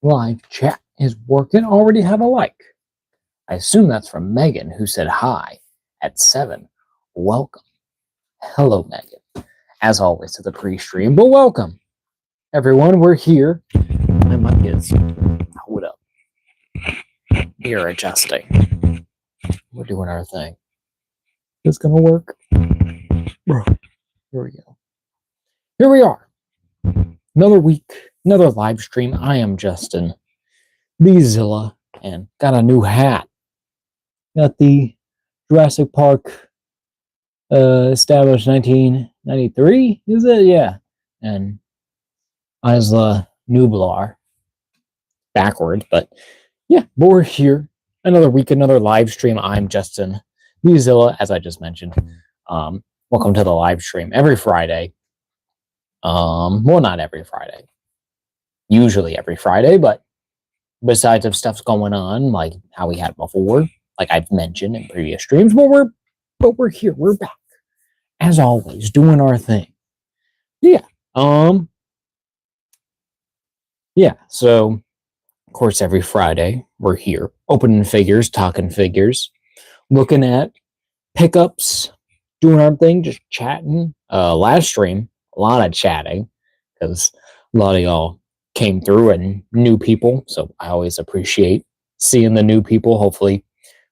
Live chat is working. Already have a like. I assume that's from Megan, who said hi at 7. Welcome. Hello, Megan. As always, to the pre-stream, but welcome, everyone. We're here. My mic is hold up. Here, adjusting. We're doing our thing. It's gonna work. Here we go. Here we are. Another week, another live stream. I am Justin, the Zilla, and got a new hat. Got the Jurassic Park established 1993, is it? Yeah. And Isla Nublar backwards, but yeah, we're here. Another week, another live stream. I'm Justin Zilla, as I just mentioned. Welcome to the live stream every Friday. Well, not every Friday. Usually every Friday, but besides if stuff's going on, like how we had before, like I've mentioned in previous streams, but we're here. We're back. As always, doing our thing. Yeah. Yeah, so of course every Friday we're here, opening figures, talking figures, looking at pickups, doing our thing, just chatting. Last stream, a lot of chatting, because a lot of y'all came through and new people, so I always appreciate seeing the new people. Hopefully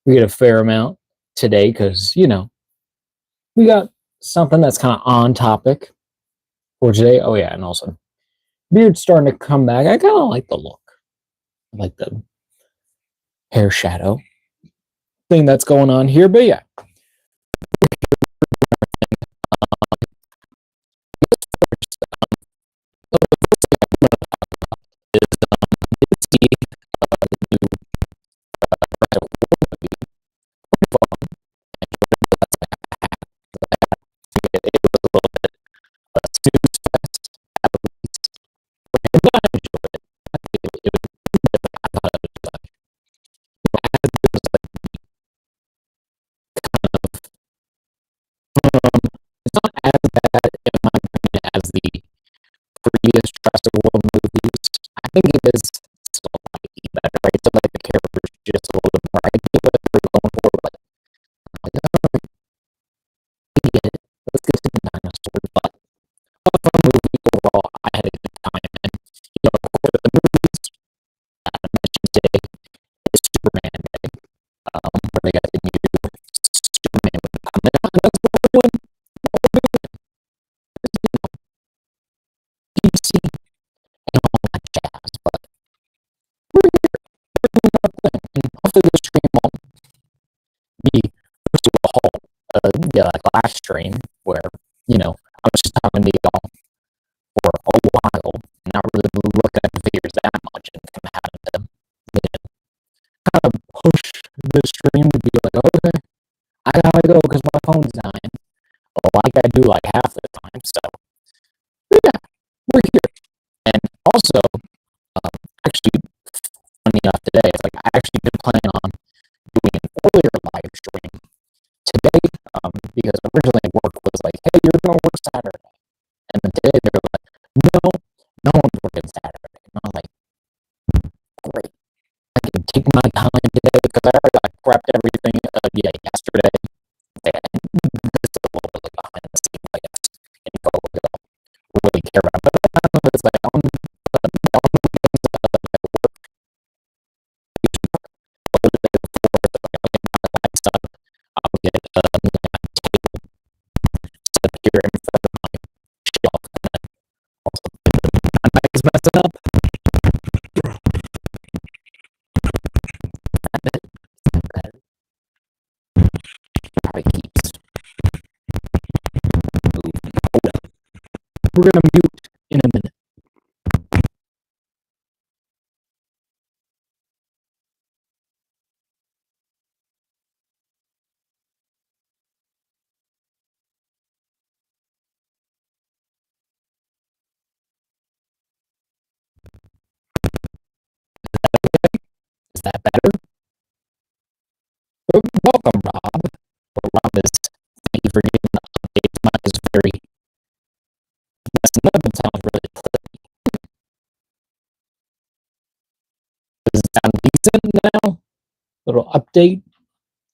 we get a fair amount today, because, you know, we got something that's kind of on topic for today. Oh yeah, and also beard's starting to come back. I kind of like the look. I like the hair shadow thing that's going on here, but yeah. It's not as bad, in my opinion, as the previous Jurassic World movies. I think it is still slightly better. I still like the characters just a little bit more. I get what they're going for, but I'm like, oh, I get it. Let's get to the dinosaurs. But a fun movie overall. I had a good time. And, you know, of course, the movies I mentioned today is Superman Day, where they got the new Superman movie coming out. And that's what we're doing. DC and all that jazz. But we're here. We're doing our thing. And hopefully this stream won't be pushed to a halt. Yeah, like last stream where, you know, I was just talking to y'all for a while, not really looking at the figures that much, and kind of having to, you know, kind of push the stream to be like, okay, I gotta go because my phone's dying, like I do like half the time. So yeah, we're here. And also, actually, funny enough, today, it's like I actually been planning on doing an earlier live stream today, because originally work was like, hey, you're gonna work Saturday, and then today they were like, no one's working Saturday. And I'm like, great, I can take my time today because I already like prepped everything. Yesterday. Yeah, this is a little bit like behind the scenes, I guess. And you don't really care about it. But I don't know, it's like on the things that I work all the day before, like I'll get my lights up, I'll get table set here in front of my shelf, and then also my mic is messing up. That probably keeps moving. Hold up. We're gonna mute in a minute. Is that better? Welcome, Rob. Or Rob is, thank you for getting the updates. Mine is very messing up and sounds really clear. decent now. Little update.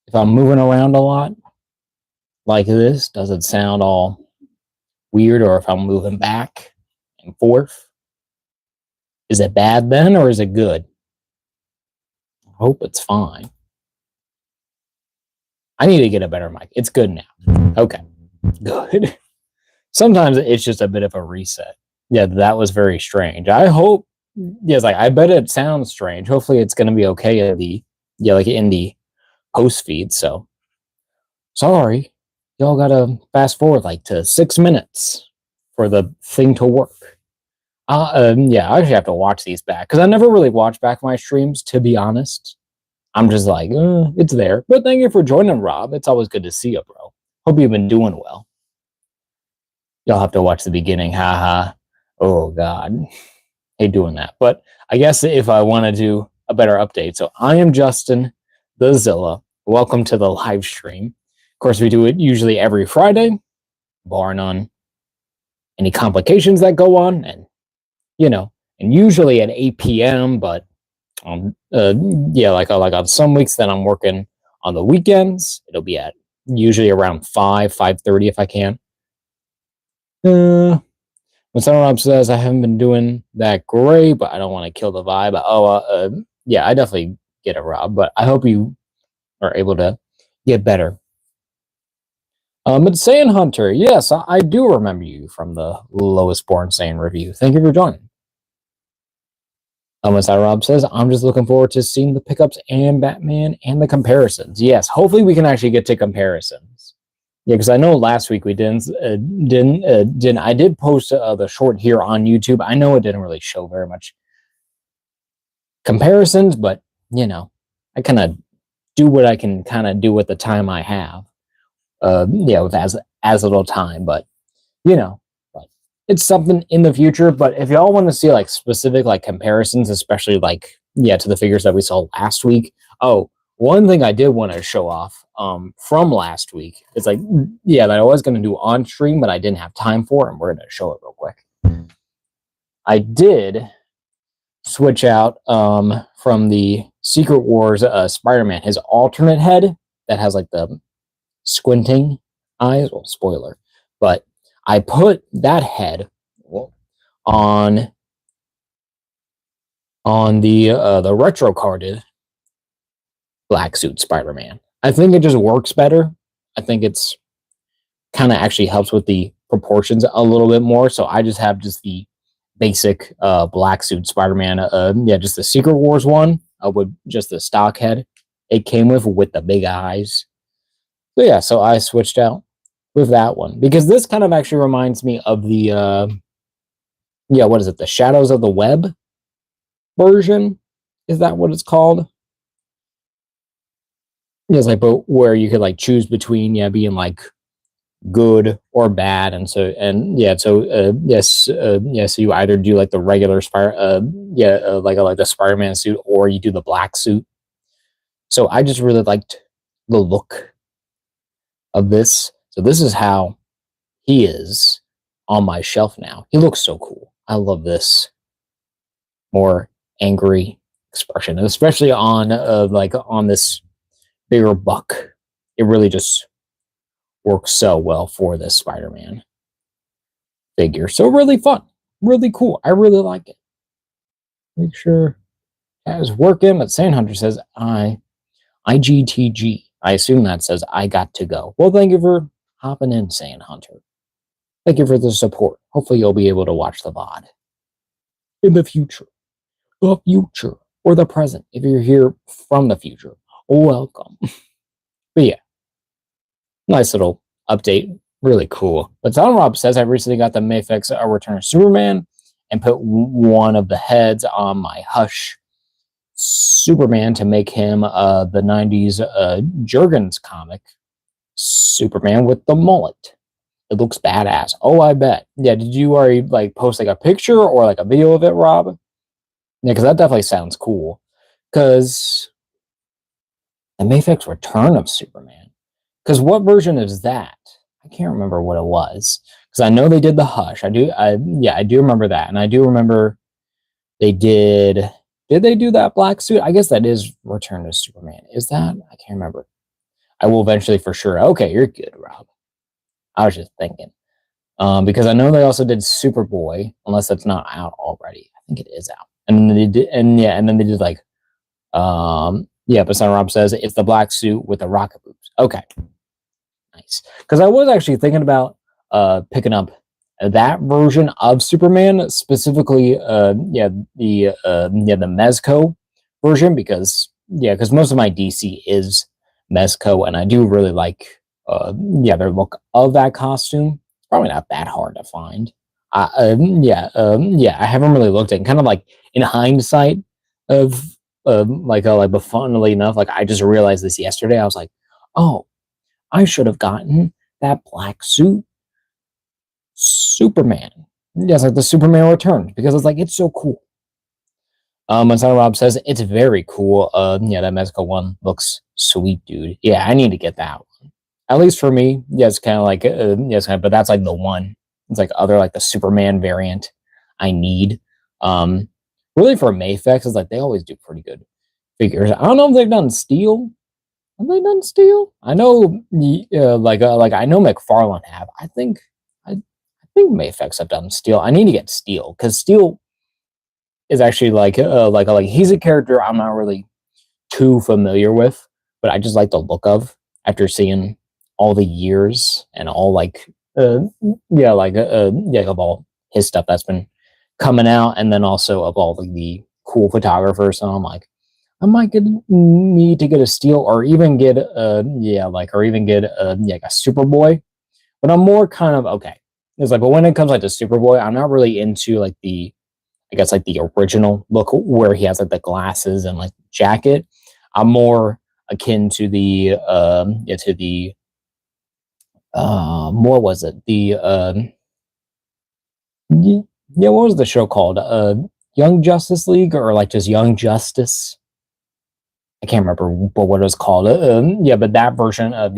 If I'm moving around a lot like this, does it sound all weird? Or if I'm moving back and forth, is it bad then or is it good? I hope it's fine. I need to get a better mic. It's good now. Okay, good. Sometimes it's just a bit of a reset. Yeah, that was very strange. I hope, yes, like I bet it sounds strange. Hopefully it's going to be okay in the, like in the post feed. So sorry, y'all got to fast forward like to 6 minutes for the thing to work. Yeah, I actually have to watch these back because I never really watch back my streams, to be honest. I'm just like, it's there. But thank you for joining, Rob. It's always good to see you, bro. Hope you've been doing well. Y'all have to watch the beginning. Haha. Oh, God. Hate doing that. But I guess if I want to do a better update. So I am Justin, the Zilla. Welcome to the live stream. Of course, we do it usually every Friday, bar none. Any complications that go on. And, and usually at 8 p.m., but yeah, like on some weeks that I'm working on the weekends, it'll be at usually around 5:30 if I can. When someone says I haven't been doing that great, but I don't want to kill the vibe. Yeah, I definitely get it, Rob, but I hope you are able to get better. But Saiyan Hunter, yes, I do remember you from the Lowest Born Saiyan review. Thank you for joining. As Rob says, I'm just looking forward to seeing the pickups and Batman and the comparisons. Yes, hopefully we can actually get to comparisons. Yeah, because I know last week we didn't. I did post the short here on YouTube. I know it didn't really show very much comparisons, but I kind of do what I can kind of do with the time I have. With as little time, but but it's something in the future. But if y'all want to see like specific like comparisons, especially like to the figures that we saw last week. Oh, one thing I did want to show off from last week is like that I was going to do on stream, but I didn't have time for, and we're going to show it real quick. I did switch out from the Secret Wars Spider-Man, his alternate head that has like the squinting eyes. Well, spoiler, but I put that head on the retro carded black suit Spider-Man. I think it just works better. I think it's kind of actually helps with the proportions a little bit more. So I just have just the basic black suit Spider-Man. Just the Secret Wars one with just the stock head it came with the big eyes. So yeah, so I switched out with that one because this kind of actually reminds me of the what is it? The Shadows of the Web version? Is that what it's called? It's like, but where you could like choose between being like good or bad, and so you either do like the regular like the Spider-Man suit, or you do the black suit. So I just really liked the look of this. So this is how he is on my shelf now. He looks so cool. I love this more angry expression, especially on on this bigger buck. It really just works so well for this Spider-Man figure. So really fun, really cool. I really like it. Make sure that is working. But Sand Hunter says IGTG. I assume that says I got to go. Well, thank you for hopping in, Sand Hunter. Thank you for the support. Hopefully you'll be able to watch the VOD in the future. The future or the present. If you're here from the future, welcome. But yeah, nice little update. Really cool. But Tom Rob says I recently got the Mayfix Return of Superman and put one of the heads on my Hush Superman to make him the 90s Jurgens comic Superman with the mullet. It looks badass. Oh, I bet. Yeah, did you already like post like a picture or like a video of it, Rob? Yeah, because that definitely sounds cool. Because the Mayfix Return of Superman. Because what version is that? I can't remember what it was. Because I know they did the Hush. I do remember that. And I do remember they did Did they do that black suit? I guess that is Return to Superman. Is that? I can't remember. I will eventually for sure. Okay, you're good, Rob. I was just thinking. Because I know they also did Superboy, unless that's not out already. I think it is out. And then they did, and then they did like, but Son Rob says it's the black suit with the rocket boots. Okay, nice. Because I was actually thinking about picking up that version of Superman, specifically, the Mezco version, because most of my DC is Mezco, and I do really like their look of that costume. Probably not that hard to find. I haven't really looked at it. Kind of like in hindsight of but funnily enough, like I just realized this yesterday. I was like, oh, I should have gotten that black suit Superman. Yes, like the Superman Returns, because it's like it's so cool. And Son Rob says it's very cool. That Mezco one looks sweet, dude. Yeah, I need to get that one. At least for me, yeah, it's kind of like but that's like the one. It's like other like the Superman variant I need. Really for Mayfex, it's like they always do pretty good figures. I don't know if they've done Steel. Have they done Steel? I know, I know McFarlane have. I think Mayfex have done Steel. I need to get Steel because Steel is actually like he's a character I'm not really too familiar with, but I just like the look of after seeing all the years and all of all his stuff that's been coming out, and then also of all the cool photographers. So I'm like, I might need to get a Steel or even get a Superboy. But I'm more kind of okay. It's like, but when it comes like to Superboy, I'm not really into like the original look where he has like the glasses and like jacket. I'm more akin to the what was it? What was the show called? Young Justice League or like just Young Justice? I can't remember what it was called. But that version of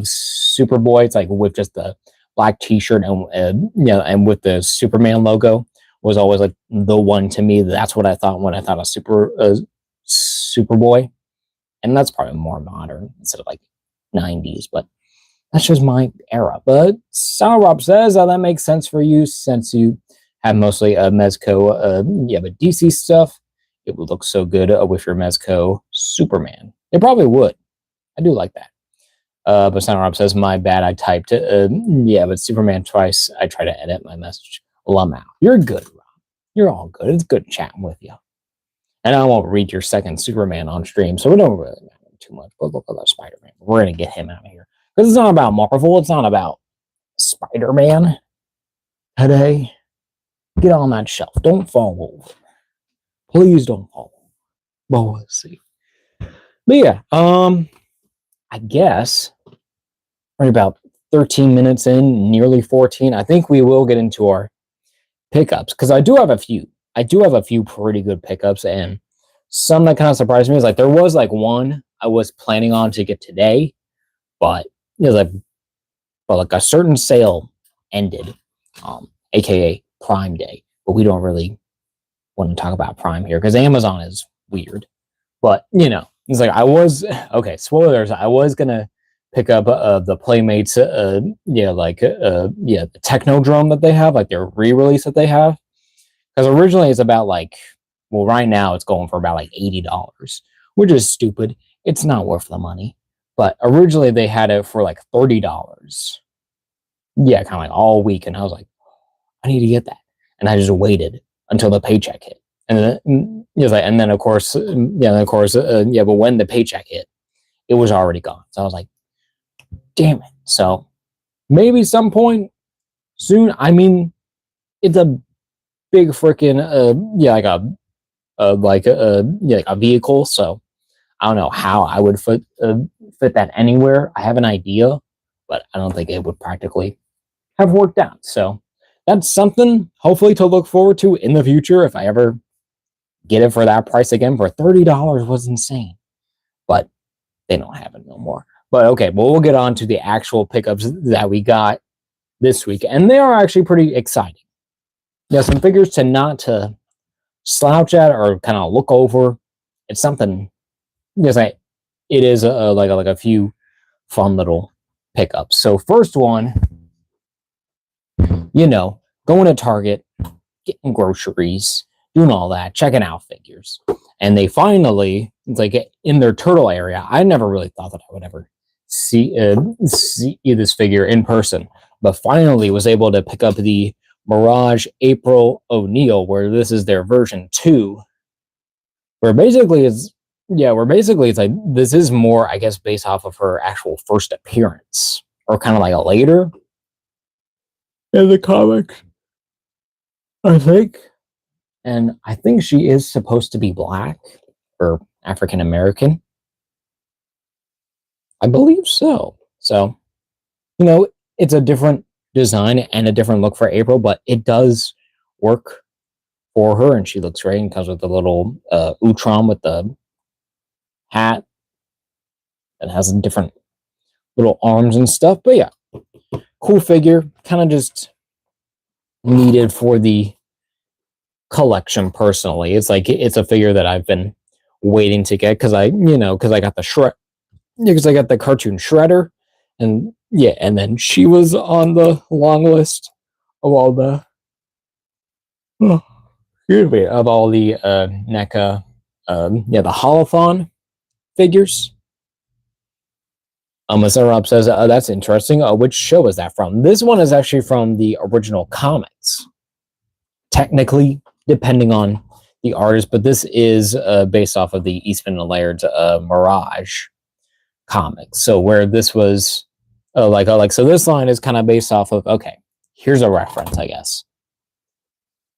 Superboy, it's like with just the black T-shirt and with the Superman logo was always like the one to me. That's what I thought when I thought of Superboy, and that's probably more modern instead of like 90s, but that's just my era. But Sal Rob says that makes sense for you since you have mostly Mezco, but DC stuff. It would look so good with your Mezco Superman. It probably would. I do like that. But Sal Rob says, my bad, I typed it. But Superman twice. I try to edit my message. Lum out. You're good, Rob. You're all good. It's good chatting with you. And I won't read your second Superman on stream, so it don't really matter too much. But look at that Spider-Man. We're going to get him out of here. Because it's not about Marvel. It's not about Spider-Man today. Get on that shelf. Don't fall over. Please don't fall over. Well, we'll see. But yeah, I guess we're about 13 minutes in, nearly 14. I think we will get into our pickups because I do have a few. I do have a few pretty good pickups, and some that kind of surprised me is like there was like one I was planning on to get today, but it was like a certain sale ended, aka Prime Day. But we don't really want to talk about Prime here because Amazon is weird. But it's like I was spoilers. I was gonna pick up the Playmates, the Techno Drum that they have, like their re-release that they have. Because originally it's about right now it's going for about like $80, which is stupid. It's not worth the money. But originally they had it for like $30. Yeah, kind of like all week, and I was like, I need to get that, and I just waited until the paycheck hit, and then of course, but when the paycheck hit, it was already gone. So I was like, damn it. So maybe some point soon. I mean, it's a big freaking a vehicle. So I don't know how I would fit that anywhere. I have an idea, but I don't think it would practically have worked out. So that's something hopefully to look forward to in the future if I ever get it for that price again. For $30 was insane, but they don't have it no more. But okay, well, we'll get on to the actual pickups that we got this week, and they are actually pretty exciting. Yeah, some figures to slouch at or kind of look over. It's something because it is like a few fun little pickups. So first one, going to Target, getting groceries, doing all that, checking out figures. And they finally, it's like in their turtle area, I never really thought that I would ever see this figure in person, but finally was able to pick up the Mirage April O'Neil, where this is their version 2, where basically it's like this is more, I guess, based off of her actual first appearance, or kind of like a later in the comics, I think. And I think she is supposed to be black or African American. I believe so. So, it's a different design and a different look for April, but it does work for her, and she looks great and comes with the little Utrom with the hat that has different little arms and stuff. But yeah, cool figure, kind of just needed for the collection personally. It's like it's a figure that I've been waiting to get because I got the shred, because I got the cartoon Shredder, and yeah, and then she was on the long list of all the excuse me, of all the NECA, the Holothon figures. Mazarab says, that's interesting. Which show is that from? This one is actually from the original comics. Technically, depending on the artist, but this is based off of the Eastman and Laird's Mirage comics. So where this was so this line is kind of based off of, okay, here's a reference, I guess.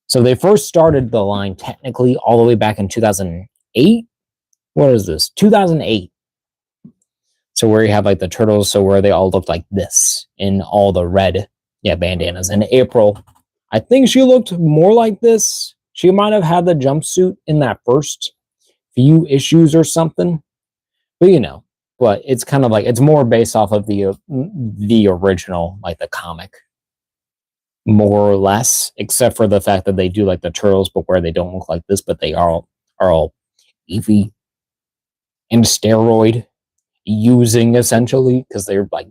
So they first started the line technically all the way back in 2008. What is this? 2008. So where you have like the turtles, so where they all looked like this in all the red, bandanas. And April, I think she looked more like this. She might have had the jumpsuit in that first few issues or something, but it's kind of like it's more based off of the original, like the comic, more or less, except for the fact that they do like the turtles, but where they don't look like this, but they are all Eevee and steroid using essentially, because they're like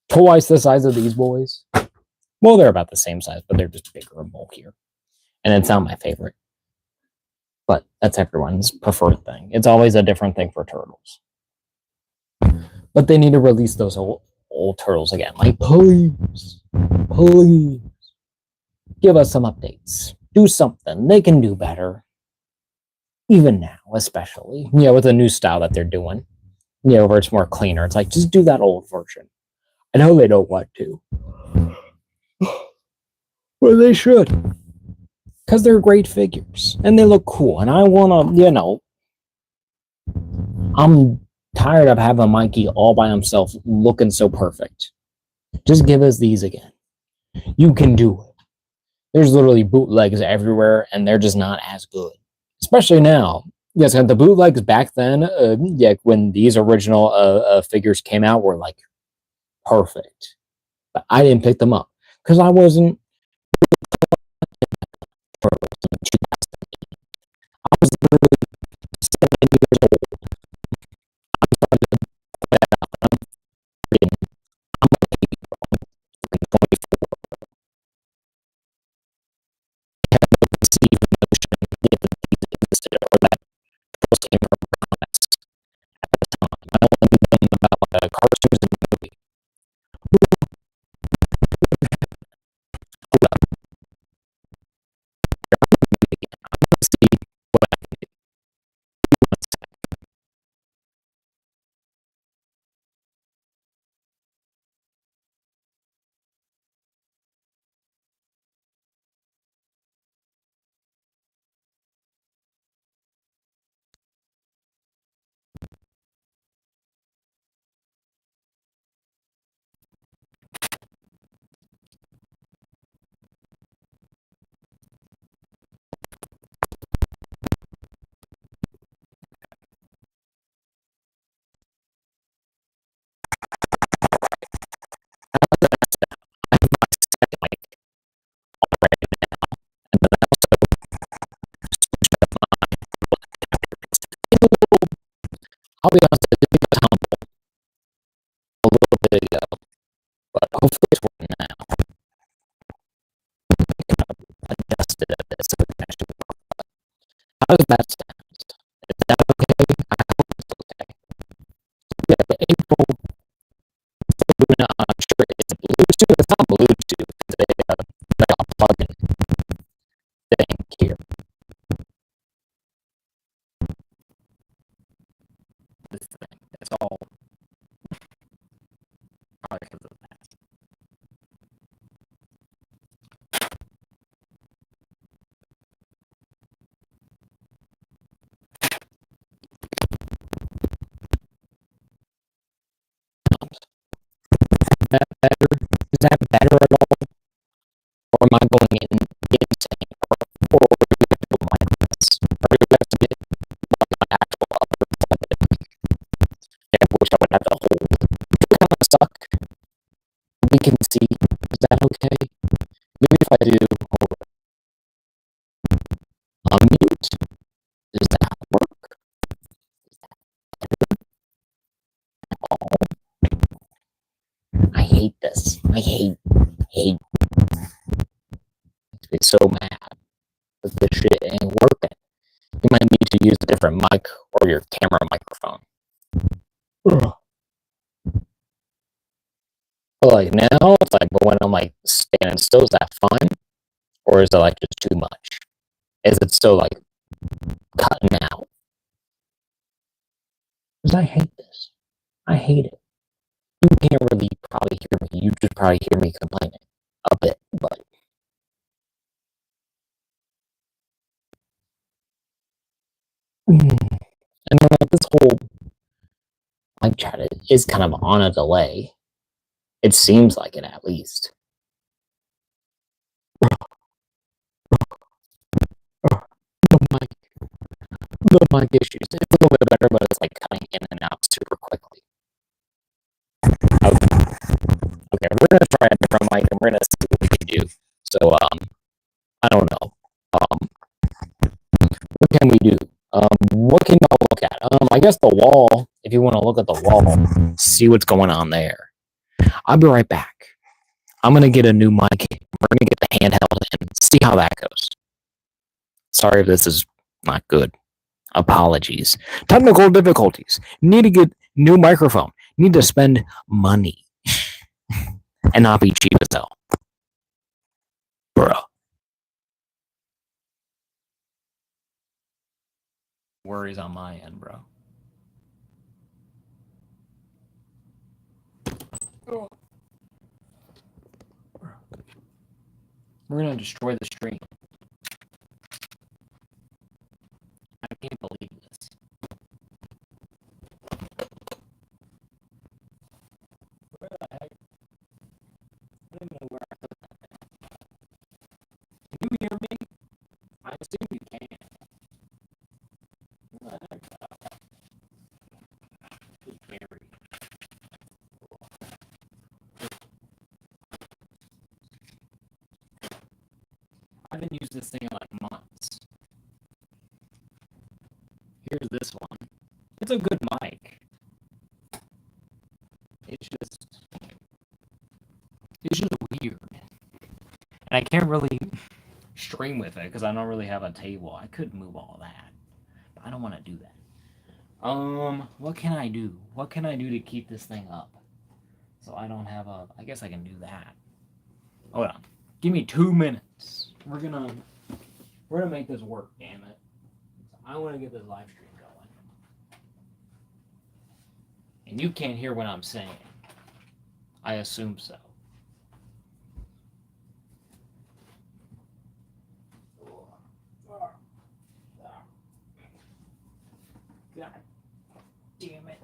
twice the size of these boys. Well, they're about the same size, but they're just bigger and bulkier. And it's not my favorite, but that's everyone's preferred thing. It's always a different thing for turtles. But they need to release those old turtles again. Like, please, give us some updates. Do something. They can do better. Even now, especially, with the new style that they're doing, where it's more cleaner. It's like, just do that old version. I know they don't want to. Well, they should. Because they're great figures. And they look cool. And I want to, I'm tired of having Mikey all by himself looking so perfect. Just give us these again. You can do it. There's literally bootlegs everywhere, and they're just not as good. Especially now. Yes, the bootlegs back then, when these original figures came out, were like perfect. But I didn't pick them up because I wasn't. I was literally 7 years old. I'll be honest, I did a tumble a little bit ago, but hopefully it's working now. Adjust it a bit so we can actually. How does that sound? Is that okay? I hope it's okay. Yeah, the April. I'm sure it's Bluetooth. It's not Bluetooth. It's a plug-in thing here. This thing. It's all probably because of that. Is that better? Is that better at all? Or am I going in insane? Or do we have to go like this? Or do we have to get like an actual upper plug? Yeah, I wish I would have to hold. It kind of stuck. We can see. Is that okay? Maybe if I do unmute, does that work? I hate this. I hate. Makes me so mad that this shit ain't working. You might need to use a different mic or your camera microphone. But like now, it's like, but when I'm like standing still, is that fine? Or is it like just too much? Is it still like cutting out? Because I hate this. I hate it. You can't really probably hear me. You just probably hear me complaining a bit, but. And then like this whole mic chat is kind of on a delay. It seems like it at least. The mic issues. It's a little bit better, but it's like cutting in and out super quickly. Okay, we're gonna try a different mic and we're gonna see what we can do. So I don't know. What can we do? What can y'all look at? I guess the wall. If you want to look at the wall, see what's going on there. I'll be right back. I'm gonna get a new mic. We're gonna get the handheld and see how that goes. Sorry if this is not good. Apologies. Technical difficulties. Need to get new microphone. Need to spend money and not be cheap as hell, bro. Worries on my end, bro. We're gonna destroy the stream. I can't believe this. Where the heck? I don't even know where I put that. Can you hear me? I assume you can. Where the heck? It's buried. I haven't used this thing in like months. Here's this one. It's a good mic. It's just weird. And I can't really stream with it because I don't really have a table. I could move all that. But I don't want to do that. What can I do? What can I do to keep this thing up? So I don't have a I guess I can do that. Hold on. Give me 2 minutes. We're gonna make this work, damn it. I want to get this live stream going. And you can't hear what I'm saying. I assume so. God damn it.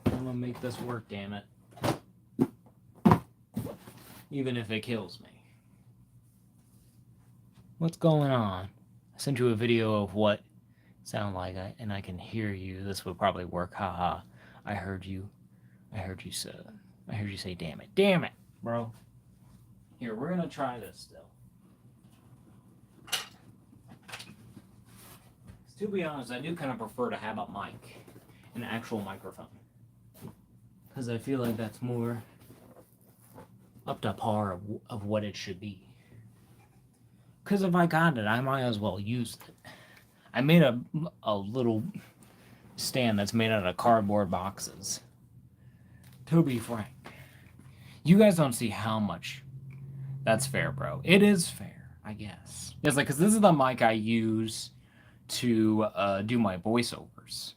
I'm gonna make this work, damn it. Even if it kills me. What's going on? I sent you a video of what sound like and I can hear you. This would probably work. Haha. I heard you. I heard you say. I heard you say, "Damn it, damn it, bro." Here, we're gonna try this still. To be honest, I do kind of prefer to have a mic, an actual microphone, because I feel like that's more up to par of what it should be. Because if I got it, I might as well use it. I made a little stand that's made out of cardboard boxes. To be frank, you guys don't see how much that's fair, bro. It is fair, I guess. It's like, because this is the mic I use to do my voiceovers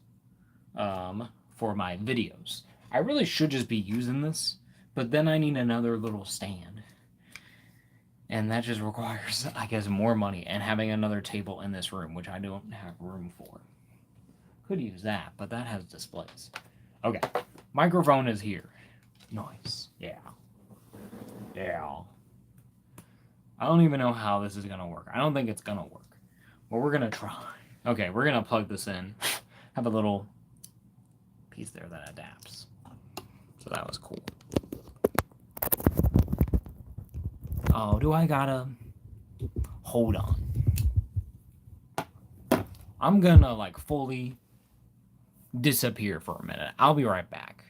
for my videos. I really should just be using this, but then I need another little stand. And that just requires, I guess, more money and having another table in this room, which I don't have room for. Could use that, but that has displays. Okay, microphone is here. Nice. Yeah. Yeah. I don't even know how this is gonna work. I don't think it's gonna work, but we're gonna try. Okay, we're gonna plug this in. Have a little piece there that adapts. So that was cool. Oh, do I gotta... Hold on. I'm gonna, like, fully disappear for a minute. I'll be right back.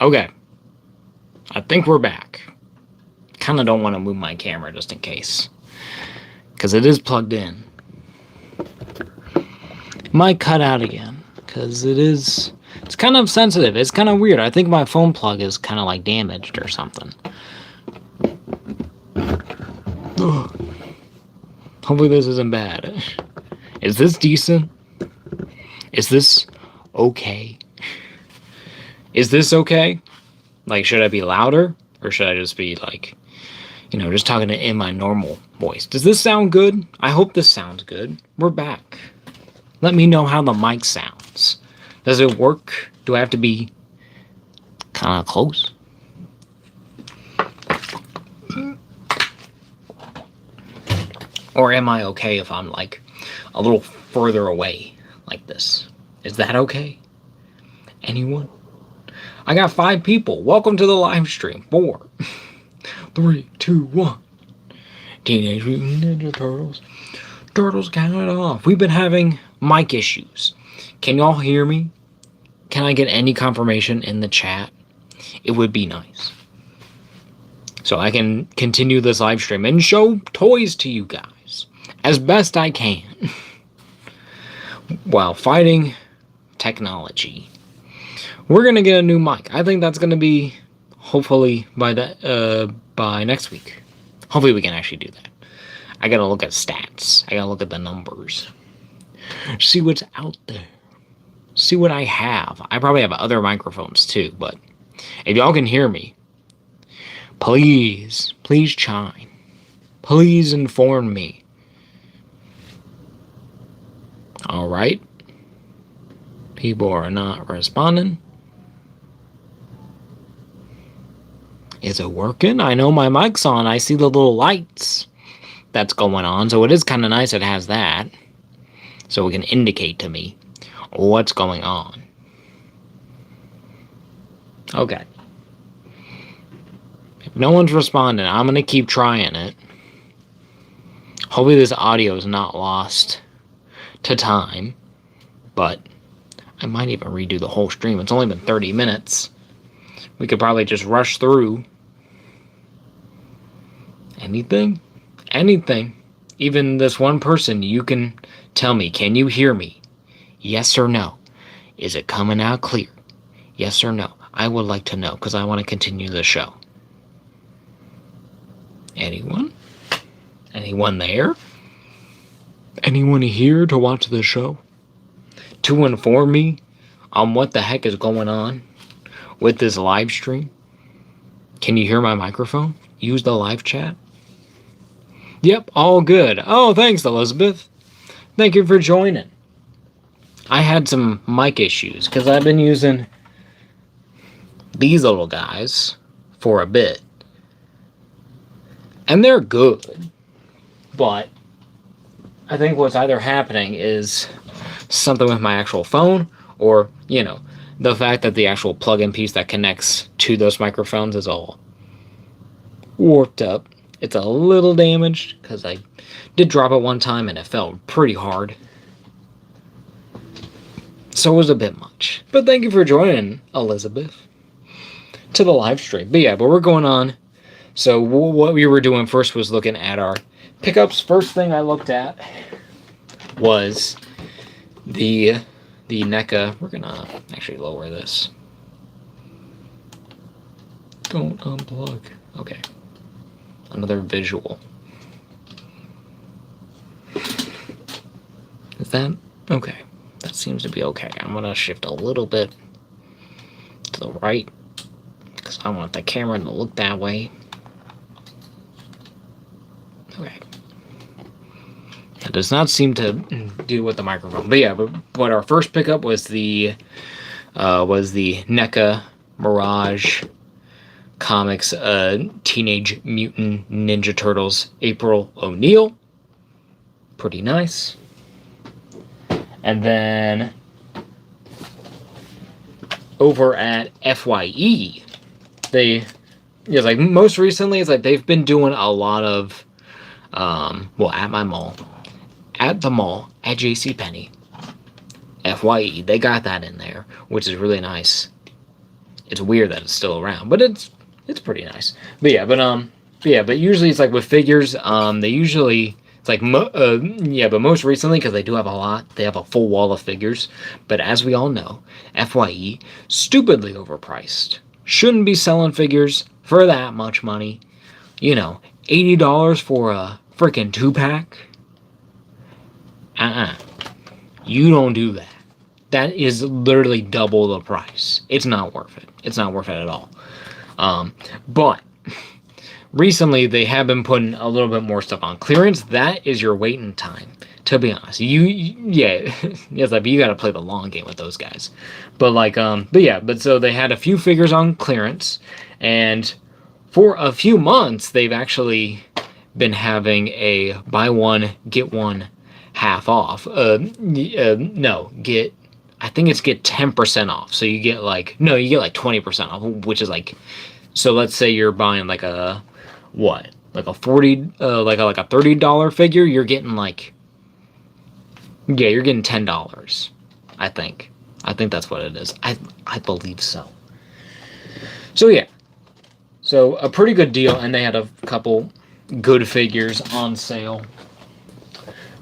Okay. I think we're back. Kind of don't want to move my camera just in case. Because it is plugged in. It might cut out again. Because it's kind of sensitive. It's kind of weird. I think my phone plug is kind of like damaged or something. Ugh. Hopefully this isn't bad. Is this decent? Is this okay? Is this okay? Like, should I be louder? Or should I just be like, just talking in my normal voice? Does this sound good? I hope this sounds good. We're back. Let me know how the mic sounds. Does it work? Do I have to be kind of close? Or am I okay if I'm like a little further away like this? Is that okay? Anyone? I got 5 people. Welcome to the live stream. 4, 3, 2, 1. Teenage Mutant Ninja Turtles. Turtles counted off. We've been having mic issues. Can y'all hear me? Can I get any confirmation in the chat? It would be nice. So I can continue this live stream and show toys to you guys as best I can while fighting technology. We're gonna get a new mic. I think that's gonna be hopefully by next week. Hopefully we can actually do that. I gotta look at stats. I gotta look at the numbers. See what's out there. See what I have. I probably have other microphones too, but if y'all can hear me, please chime. Please inform me. All right. People are not responding. Is it working? I know my mic's on. I see the little lights that's going on. So it is kind of nice it has that. So it can indicate to me what's going on. Okay. If no one's responding, I'm going to keep trying it. Hopefully this audio is not lost to time. But I might even redo the whole stream. It's only been 30 minutes. We could probably just rush through. Anything? Anything. Even this one person, you can tell me, can you hear me? Yes or no? Is it coming out clear? Yes or no? I would like to know because I want to continue the show. Anyone? Anyone there? Anyone here to watch the show? To inform me on what the heck is going on with this live stream? Can you hear my microphone? Use the live chat? Yep, all good. Oh, thanks, Elizabeth. Thank you for joining. I had some mic issues because I've been using these little guys for a bit. And they're good. But I think what's either happening is something with my actual phone or, the fact that the actual plug-in piece that connects to those microphones is all warped up. It's a little damaged because I did drop it one time and it fell pretty hard. So it was a bit much. But thank you for joining, Elizabeth, to the live stream. But we're going on. So what we were doing first was looking at our pickups. First thing I looked at was the NECA. We're gonna actually lower this. Don't unplug. Okay. Another visual. Is that okay? That seems to be okay. I'm gonna shift a little bit to the right because I want the camera to look that way. Okay. That does not seem to do with the microphone. But our first pickup was the NECA Mirage Comics Teenage Mutant Ninja Turtles April O'Neil. Pretty nice. And then over at FYE, most recently, it's like they've been doing a lot of at my mall. At the mall, at JCPenney, FYE, they got that in there, which is really nice. It's weird that it's still around, but it's pretty nice. But usually it's like with figures, they usually it's like but most recently, because they do have a lot, they have a full wall of figures. But as we all know, FYE, stupidly overpriced. Shouldn't be selling figures for that much money. You know, $80 for a freaking 2-pack. You don't do that. That is literally double the price. It's not worth it. It's not worth it at all. But recently they have been putting a little bit more stuff on clearance. That is your waiting time, to be honest. Yes, like, you got to play the long game with those guys. But so they had a few figures on clearance, and for a few months they've actually been having a buy one get one half off. I think it's get 10% off. So you get like 20% off, which is like, so let's say you're buying like a $30 figure, you're getting you're getting $10. I think that's what it is. I believe so. So yeah. So a pretty good deal, and they had a couple good figures on sale.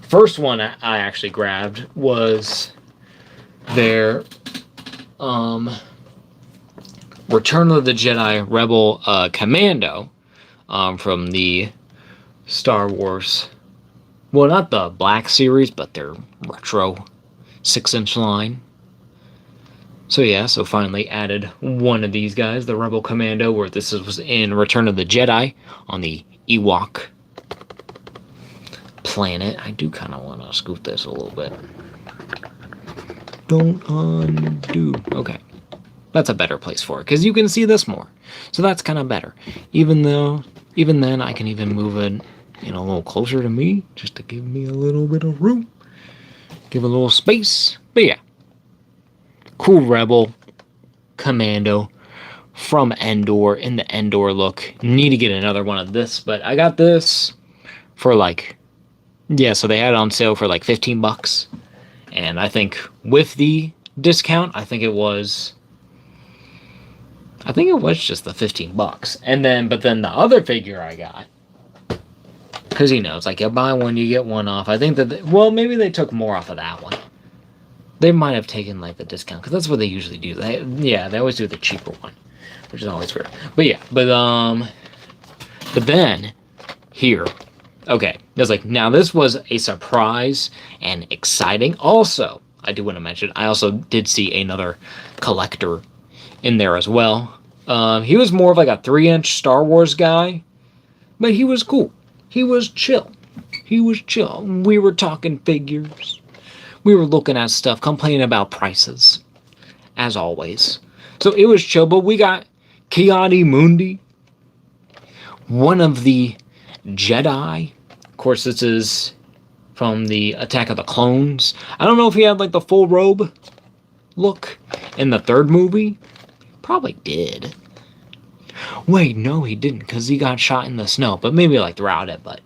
First one I actually grabbed was their Return of the Jedi Rebel Commando from the Star Wars, well, not the Black Series, but their retro 6-inch line. So yeah, so finally added one of these guys, the Rebel Commando, where this was in Return of the Jedi on the Ewok planet. I do kind of want to scoot this a little bit. Don't undo. Okay. That's a better place for it, because you can see this more. So that's kind of better. Even then, I can even move it, a little closer to me, just to give me a little bit of room. Give a little space. But yeah. Cool Rebel Commando from Endor, in the Endor look. Need to get another one of this, but I got this for so they had it on sale for like $15. And I think with the discount, I think it was just the $15. But then the other figure I got, because it's like you buy one, you get one off. I think that, maybe they took more off of that one. They might have taken like the discount, because that's what they usually do. They always do the cheaper one, which is always weird. But then here, okay, it's like, now this was a surprise and exciting. Also, I do want to mention, I also did see another collector in there as well. He was more of like a 3-inch Star Wars guy, but he was cool. He was chill. We were talking figures. We were looking at stuff, complaining about prices, as always. So it was chill, but we got Ki-Adi-Mundi, one of the Jedi. Of course, this is from the Attack of the Clones. I don't know if he had like the full robe look in the third movie. Probably did. Wait, no, he didn't, because he got shot in the snow. But maybe like throughout it, but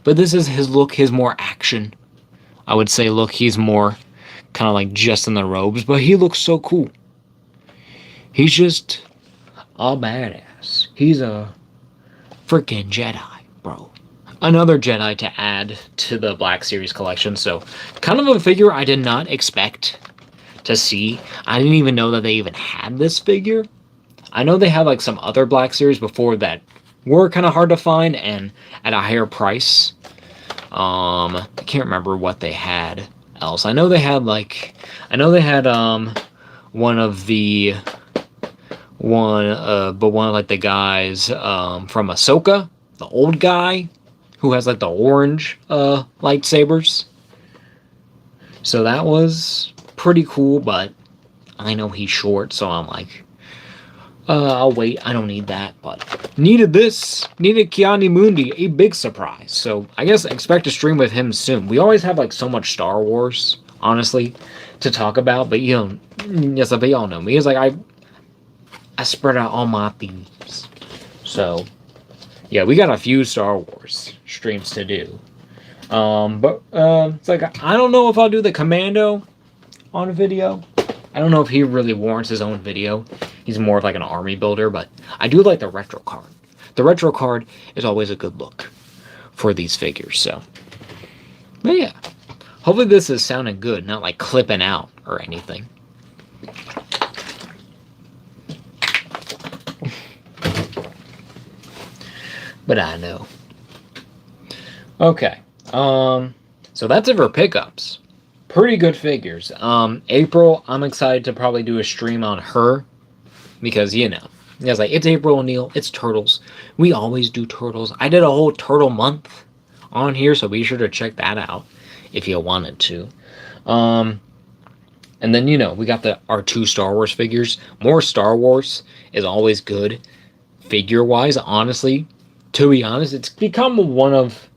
But this is his look, his more action, I would say, look. He's more kind of like just in the robes, but he looks so cool. He's just a badass. He's a freaking Jedi, bro. Another Jedi to add to the Black Series collection. So kind of a figure I did not expect to see. I didn't even know that they even had this figure. I know they had like some other Black Series before that were kind of hard to find and at a higher price. I can't remember what they had else. I know they had one of the guys from Ahsoka, the old guy who has like the orange lightsabers. So that was pretty cool, but I know he's short, so I'm like, I'll wait. I don't need that, but needed Ki-Adi-Mundi, a big surprise. So I guess expect to stream with him soon. We always have like so much Star Wars, honestly, to talk about, but y'all know me. It's like I spread out all my thieves. So yeah, we got a few Star Wars streams to do. It's like, I don't know if I'll do the Commando on a video. I don't know if he really warrants his own video. He's more of like an army builder, but I do like the retro card. The retro card is always a good look for these figures, so. But yeah, hopefully this is sounding good, not like clipping out or anything. But I know. Okay, so that's it for pickups. Pretty good figures. April, I'm excited to probably do a stream on her because, you know, it's April O'Neil, it's Turtles. We always do Turtles. I did a whole Turtle month on here, so be sure to check that out if you wanted to. And then, you know, we got our 2 Star Wars figures. More Star Wars is always good figure-wise, honestly. To be honest, it's become one of,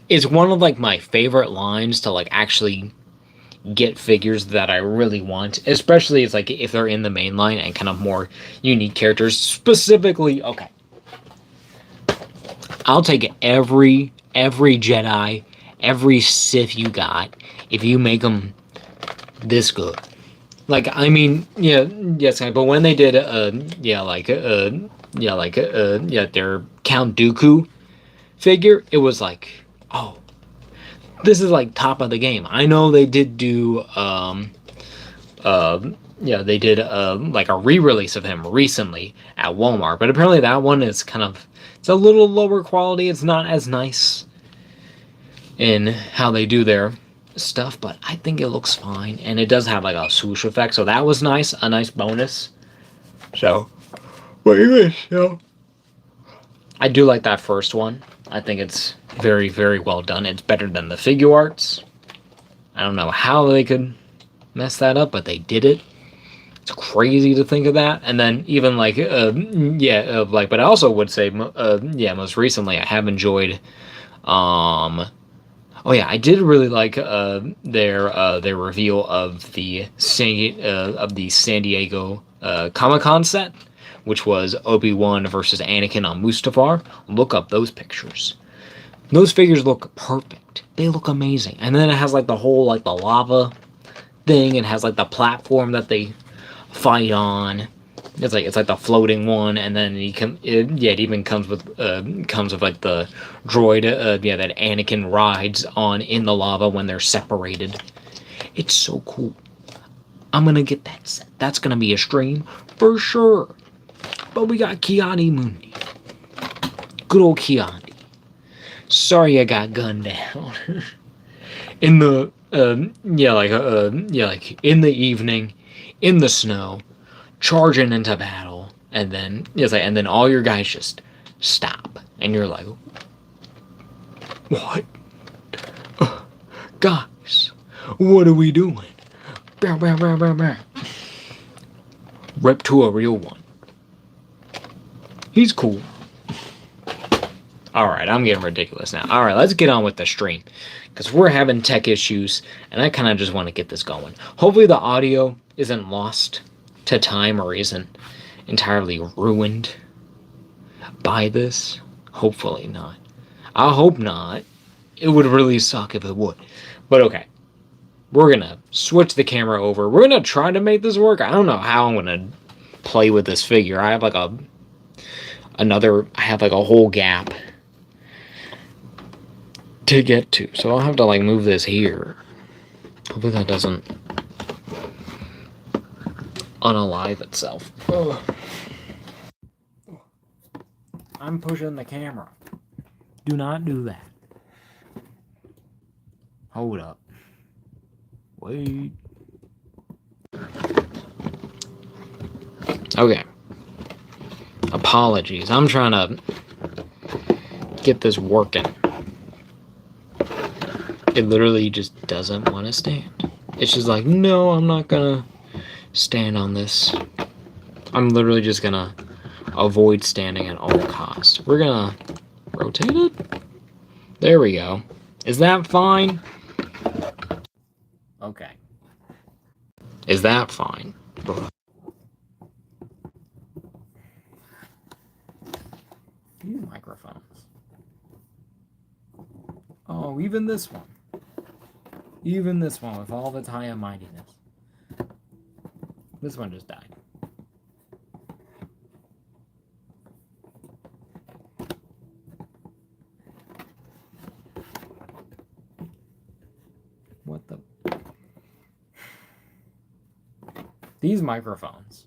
it's one of like my favorite lines to like actually get figures that I really want, especially it's like if they're in the main line and kind of more unique characters. Specifically, I'll take every Jedi, every Sith you got if you make them this good. Like, I mean, yeah, yes, but when they did, their Count Dooku figure, it was like, oh, this is like top of the game. I know they did do, they did like a re-release of him recently at Walmart, but apparently that one is kind of, it's a little lower quality. It's not as nice in how they do their stuff, but I think it looks fine, and it does have like a swoosh effect, so that was nice, a nice bonus. So, but anyway, so I do like that first one. I think it's very, very well done. It's better than the figure arts. I don't know how they could mess that up, but they did it. It's crazy to think of that. And then even like, but I also would say, most recently I have enjoyed, I did really like their reveal of the San Diego Comic-Con set, which was Obi-Wan versus Anakin on Mustafar. Look up those pictures. Those figures look perfect. They look amazing. And then it has like the whole like the lava thing. It has like the platform that they fight on. It's like the floating one, and then it even comes with like the droid that Anakin rides on in the lava when they're separated. It's so cool. I'm gonna get that set. That's gonna be a stream for sure. But we got Kiani Mundi. Good old Kiani. Sorry I got gunned down. In the in the evening, in the snow, charging into battle, and then all your guys just stop, and you're like, what? Guys, what are we doing? Bow, bow, bow, bow, bow. Rip to a real one. He's cool. Alright, I'm getting ridiculous now. Alright, let's get on with the stream, because we're having tech issues, and I kind of just want to get this going. Hopefully the audio isn't lost to time or isn't entirely ruined by this. Hopefully not. I hope not. It would really suck if it would. But okay. We're gonna switch the camera over. We're gonna try to make this work. I don't know how I'm gonna play with this figure. I have like a whole gap to get to. So I'll have to like move this here. Hopefully that doesn't unalive itself. Ugh. I'm pushing the camera. Do not do that. Hold up. Wait. Okay. Apologies. I'm trying to get this working. It literally just doesn't want to stand. It's just like, no, I'm not gonna stand on this. I'm literally just gonna avoid standing at all costs. We're gonna rotate it. There we go. Is that fine? Okay. Is that fine? These microphones. Oh, even this one. Even this one with all its high and mightiness. this one just died. What the? These microphones.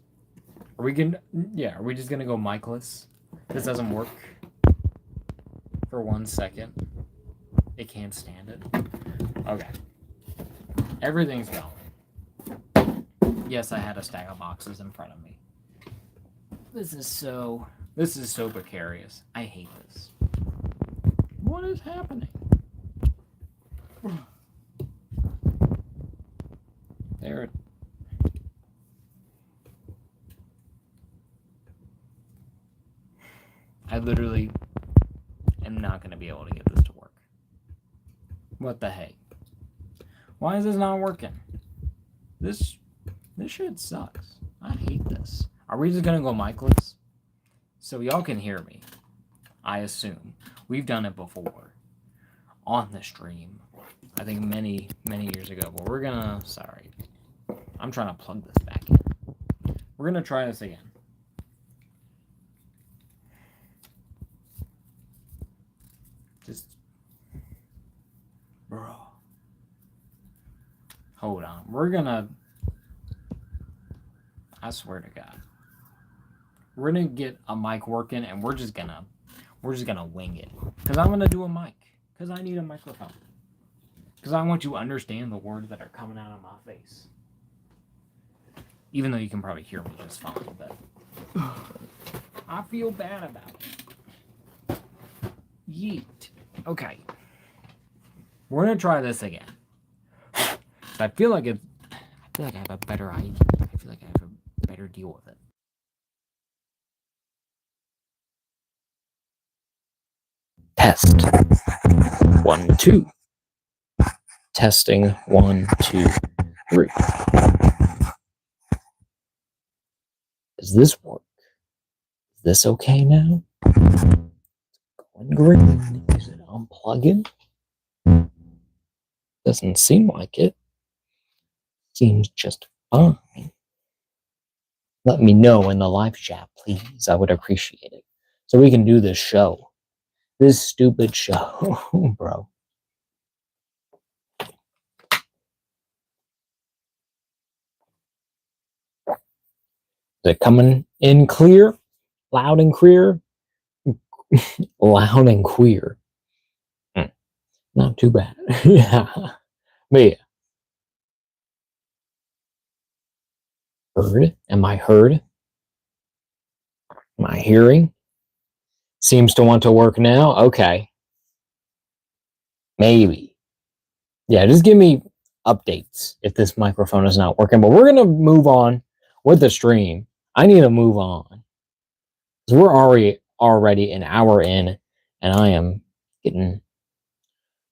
Are we just gonna go micless? This doesn't work for 1 second. It can't stand it. Okay. Everything's going. Yes, I had a stack of boxes in front of me. This is so precarious. I hate this. What is happening? There. I literally am not going to be able to get this to work. What the heck? Why is this not working? This shit sucks. I hate this. Are we just going to go micless? So y'all can hear me. I assume. We've done it before. On the stream. I think many, many years ago. But we're going to... Sorry. I'm trying to plug this back in. We're going to try this again. Just... Bro. Hold on. We're going to... I swear to God. We're going to get a mic working and we're just going to wing it. Because I'm going to do a mic. Because I need a microphone. Because I want you to understand the words that are coming out of my face. Even though you can probably hear me just fine, but I feel bad about it. Yeet. Okay. We're gonna try this again. I feel like I have a better idea. I feel like I have a better deal with it. Test. 1, 2. Testing 1, 2, 3. Does this work? Is this okay now? Going green. Is it unplugging? Doesn't seem like it. Seems just fine. Let me know in the live chat, please. I would appreciate it. So we can do this show. This stupid show, bro. Is it coming in clear? Loud and clear? Loud and queer. Not too bad. Yeah. But yeah. Heard? Am I heard? Am I hearing? Seems to want to work now? Okay. Maybe. Yeah, just give me updates if this microphone is not working. But we're going to move on with the stream. I need to move on. Because we're already an hour in, and I am getting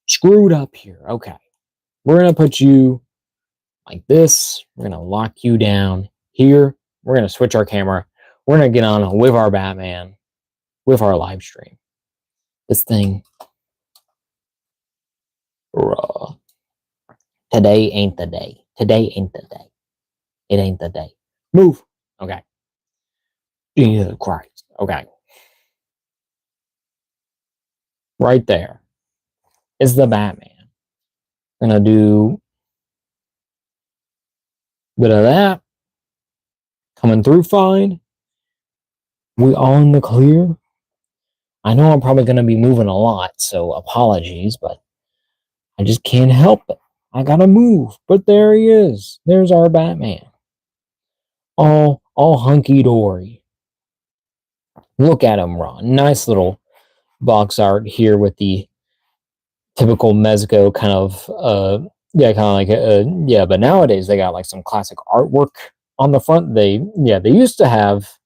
screwed up here. Okay. We're going to put you like this. We're going to lock you down here. We're going to switch our camera. We're going to get on with our Batman, with our live stream. This thing, raw. Today ain't the day. Today ain't the day. It ain't the day. Move. Okay. Jesus Christ. Okay. Right there is the Batman. I'm going to do a bit of that. Coming through fine. We all in the clear. I know I'm probably going to be moving a lot, so apologies, but I just can't help it. I gotta move. But there he is. There's our Batman. All hunky-dory. Look at him, Ron. Nice little box art here with the typical Mezco kind of, but nowadays they got like some classic artwork on the front. They used to have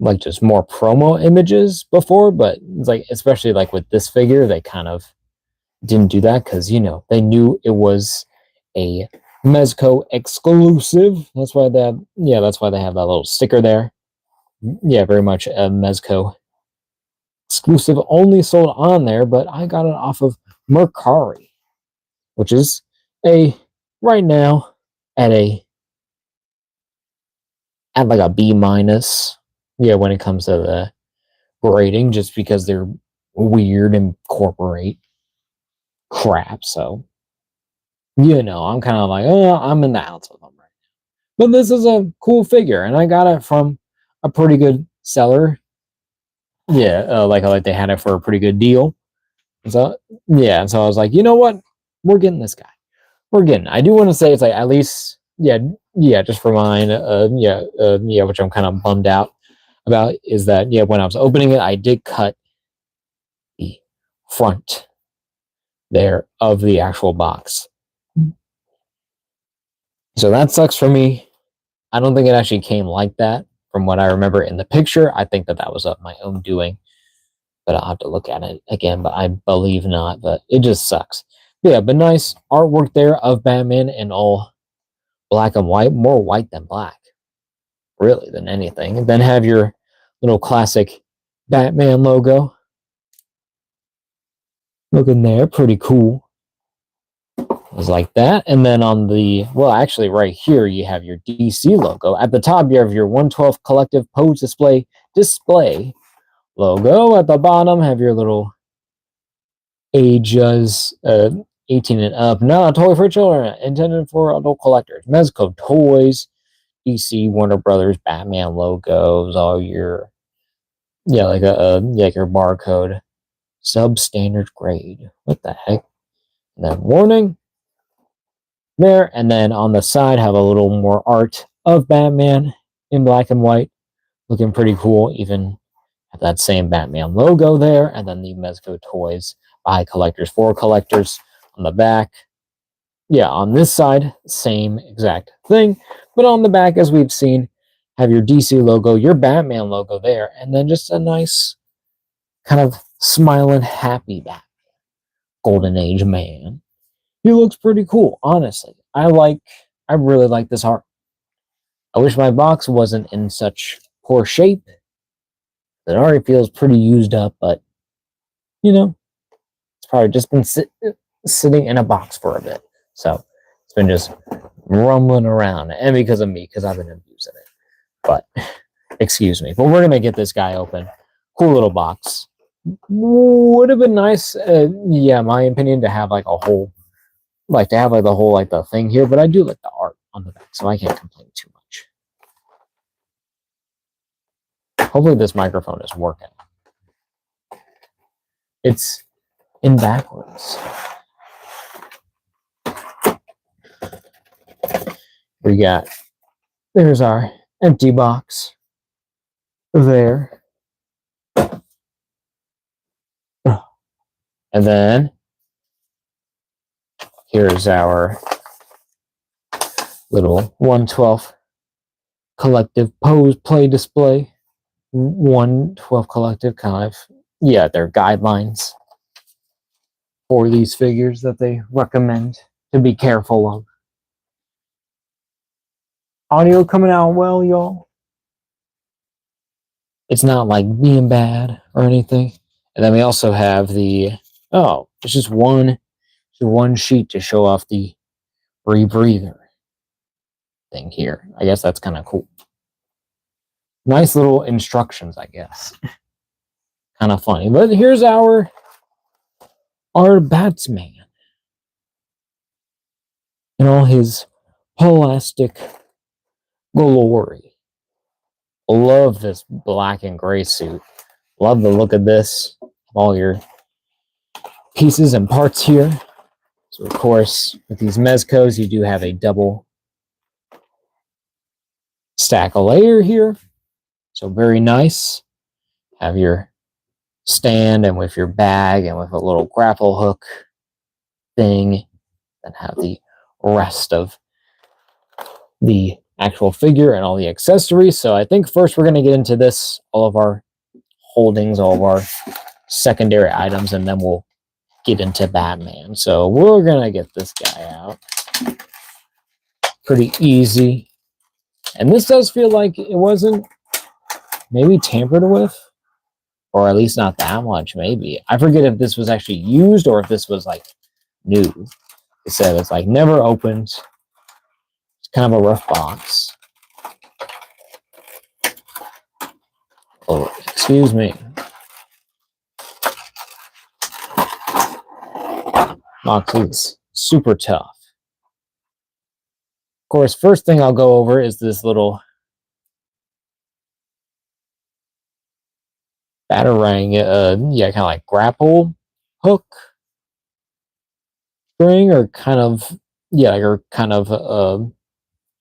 like just more promo images before, but it's like, especially like with this figure, they kind of didn't do that because, you know, they knew it was a Mezco exclusive. That's why they have that little sticker there. Yeah, very much a Mezco exclusive, only sold on there, but I got it off of Mercari, which is right now at a at like a B minus. Yeah, when it comes to the grading, just because they're weird and corporate crap. So, you know, I'm kind of like, oh, I'm in the outs with them right now. But this is a cool figure, and I got it from a pretty good seller. Yeah, like they had it for a pretty good deal. So yeah, so I was like, you know what, we're getting this guy. We're getting. I do want to say it's like at least yeah, just for mine. Yeah, which I'm kind of bummed out about is that yeah, when I was opening it, I did cut the front there of the actual box. So that sucks for me. I don't think it actually came like that from what I remember in the picture. I think that that was of my own doing, but I'll have to look at it again, but I believe not, but it just sucks. Yeah, but nice artwork there of Batman in all black and white, more white than black, really, than anything. And then have your little classic Batman logo. Looking there, pretty cool. It's like that. And then on the, well, actually right here, you have your DC logo. At the top, you have your 112 Collective Pose Display logo. At the bottom, have your little ages 18 and up. Not a toy for children, intended for adult collectors. Mezco Toyz, DC, Warner Brothers, Batman logos, all your, yeah, like like your barcode. Substandard grade. What the heck? And then warning there, and then on the side have a little more art of Batman in black and white, looking pretty cool. Even have that same Batman logo there, and then the Mezco Toyz by collectors for collectors on the back. Yeah, on this side, same exact thing, but on the back, as we've seen, have your DC logo, your Batman logo there, and then just a nice kind of smiling, happy Batman, Golden Age man. He looks pretty cool, honestly. I really like this art. I wish my box wasn't in such poor shape. It already feels pretty used up, but, you know, it's probably just been sitting in a box for a bit. So, it's been just rumbling around. And because of me, because I've been abusing it. But, excuse me. But we're going to get this guy open. Cool little box. Would have been nice, yeah, my opinion, to have like a whole, like to have like the whole, like the thing here, but I do like the art on the back, so I can't complain too much. Hopefully this microphone is working. It's in backwards. We got, there's our empty box there. And then here's our little 112 collective pose play display. 112 collective kind of, yeah, their guidelines for these figures that they recommend to be careful of. Audio coming out well, y'all. It's not like being bad or anything. And then we also have the, oh, it's just one sheet to show off the rebreather thing here. I guess that's kind of cool. Nice little instructions, I guess. Kind of funny. But here's our Batsman in all his plastic glory. Love this black and gray suit. Love the look of this. All your pieces and parts here. So, of course, with these Mezcos, you do have a double stack of layer here. So, very nice. Have your stand and with your bag and with a little grapple hook thing. Then have the rest of the actual figure and all the accessories. So, I think first we're going to get into this, all of our holdings, all of our secondary items, and then we'll get into Batman. So we're gonna get this guy out. Pretty easy. And this does feel like it wasn't maybe tampered with, or at least not that much, maybe. I forget if this was actually used or if this was like new. It said it's like never opened. It's kind of a rough box. Excuse me. Moxie's super tough. Of course, first thing I'll go over is this little batarang, kind of like grapple hook string, or kind of, I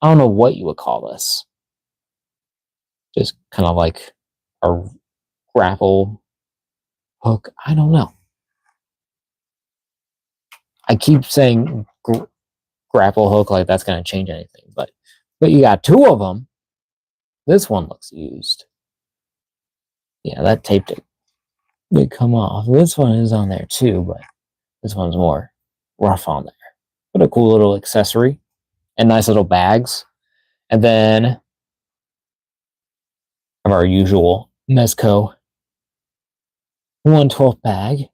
don't know what you would call this. Just kind of like a grapple hook. I don't know. I keep saying grapple hook like that's going to change anything, but you got two of them. This one looks used. Yeah, that tape did come off. This one is on there too, but this one's more rough on there. But a cool little accessory and nice little bags. And then of our usual Mezco 1/12 bag,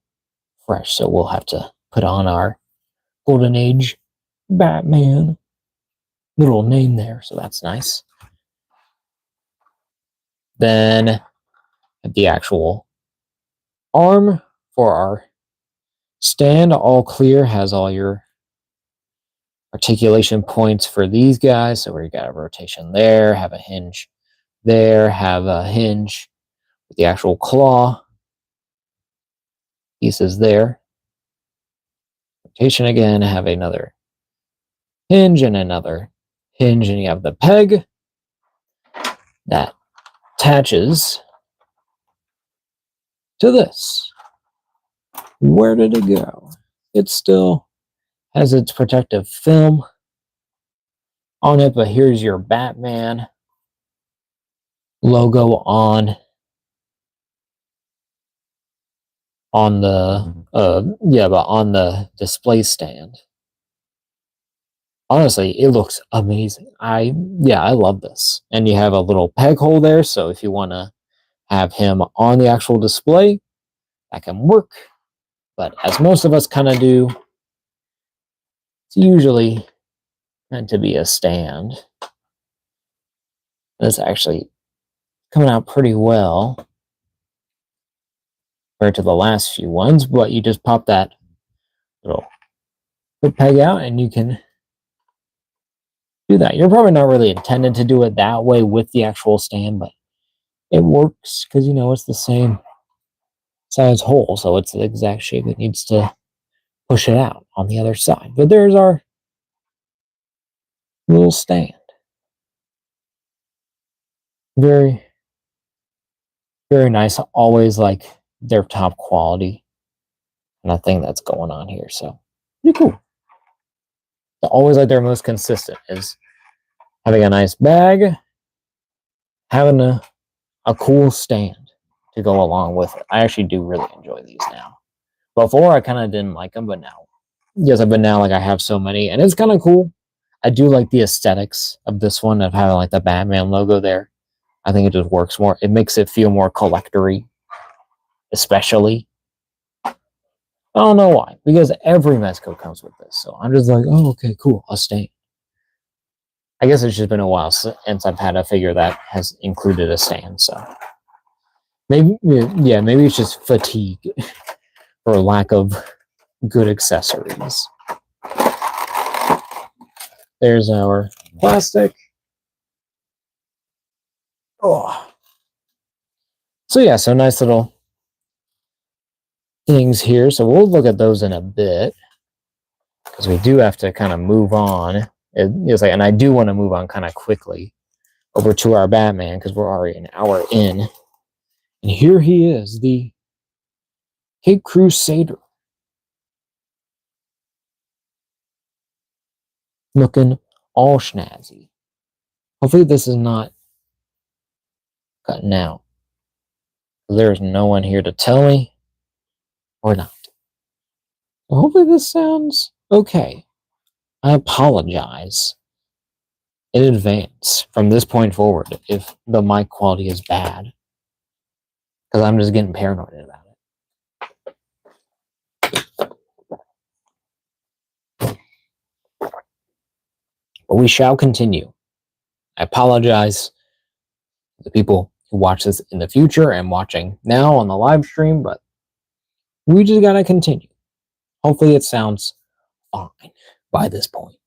fresh. So we'll have to put on our Golden Age Batman little name there. So that's nice. Then the actual arm for our stand, all clear, has all your articulation points for these guys. So we got a rotation there, have a hinge there, have a hinge with the actual claw pieces there. Rotation again, have another hinge and another hinge, and you have the peg that attaches to this. Where did it go? It still has its protective film on it, but here's your Batman logo on the on the display stand. Honestly, it looks amazing. I love this. And you have a little peg hole there, so if you want to have him on the actual display, that can work. But as most of us kind of do, it's usually meant to be a stand. It's actually coming out pretty well compared to the last few ones, but you just pop that little peg out and you can do that. You're probably not really intended to do it that way with the actual stand, but it works because, it's the same size hole, so it's the exact shape it needs to push it out on the other side. But there's our little stand. Very, very nice. Always like their top quality and I think that's going on here. So pretty cool. Always like their most consistent is having a nice bag, having a cool stand to go along with it. I actually do really enjoy these now. Before I kind of didn't like them, but now, like I have so many, and it's kind of cool. I do like the aesthetics of this one, of having like the Batman logo there. I think it just works more. It makes it feel more collector-y, especially. I don't know why, because every Mezco comes with this. So I'm just like, oh, okay, cool, a stand. I guess it's just been a while since I've had a figure that has included a stand. So maybe it's just fatigue or lack of good accessories. There's our plastic. Oh. So so nice little things here. So we'll look at those in a bit because we do have to kind of move on. And I do want to move on kind of quickly over to our Batman because we're already an hour in. And here he is, the Cape Crusader. Looking all snazzy. Hopefully this is not cutting out. There's no one here to tell me or not. So hopefully this sounds okay. I apologize in advance from this point forward if the mic quality is bad, because I'm just getting paranoid about it. But we shall continue. I apologize to the people watch this in the future and watching now on the live stream, but we just gotta continue. Hopefully it sounds fine by this point.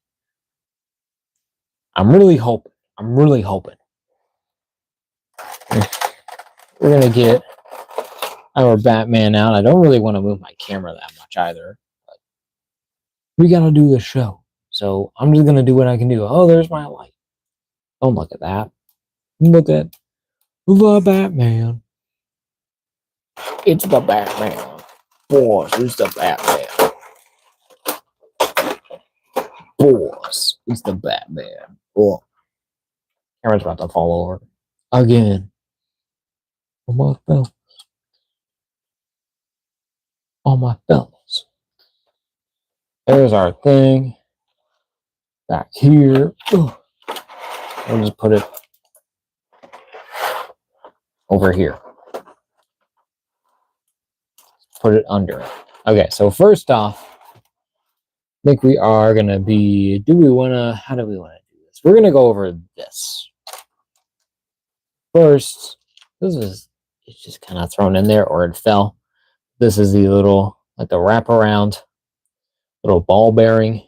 I'm really hoping. We're gonna get our Batman out. I don't really want to move my camera that much either, but we gotta do the show. So I'm just gonna do what I can do. Oh, there's my light. Don't look at that. Look at the Batman. It's the Batman. Boss, it's the Batman. Boss, it's the Batman. Oh, camera's about to fall over again. On my fellas. On my fellas. There's our thing. Back here. Ugh. We'll just put it over here. Put it under it. Okay, so first off, I think we are going to be, how do we want to do this? We're going to go over this. First, it's just kind of thrown in there, or it fell. This is the little, like the wraparound, little ball bearing,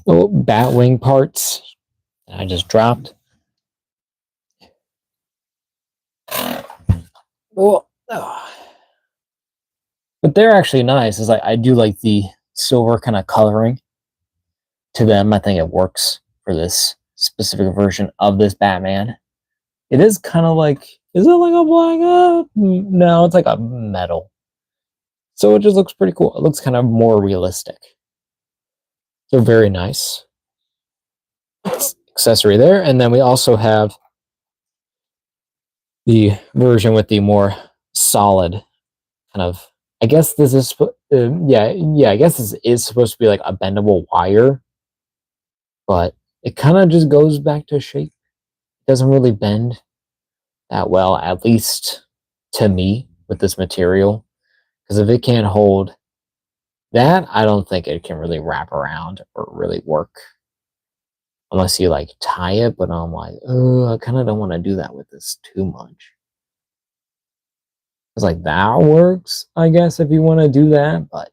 little bat wing parts that I just dropped. Oh. But they're actually nice. It's like, I do like the silver kind of coloring to them. I think it works for this specific version of this Batman. It is kind of like, is it like a black? No, it's like a metal. So it just looks pretty cool. It looks kind of more realistic. So very nice accessory there. And then we also have the version with the more solid kind of, I guess this is, I guess this is supposed to be like a bendable wire, but it kind of just goes back to shape. It doesn't really bend that well, at least to me, with this material. Because if it can't hold that, I don't think it can really wrap around or really work. Unless you like tie it, but I'm like, oh, I kind of don't want to do that with this too much. It's like that works, I guess, if you want to do that, but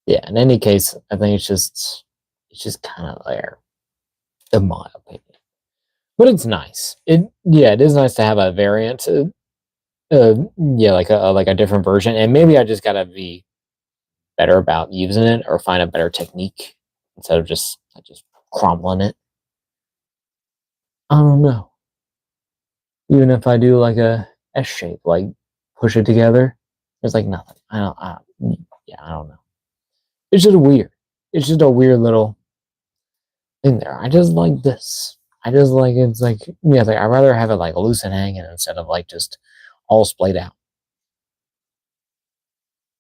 yeah, in any case, I think it's just kind of there, in my opinion. But it's nice. It is nice to have a variant. Like a different version, and maybe I just gotta be better about using it or find a better technique instead of just crumbling it. I don't know. Even if I do like a S shape, like push it together, there's like nothing. I don't know. It's just weird. It's just a weird little thing there. I just like this. I just like, it's like, I'd rather have it like loose and hanging instead of like just all splayed out.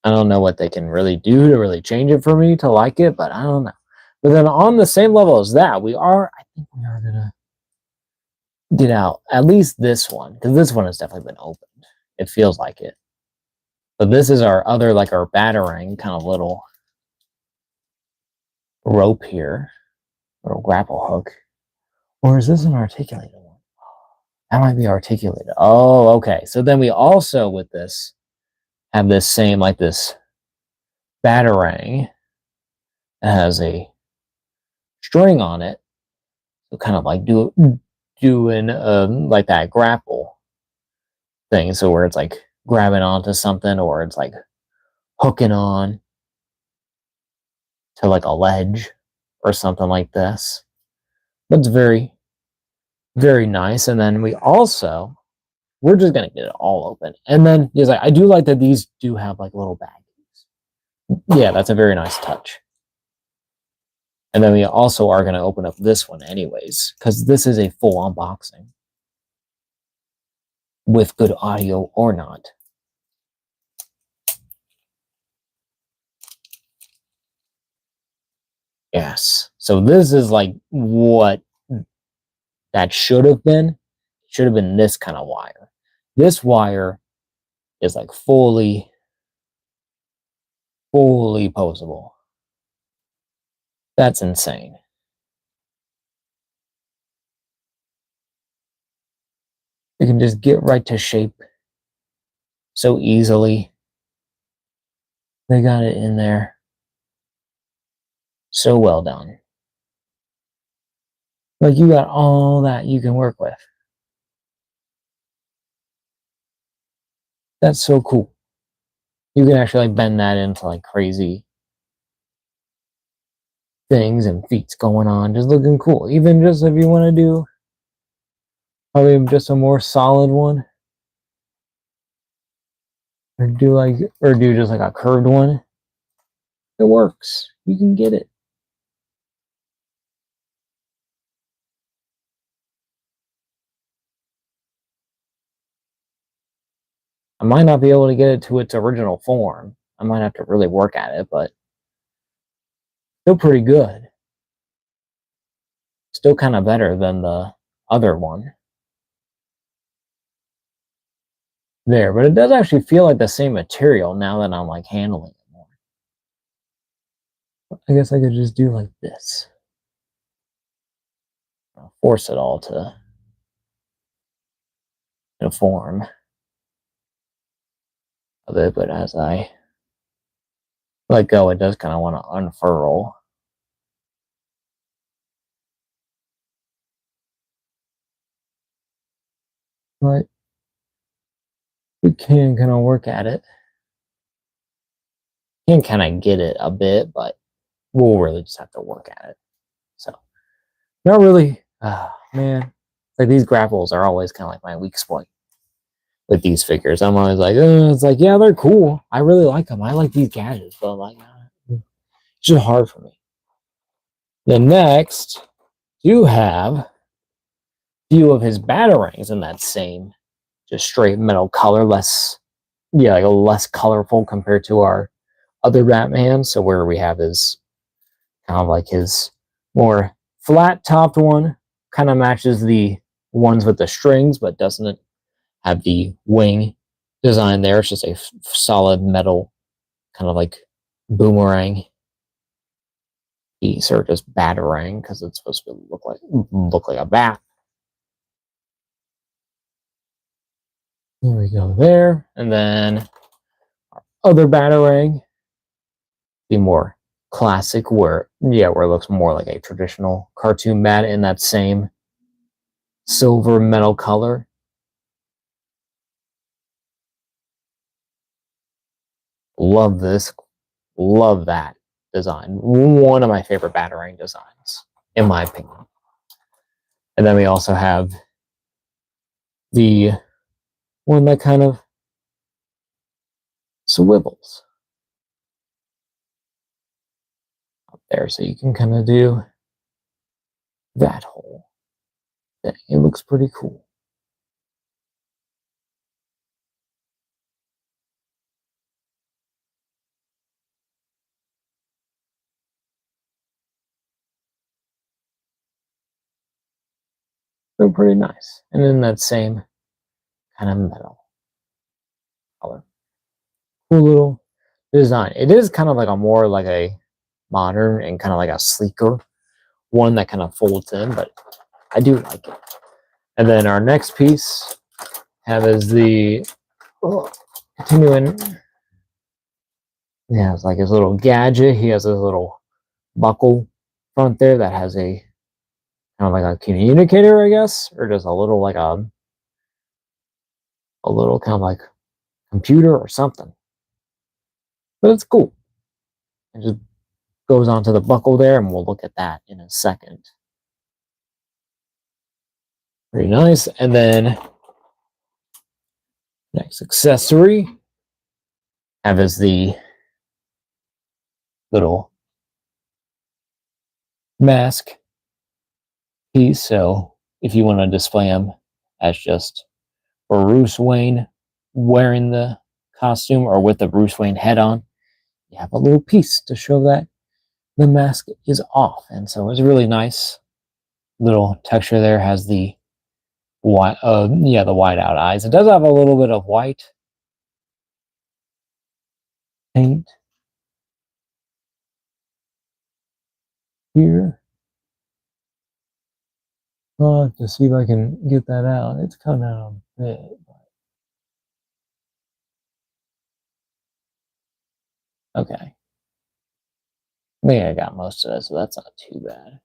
I don't know what they can really do to really change it for me to like it, but I don't know. But then on the same level as that, I think we are gonna get out at least this one, because this one has definitely been opened. It feels like it. But this is our other, like our battering kind of little rope here, little grapple hook. Or is this an articulated one? That might be articulated. Oh, okay. So then we also, with this, have this same, like this batarang that has a string on it. So kind of like doing like that grapple thing. So where it's like grabbing onto something, or it's like hooking on to like a ledge or something like this. That's very, very nice. And then we're just gonna get it all open. And then I do like that these do have like little baggies. Yeah, that's a very nice touch. And then we also are gonna open up this one anyways, because this is a full unboxing with good audio or not. Yes. So this is like what that should have been. It should have been this kind of wire. This wire is like fully posable. That's insane. It can just get right to shape so easily. They got it in there so well done. Like, you got all that you can work with. That's so cool. You can actually like bend that into like crazy things and feats going on, just looking cool. Even just if you want to do probably just a more solid one, or do just like a curved one, it works. You can get it. I might not be able to get it to its original form. I might have to really work at it, but still pretty good. Still kind of better than the other one. There, but it does actually feel like the same material now that I'm like handling it more. I guess I could just do like this. I'll force it all to form of it, but as I let go, it does kind of want to unfurl. But we can kind of work at it. Can kind of get it a bit, but we'll really just have to work at it. So, not really. Man, like these grapples are always kind of like my weak spot with these figures. I'm always like, it's like, yeah, they're cool. I really like them. I like these gadgets, but like, it's just hard for me. Then next, you have a few of his batarangs in that same just straight metal color, less, yeah, like a less colorful compared to our other Batman. So where we have his kind of like his more flat topped one, kind of matches the ones with the strings, but doesn't have the wing design there. It's just a solid metal kind of like boomerang piece, or just batarang, because it's supposed to look like a bat. There we go there. And then our other batarang, the more classic, where it looks more like a traditional cartoon bat in that same silver metal color. Love this. Love that design. One of my favorite batarang designs, in my opinion. And then we also have the one that kind of swivels up there, so you can kind of do that whole thing. It looks pretty cool. They're pretty nice. And then that same kind of metal color. Cool little design. It is kind of like a more like a modern and kind of like a sleeker one that kind of folds in, but I do like it. And then our next piece is the continuing. Yeah, it's like his little gadget. He has his little buckle front there that has a kind of like a communicator, I guess, or just a little like a little kind of like computer or something. But it's cool. It just goes onto the buckle there, and we'll look at that in a second. Very nice. And then next accessory is the little mask piece. So if you want to display him as just Bruce Wayne wearing the costume, or with the Bruce Wayne head on, you have a little piece to show that the mask is off. And so it's really nice little texture there. Has the white, the white out eyes. It does have a little bit of white paint here. I'll have to see if I can get that out. It's coming out a bit. Okay. I think I got most of it, so that's not too bad.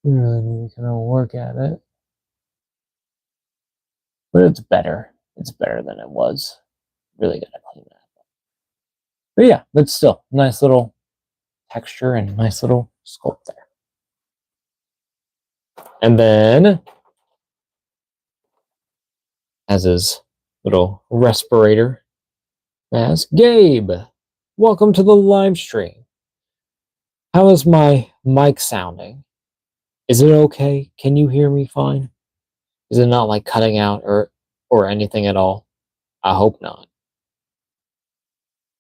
We really need to kind of work at it. But it's better. It's better than it was. Really gotta clean that up. But yeah, but still, nice little texture and nice little sculpt there. And then, as his little respirator mask, Gabe, welcome to the live stream. How is my mic sounding? Is it okay? Can you hear me fine? Is it not like cutting out or anything at all? I hope not.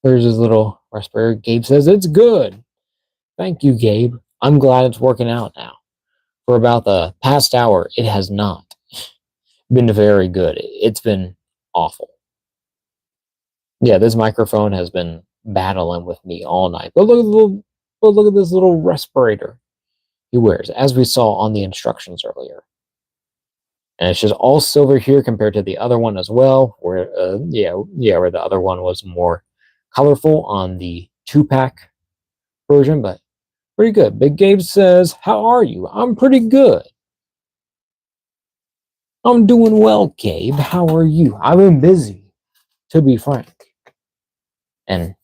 There's his little respirator. Gabe says it's good. Thank you, Gabe. I'm glad it's working out now. For about the past hour, it has not been very good. It's been awful. Yeah, this microphone has been battling with me all night. But look at this little respirator he wears, as we saw on the instructions earlier. And it's just all silver here compared to the other one as well, where where the other one was more colorful on the 2-pack version, but pretty good. Big Gabe says, "How are you?" I'm pretty good. I'm doing well, Gabe. How are you? I've been busy, to be frank, and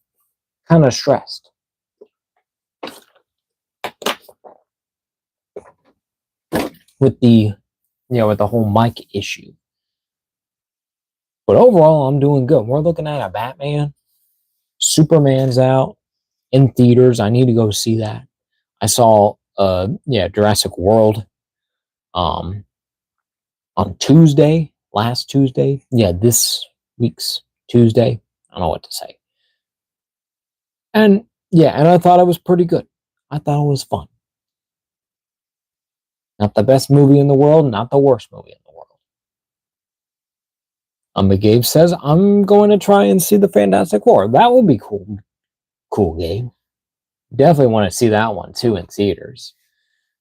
kind of stressed. With the whole mic issue. But overall, I'm doing good. We're looking at a Batman. Superman's out in theaters. I need to go see that. I saw Jurassic World on Tuesday, last Tuesday. Yeah, this week's Tuesday. I don't know what to say. And I thought it was pretty good. I thought it was fun. Not the best movie in the world, not the worst movie in the world. But Gabe says, I'm going to try and see the Fantastic Four. That would be cool. Cool, Gabe. Definitely want to see that one too in theaters.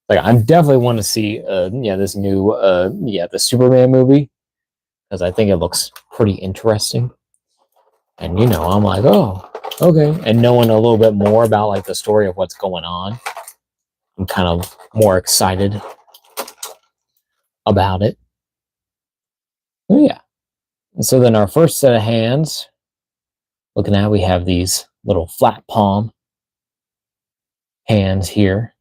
Like, I definitely want to see this new the Superman movie, because I think it looks pretty interesting. And I'm like, oh, okay. And knowing a little bit more about like the story of what's going on, I'm kind of more excited about it. Oh, yeah. And so then our first set of hands, looking at, we have these little flat palm hands here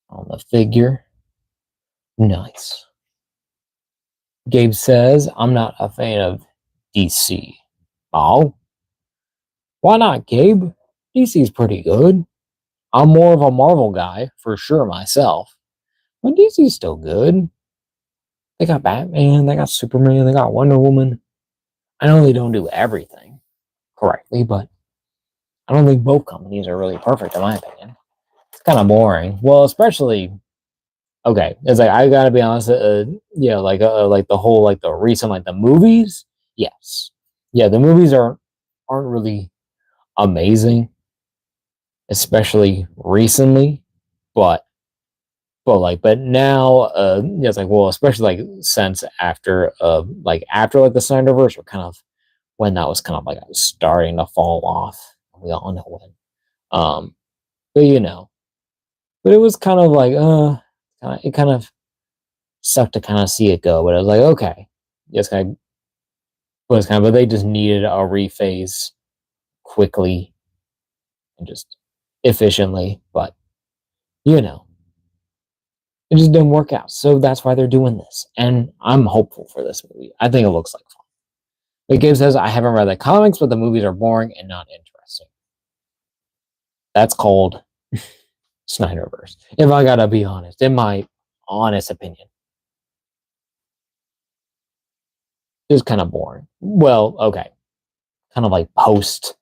on the figure. Nice. Gabe says, I'm not a fan of DC. Oh, why not, Gabe? DC's pretty good. I'm more of a Marvel guy, for sure, myself. But DC's still good. They got Batman, they got Superman, they got Wonder Woman. I know they don't do everything correctly, but I don't think both companies are really perfect, in my opinion. It's kind of boring. Well, especially, okay, it's like, I gotta be honest, like the whole, like the recent, like the movies, yes. Yeah, the movies aren't really amazing, especially recently, but now, it's like, well, especially like since after the Snyderverse, or kind of when that was kind of like starting to fall off. We all know when. But but it was kind of like, it kind of sucked to kind of see it go. But I was like, okay, yes, but they just needed a rephase quickly and just efficiently. But it just didn't work out. So that's why they're doing this. And I'm hopeful for this movie. I think it looks like fun. But Gabe says, I haven't read the comics, but the movies are boring and not interesting. That's called Snyderverse. If I gotta be honest, in my honest opinion. It's kind of boring. Well, okay. Kind of like post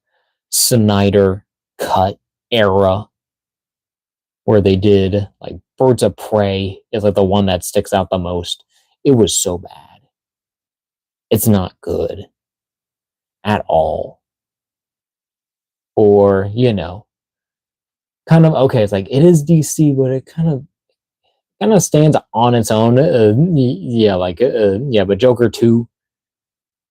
Snyder cut era, where they did like Birds of Prey is like the one that sticks out the most. It was so bad. It's not good at all. or kind of okay. It's like it is DC, but it kind of stands on its own. Yeah, yeah, but Joker 2,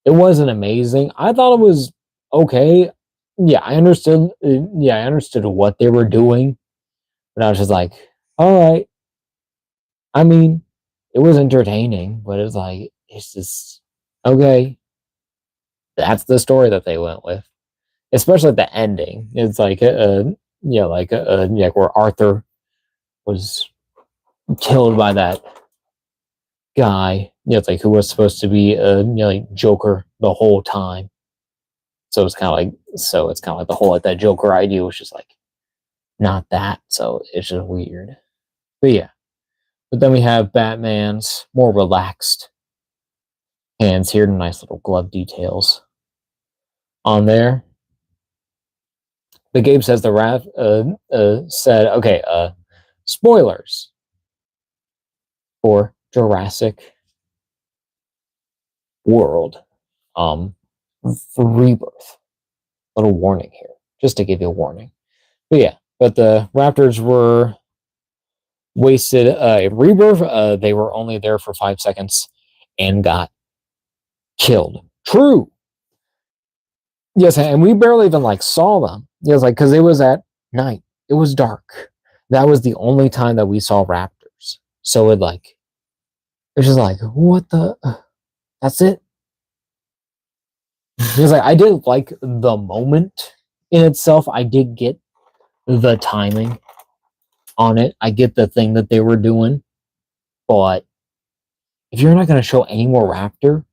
it wasn't amazing. I thought it was okay. Yeah, I understood. Yeah, I understood what they were doing, but I was just like, all right. I mean, it was entertaining, but it's like it's just okay. That's the story that they went with, especially the ending. It's like, yeah, where Arthur was killed by that guy. It's like who was supposed to be like Joker the whole time. So it's kind of like the whole like that Joker idea was just like not that. So it's just weird. But yeah. But then we have Batman's more relaxed hands here, nice little glove details on there. But Gabe says the Wrath said, okay, spoilers for Jurassic World, for Rebirth. Little warning here, just to give you a warning. But yeah, but the Raptors were wasted. In Rebirth, they were only there for 5 seconds and got killed. True. Yes, and we barely even like saw them. Yes, like because it was at night. It was dark. That was the only time that we saw raptors. So it's just like what the. That's it. Because like I did like the moment in itself. I did get the timing on it. I get the thing that they were doing, but if you're not going to show any more raptor,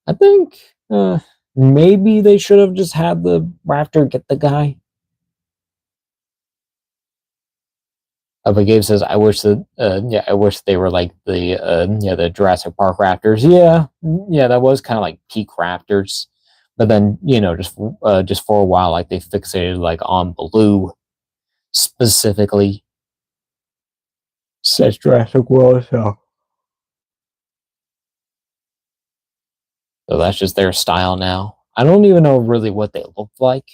I think maybe they should have just had the raptor get the guy. But Gabe says, "I wish that, yeah, I wish they were like the Jurassic Park Raptors. Yeah, that was kind of like peak Raptors. But then just for a while, like they fixated like on blue specifically. Says Jurassic World, so that's just their style now. I don't even know really what they look like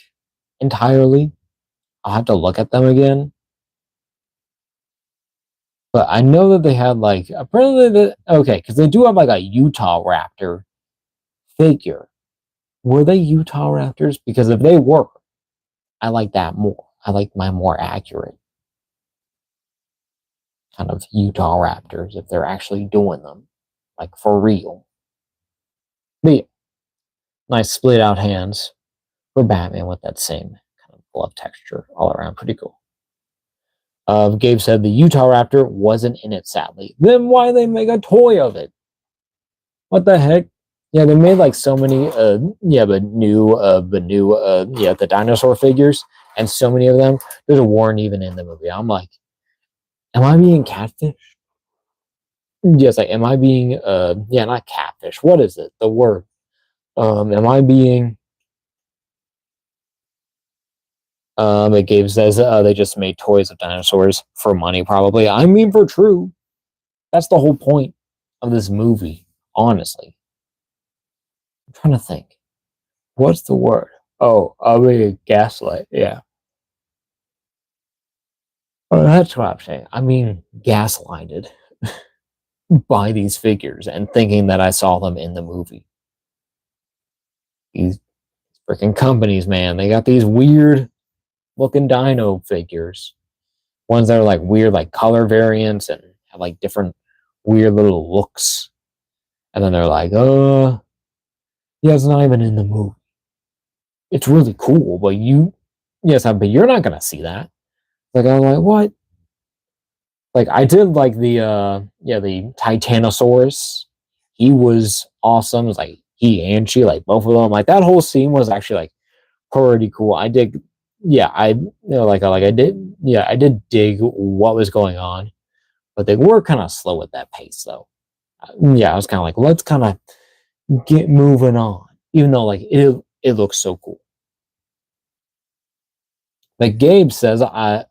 entirely. I'll have to look at them again. But I know that they had like apparently okay, because they do have like a Utah Raptor figure. Were they Utah Raptors? Because if they were, I like that more. I like my more accurate kind of Utah Raptors if they're actually doing them, like for real. But yeah, nice split out hands for Batman with that same kind of glove texture all around. Pretty cool. Gabe said the Utah Raptor wasn't in it, sadly. Then why they make a toy of it? What the heck? Yeah, they made like so many the dinosaur figures, and so many of them. There's a warrant even in the movie. I'm like, am I being catfish? Yes, like am I being not catfish. What is it? The word. Am I being it Gabe says they just made toys of dinosaurs for money, probably. I mean for true. That's the whole point of this movie, honestly. I'm trying to think. What's the word? Oh, I mean gaslight, yeah. Oh, that's what I'm saying. I mean gaslighted by these figures and thinking that I saw them in the movie. These freaking companies, man, they got these weird looking dino figures. Ones that are like weird, like color variants and have like different weird little looks. And then they're like, yeah, it's not even in the movie. It's really cool, but but you're not gonna see that. Like I'm like, what? Like I did like the Titanosaurus. He was awesome. It was like he and she, like both of them. Like that whole scene was actually like pretty cool. I did, yeah, I did dig what was going on, but they were kind of slow at that pace though. Yeah, I was kind of like, let's kind of get moving on, even though like it looks so cool. Like Gabe says, I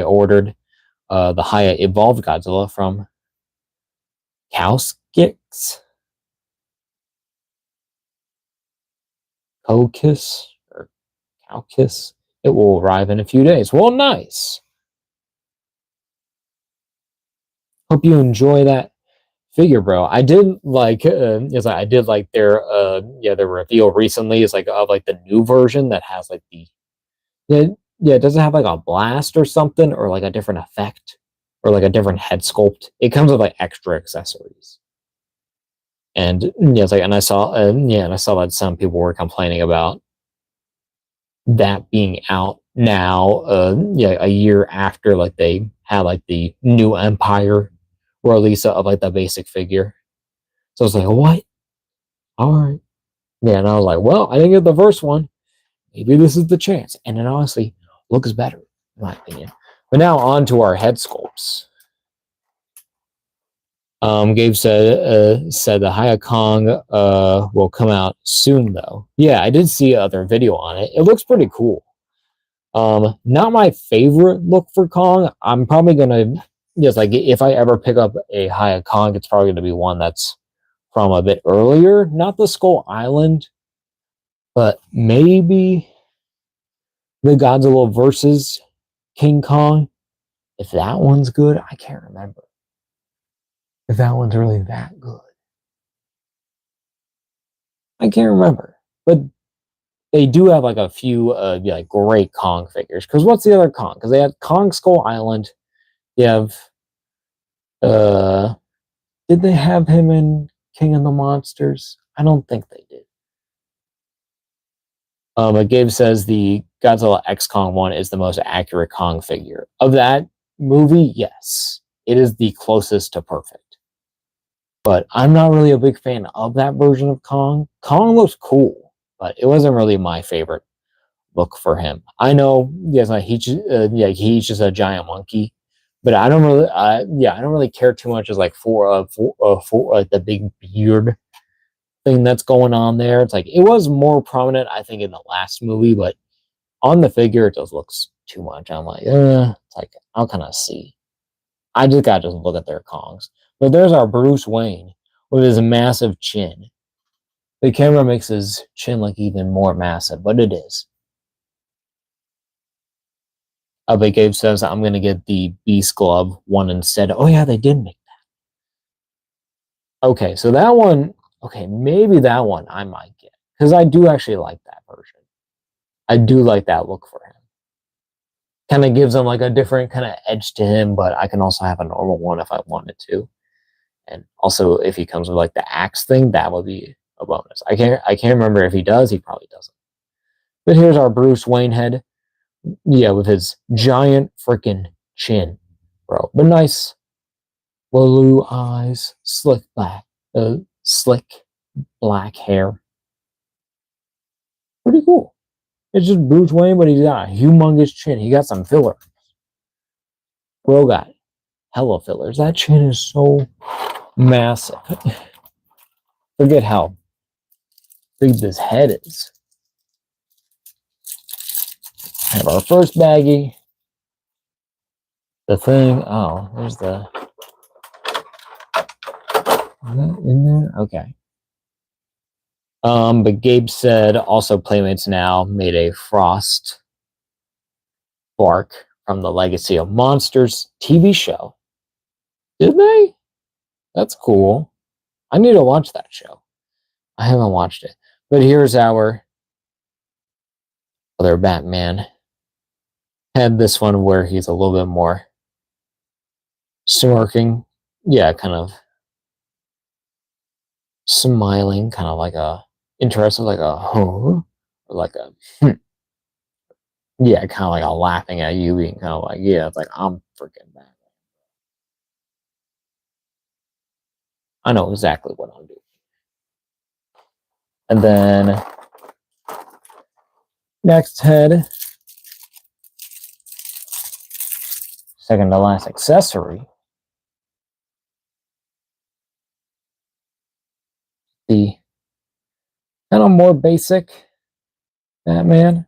ordered the Haya Evolved Godzilla from Kauskix, Kokis, or Cow kiss. It will arrive in a few days. Well, nice. Hope you enjoy that figure, bro. I did like I did like their reveal recently is like of like the new version that has like the yeah, yeah, does it have like a blast or something or like a different effect or like a different head sculpt? It comes with like extra accessories. And yeah, it's like and I saw and I saw that some people were complaining about that being out now a year after like they had like the new Empire release of like the basic figure. So I was like, what? All right. Yeah, and I was like, well, I didn't get the first one. Maybe this is the chance. And it honestly looks better, in my opinion. But now on to our head sculpts. Gabe said the Haya Kong will come out soon though. Yeah, I did see other video on it. It looks pretty cool. Not my favorite look for Kong. I'm probably gonna just like if I ever pick up a Haya Kong, it's probably gonna be one that's from a bit earlier, not the Skull Island, but maybe the Godzilla versus King Kong. If that one's good, I can't remember. If that one's really that good, I can't remember. But they do have like a few like great Kong figures. Because what's the other Kong? Because they have Kong Skull Island. You have did they have him in King of the Monsters? I don't think they did. But Gabe says the Godzilla X Kong one is the most accurate Kong figure. Of that movie, yes. It is the closest to perfect. But I'm not really a big fan of that version of Kong. Kong looks cool, but it wasn't really my favorite look for him. I know, yes, he's just a giant monkey, but I don't really, I don't really care too much as like for the big beard thing that's going on there. It's like it was more prominent, I think, in the last movie, but on the figure, it just looks too much. I'm like, it's like I'll kind of see. I just gotta just look at their Kongs. But there's our Bruce Wayne with his massive chin. The camera makes his chin look even more massive, but it is. But Gabe says I'm gonna get the Beast Glove one instead. Oh yeah, they did make that. Okay, so that one. Okay, maybe that one I might get because I do actually like that version. I do like that look for him. Kind of gives him like a different kind of edge to him, but I can also have a normal one if I wanted to. And also, if he comes with like the axe thing, that would be a bonus. I can't remember if he does. He probably doesn't. But here's our Bruce Wayne head. Yeah, with his giant freaking chin, bro. But nice blue eyes, slick black hair. Pretty cool. It's just Bruce Wayne, but he's got a humongous chin. He got some filler. Bro got hella fillers. That chin is so massive. Forget how big this head is. Have our first baggie. The thing. Oh, there's the. Is that in there? Okay. But Gabe said also Playmates now made a Frost Bark from the Legacy of Monsters TV show. Did they? That's cool. I need to watch that show. I haven't watched it. But here's our other Batman. Had this one where he's a little bit more smirking. Yeah, kind of smiling, kind of like a interested, like a huh, or like a yeah, kind of like a laughing at you, being kind of like, yeah, it's like I'm freaking Batman. I know exactly what I'm doing. And then next head, second to last accessory, the kind of more basic Batman.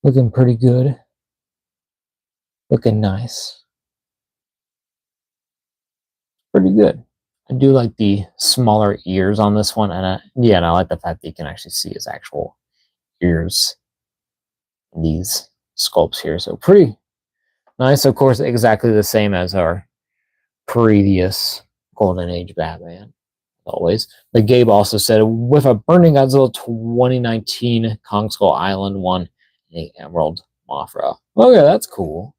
Looking pretty good. Looking nice. Pretty good. I do like the smaller ears on this one, and I like the fact that you can actually see his actual ears in these sculpts here. So pretty nice. Of course, exactly the same as our previous Golden Age Batman. Always. But Gabe also said, with a Burning Godzilla 2019 Kong Skull Island one and the Emerald Mothra. Oh yeah, that's cool.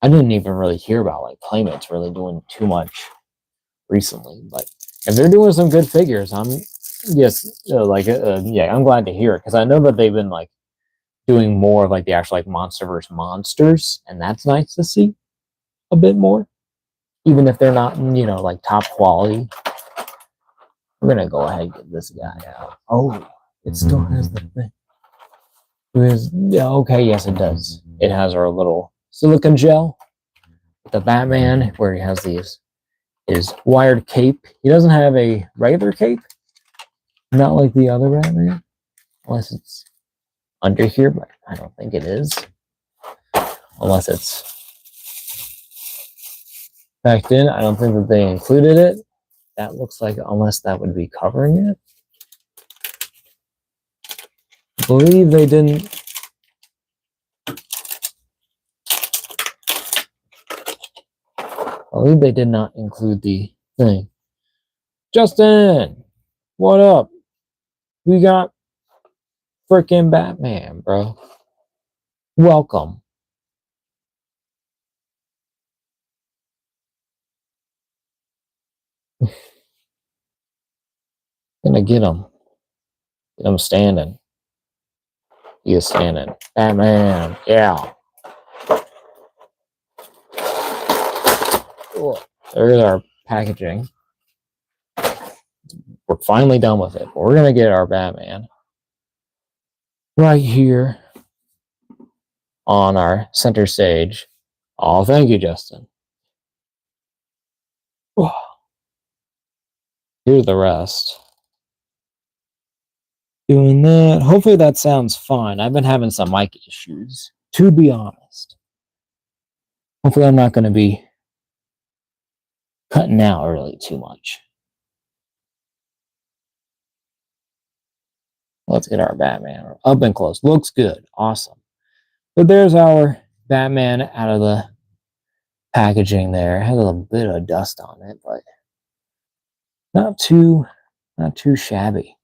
I didn't even really hear about like Playmates really doing too much recently, but if they're doing some good figures, I'm I'm glad to hear it, because I know that they've been like doing more of like the actual like MonsterVerse monsters, and that's nice to see a bit more, even if they're not like top quality. We're gonna go ahead and get this guy out. Oh, it still has the thing. Okay, yes, it does. It has our little silicone gel. The Batman, where he has his wired cape. He doesn't have a regular cape, not like the other Batman, unless it's under here, but I don't think it is. Unless it's backed in. I don't think that they included it. That looks like, unless that would be covering it. I believe they didn't. I believe they did not include the thing. Justin, what up? We got freaking Batman, bro. Welcome. Gonna get him. Get him standing. He is standing. Batman, yeah. Cool. There's our packaging. We're finally done with it, but we're gonna get our Batman right here on our center stage. Oh, thank you, Justin. Here's the rest. Doing that. Hopefully that sounds fine. I've been having some mic issues, to be honest. Hopefully I'm not going to be cutting out really too much. Let's get our Batman up and close. Looks good. Awesome. But there's our Batman out of the packaging there. Has a little bit of dust on it, but not too shabby.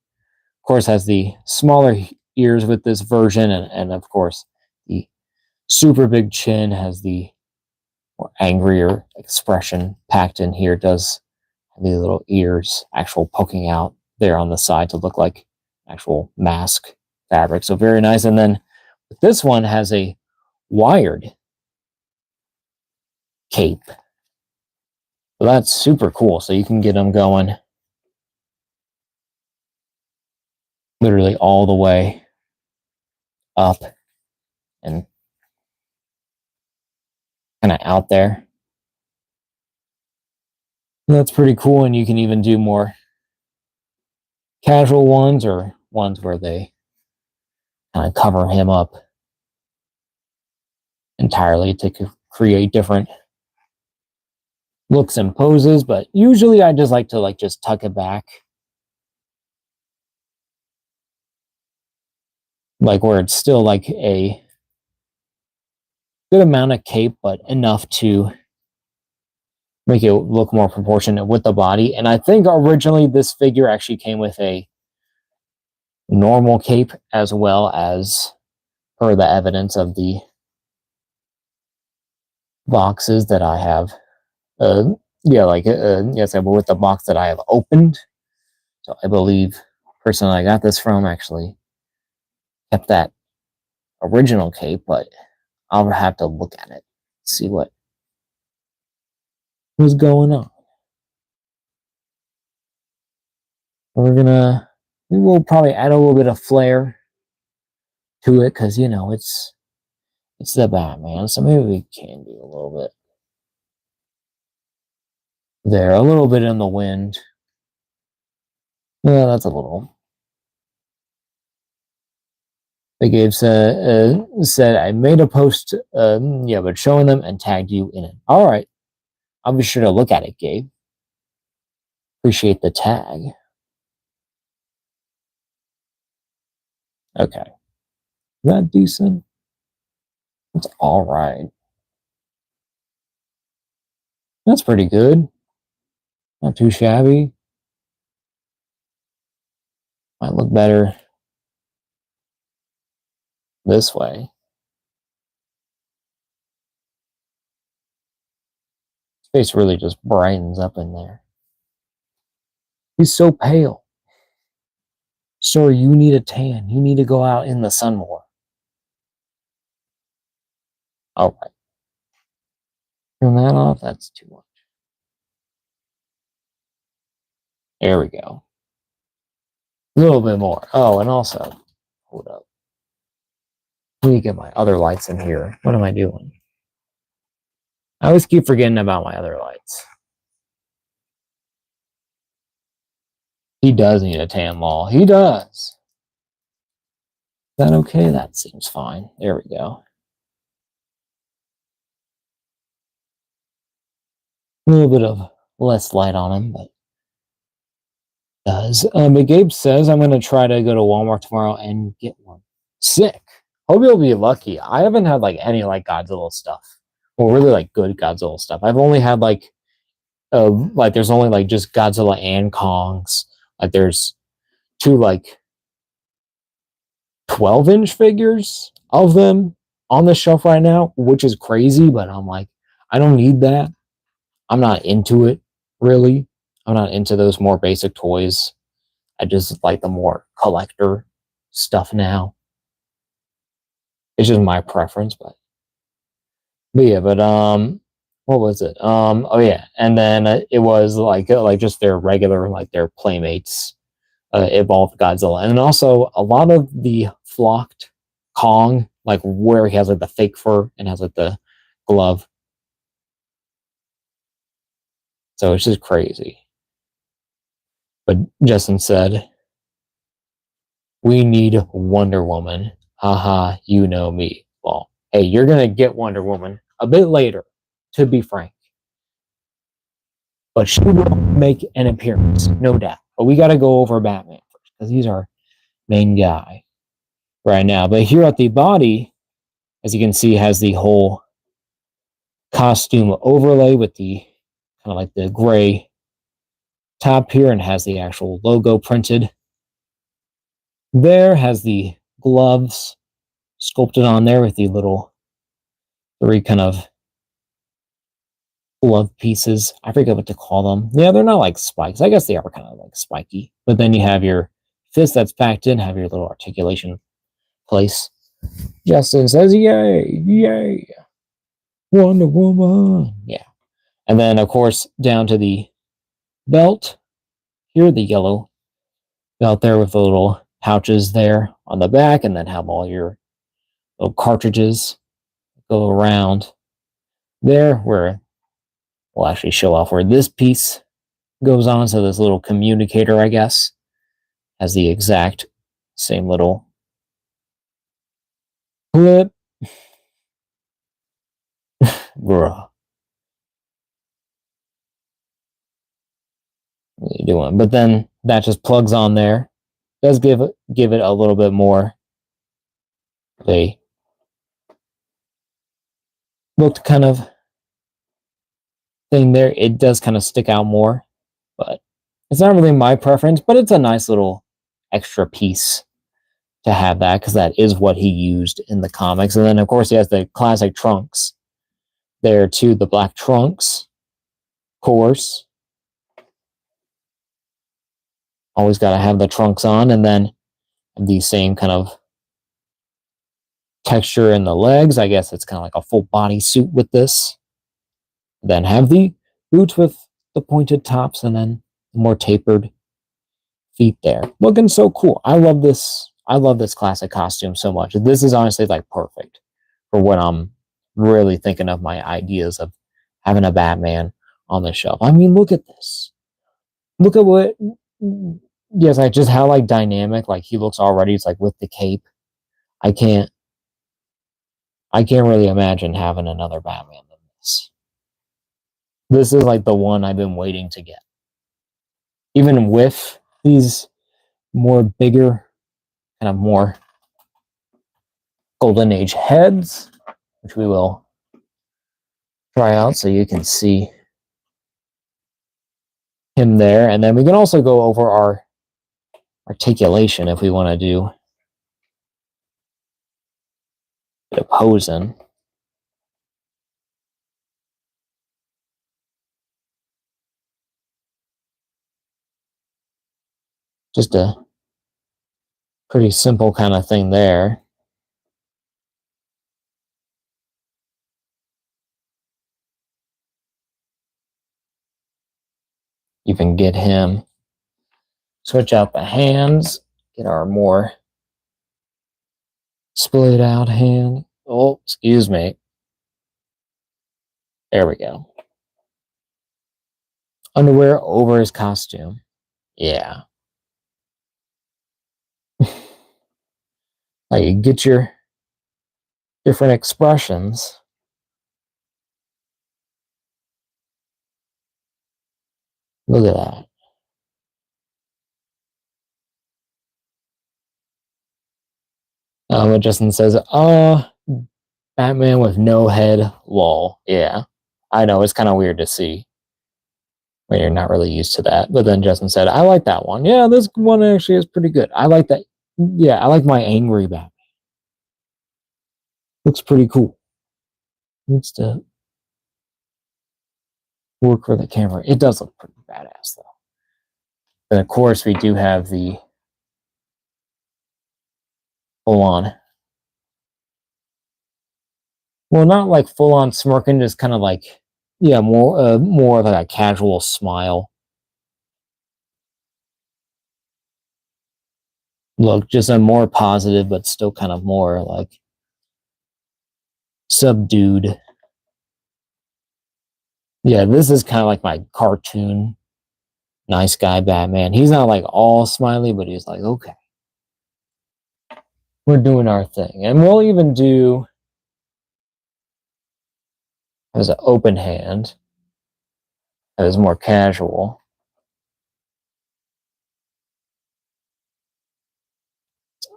Of course, has the smaller ears with this version, and of course, the super big chin has the more angrier expression packed in here. It does have the little ears actual poking out there on the side to look like actual mask fabric. So very nice. And then this one has a wired cape. So that's super cool. So you can get them going literally all the way up and kind of out there. That's pretty cool. And you can even do more casual ones, or ones where they kind of cover him up entirely to create different looks and poses. But usually I just like to just tuck it back, like where it's still like a good amount of cape, but enough to make it look more proportionate with the body. And I think originally this figure actually came with a normal cape, as well as, per the evidence of the boxes that I have. Yes, with the box that I have opened. So I believe the person I got this from actually kept that original cape, but I'll have to look at it, see what was going on. We will probably add a little bit of flair to it, because it's the Batman, so maybe we can do a little bit there, a little bit in the wind. Yeah, that's a little. They gave said I made a post, but showing them and tagged you in it. All right, I'll be sure to look at it, Gabe. Appreciate the tag. Okay. Is that decent? It's all right. That's pretty good. Not too shabby. Might look better this way. His face really just brightens up in there. He's so pale. Sir, you need a tan. You need to go out in the sun more. All right. Turn that off. That's too much. There we go. A little bit more. Oh, and also, hold up. Let me get my other lights in here. What am I doing? I always keep forgetting about my other lights. He does need a tan wall. He does. Is that okay? That seems fine. There we go. A little bit of less light on him, but does. But Gabe says I'm going to try to go to Walmart tomorrow and get one. Sick. Hope you'll be lucky. I haven't had like any like Godzilla stuff, or really like good Godzilla stuff. I've only had like there's only like just Godzilla and Kongs. Like there's two like 12-inch figures of them on the shelf right now, which is crazy. But I'm like, I don't need that. I'm not into it really. I'm not into those more basic toys. I just like the more collector stuff now. It's just my preference, but yeah, but what was it? Oh yeah, and then it was like just their regular like their Playmates evolved Godzilla, and then also a lot of the flocked Kong, like where he has like the fake fur and has like the glove. So it's just crazy. But Justin said, "We need Wonder Woman. Haha, you know me." Well, hey, you're gonna get Wonder Woman a bit later, to be frank. But she will make an appearance, no doubt. But we got to go over Batman first, because he's our main guy right now. But here at the body, as you can see, has the whole costume overlay with the kind of like the gray top here, and has the actual logo printed. There has the gloves sculpted on there with the little three kind of glove pieces. I forget what to call them. Yeah, they're not like spikes. I guess they are kind of like spiky. But then you have your fist that's packed in, have your little articulation place. Justin says, "Yay, yay, Wonder Woman." Yeah. And then, of course, down to the belt. Here, the yellow belt there with the little pouches there on the back, and then have all your little cartridges go around there, where we'll actually show off where this piece goes on. So this little communicator, I guess, has the exact same little clip. Bruh. What are you doing? But then that just plugs on there. Does give it a little bit more of a looked kind of thing there. It does kind of stick out more, but it's not really my preference, but it's a nice little extra piece to have that, because that is what he used in the comics. And then, of course, he has the classic trunks there too, the black trunks, of course. Always got to have the trunks on, and then the same kind of texture in the legs. I guess it's kind of like a full body suit with this. Then have the boots with the pointed tops, and then more tapered feet there. Looking so cool. I love this. I love this classic costume so much. This is honestly like perfect for what I'm really thinking of my ideas of having a Batman on the shelf. I mean, look at this. Look at what, yes, like just how like dynamic like he looks already. It's like with the cape. I can't really imagine having another Batman than this. This is like the one I've been waiting to get. even with these more bigger, kind of more Golden Age heads, which we will try out so you can see him there. And then we can also go over our articulation if we want to do a bit of posing. Just a pretty simple kind of thing there. Even get him, switch out the hands, get our more split out hand. Oh, excuse me. There we go. Underwear over his costume. Yeah. Like you get your different expressions. Look at that. What Justin says, Batman with no head, lol. Yeah. I know, it's kind of weird to see when you're not really used to that. But then Justin said, I like that one. Yeah, this one actually is pretty good. I like that. Yeah, I like my angry Batman. Looks pretty cool. Needs to work for the camera. It does look pretty badass, though. And of course, we do have the full-on. Well, not like full-on smirking, just kind of like, yeah, more of like a casual smile. Look, just a more positive, but still kind of more like subdued. Yeah, this is kind of like my cartoon nice guy Batman. He's not like all smiley, but he's like, okay, we're doing our thing. And we'll even do as an open hand, as more casual.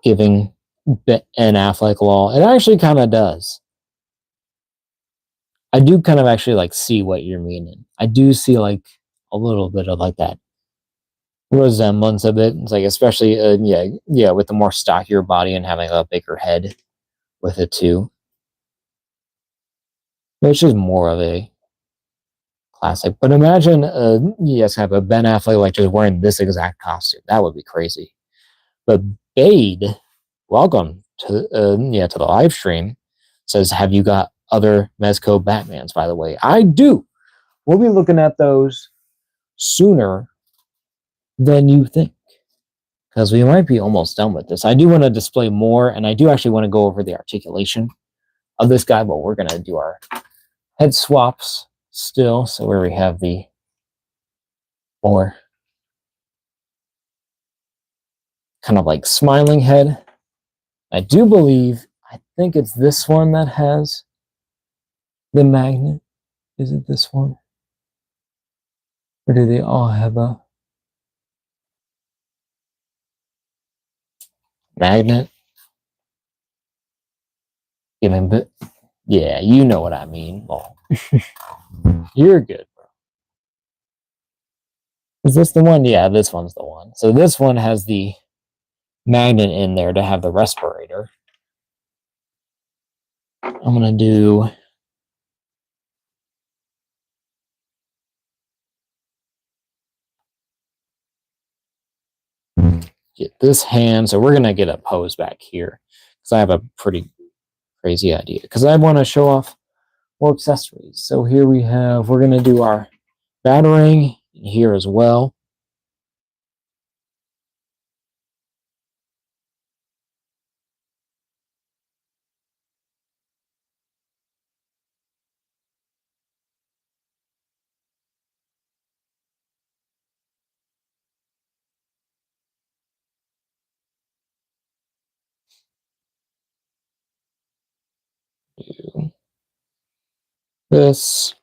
Giving Ben Affleck law. It actually kind of does. I do kind of actually like see what you're meaning. I do see like a little bit of like that resemblance of it. It's like, especially, yeah, with the more stockier body and having a bigger head with it too. Which is more of a classic. But imagine, yes, have a Ben Affleck like just wearing this exact costume. That would be crazy. But Bade, welcome to to the live stream. Says, have you got other Mezco Batmans? By the way, I do. We'll be looking at those sooner than you think, because we might be almost done with this. I do want to display more, and I do actually want to go over the articulation of this guy, but we're going to do our head swaps still. So where we have the more kind of like smiling head. I do believe, I think it's this one that has the magnet. Is it this one? Or do they all have a magnet? Even, yeah, you know what I mean. Well, you're good, bro. Is this the one? Yeah, this one's the one. So this one has the magnet in there to have the respirator. I'm going to do get this hand. So we're going to get a pose back here because I have a pretty crazy idea, because I want to show off more accessories. So here we have, we're going to do our battering here as well. Do this.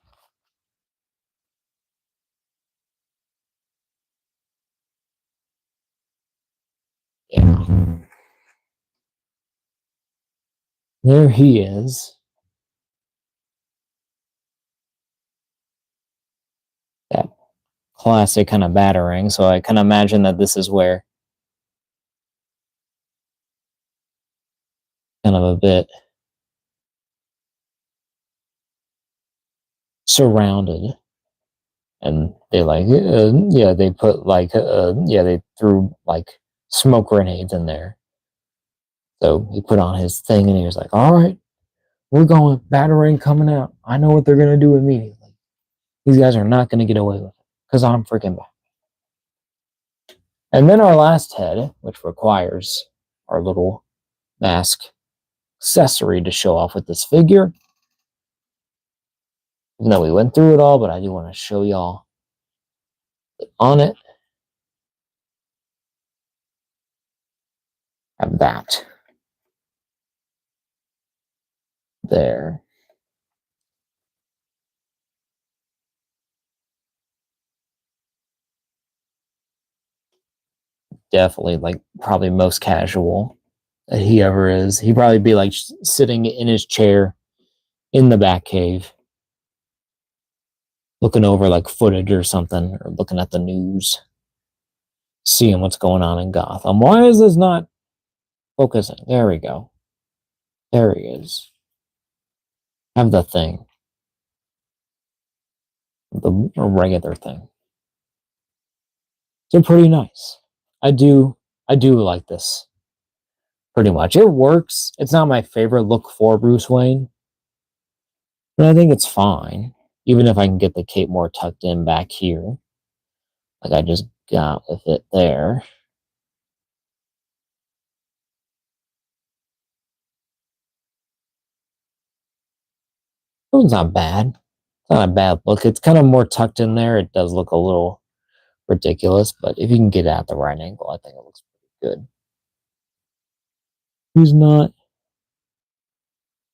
There he is. That classic kind of battering. So I kind of imagine that this is where kind of a bit surrounded. And they like, they put like, they threw like smoke grenades in there. So he put on his thing and he was like, all right, we're going, battering coming out. I know what they're going to do immediately. These guys are not going to get away with it because I'm freaking back. And then our last head, which requires our little mask accessory to show off with this figure. Even though we went through it all, but I do want to show y'all on it. Have that. There. Definitely, like, probably most casual that he ever is. He'd probably be like sitting in his chair in the back cave, looking over like footage or something, or looking at the news, seeing what's going on in Gotham. Why is this not focusing? There we go. There he is. Have the thing. The regular thing. They're pretty nice. I do like this. Pretty much. It works. It's not my favorite look for Bruce Wayne, but I think it's fine. Even if I can get the cape more tucked in back here, like I just got with it there. It's not bad. It's not a bad look. It's kind of more tucked in there. It does look a little ridiculous, but if you can get it at the right angle, I think it looks pretty good.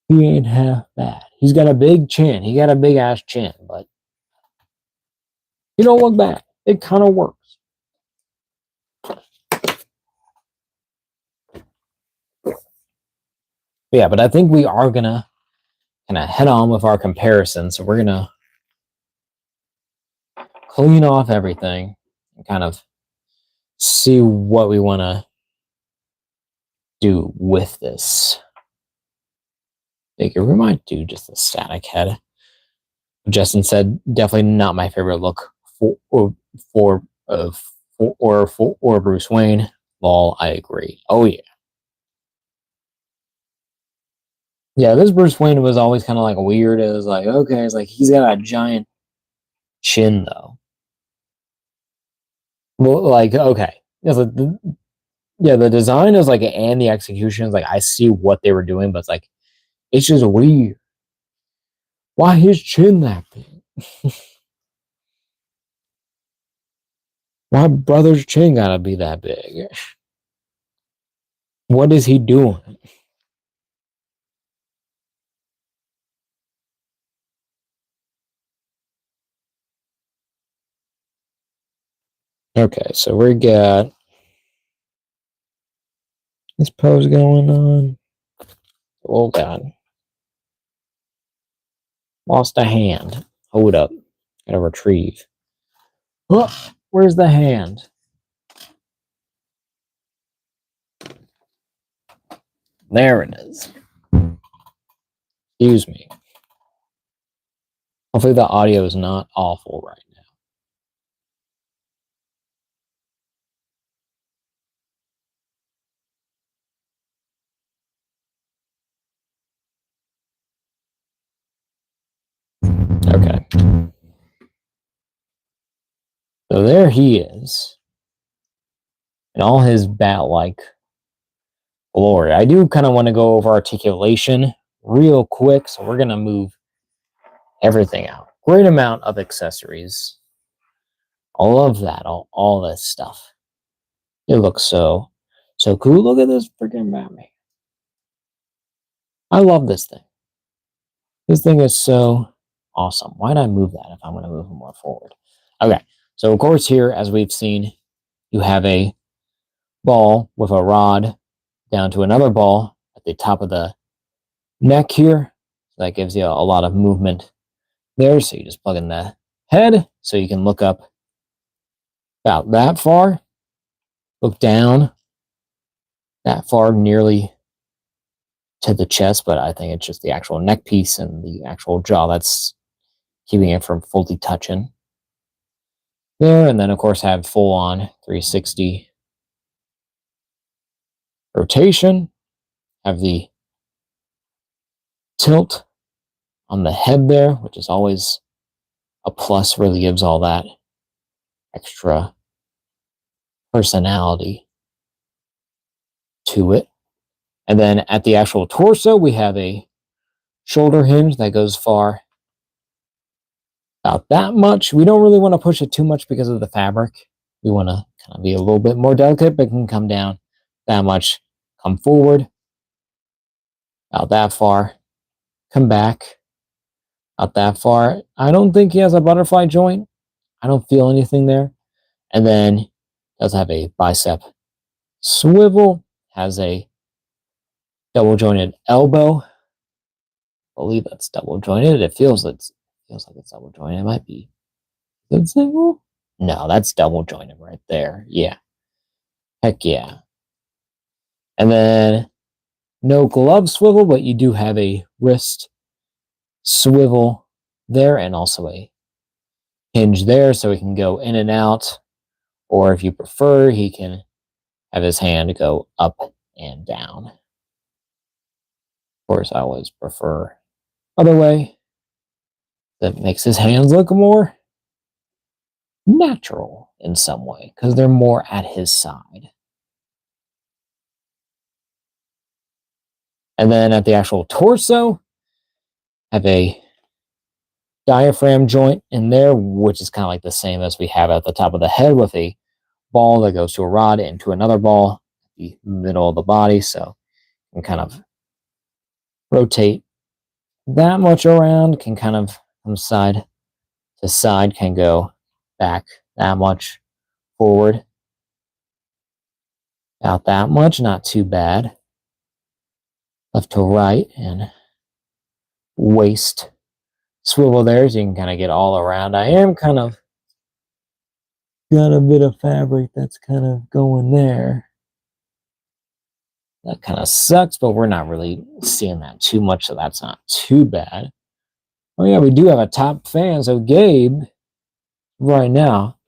He ain't half bad. He's got a big chin. He got a big ass chin, but he don't look bad. It kind of works. Yeah, but I think we are gonna kind of head on with our comparison. So we're gonna clean off everything and kind of see what we want to do with this figure. We might do just a static head. Justin said, definitely not my favorite look for Bruce Wayne. Lol, I agree. Oh yeah. Yeah, this Bruce Wayne was always kind of like weird. It was like, okay, it's like he's got a giant chin though. Well, like, okay. It's like the design is like, and the execution is like, I see what they were doing, but it's like, it's just weird. Why his chin that big? Why brother's chin gotta be that big? What is he doing? Okay, so we got this pose going on. Oh god. Lost a hand. Hold up. Gotta retrieve. Oh, where's the hand? There it is. Excuse me. Hopefully the audio is not awful right now. Okay. So there he is. In all his bat-like glory. I do kind of want to go over articulation real quick, so we're going to move everything out. Great amount of accessories. I love that, all this stuff. It looks so cool. Look at this freaking Batman. I love this thing. This thing is so awesome. Why did I move that if I'm going to move it more forward? Okay, so of course here, as we've seen, you have a ball with a rod down to another ball at the top of the neck here. That gives you a lot of movement there. So you just plug in the head so you can look up about that far, look down that far, nearly to the chest, but I think it's just the actual neck piece and the actual jaw that's keeping it from fully touching there. And then, of course, have full on 360 rotation, have the tilt on the head there, which is always a plus, really gives all that extra personality to it. And then at the actual torso, we have a shoulder hinge that goes far about that much. We don't really want to push it too much because of the fabric. We want to kind of be a little bit more delicate, but can come down that much, come forward about that far, come back out that far. I don't think he has a butterfly joint. I don't feel anything there. And then does have a bicep swivel, has a double jointed elbow. I believe that's double jointed. It feels like it's double jointed. It might be. Is it single? No, that's double jointed right there. Yeah. Heck yeah. And then no glove swivel, but you do have a wrist swivel there and also a hinge there so he can go in and out. Or if you prefer, he can have his hand go up and down. Of course, I always prefer other way. That makes his hands look more natural in some way because they're more at his side. And then at the actual torso, have a diaphragm joint in there, which is kind of like the same as we have at the top of the head with a ball that goes to a rod into another ball, the middle of the body. So you can kind of rotate that much around, can kind of from side to side, can go back that much forward. About that much, not too bad. Left to right and waist swivel there so you can kind of get all around. I am kind of got a bit of fabric that's kind of going there. That kind of sucks, but we're not really seeing that too much, so that's not too bad. Oh yeah, we do have a top fan. So Gabe, right now,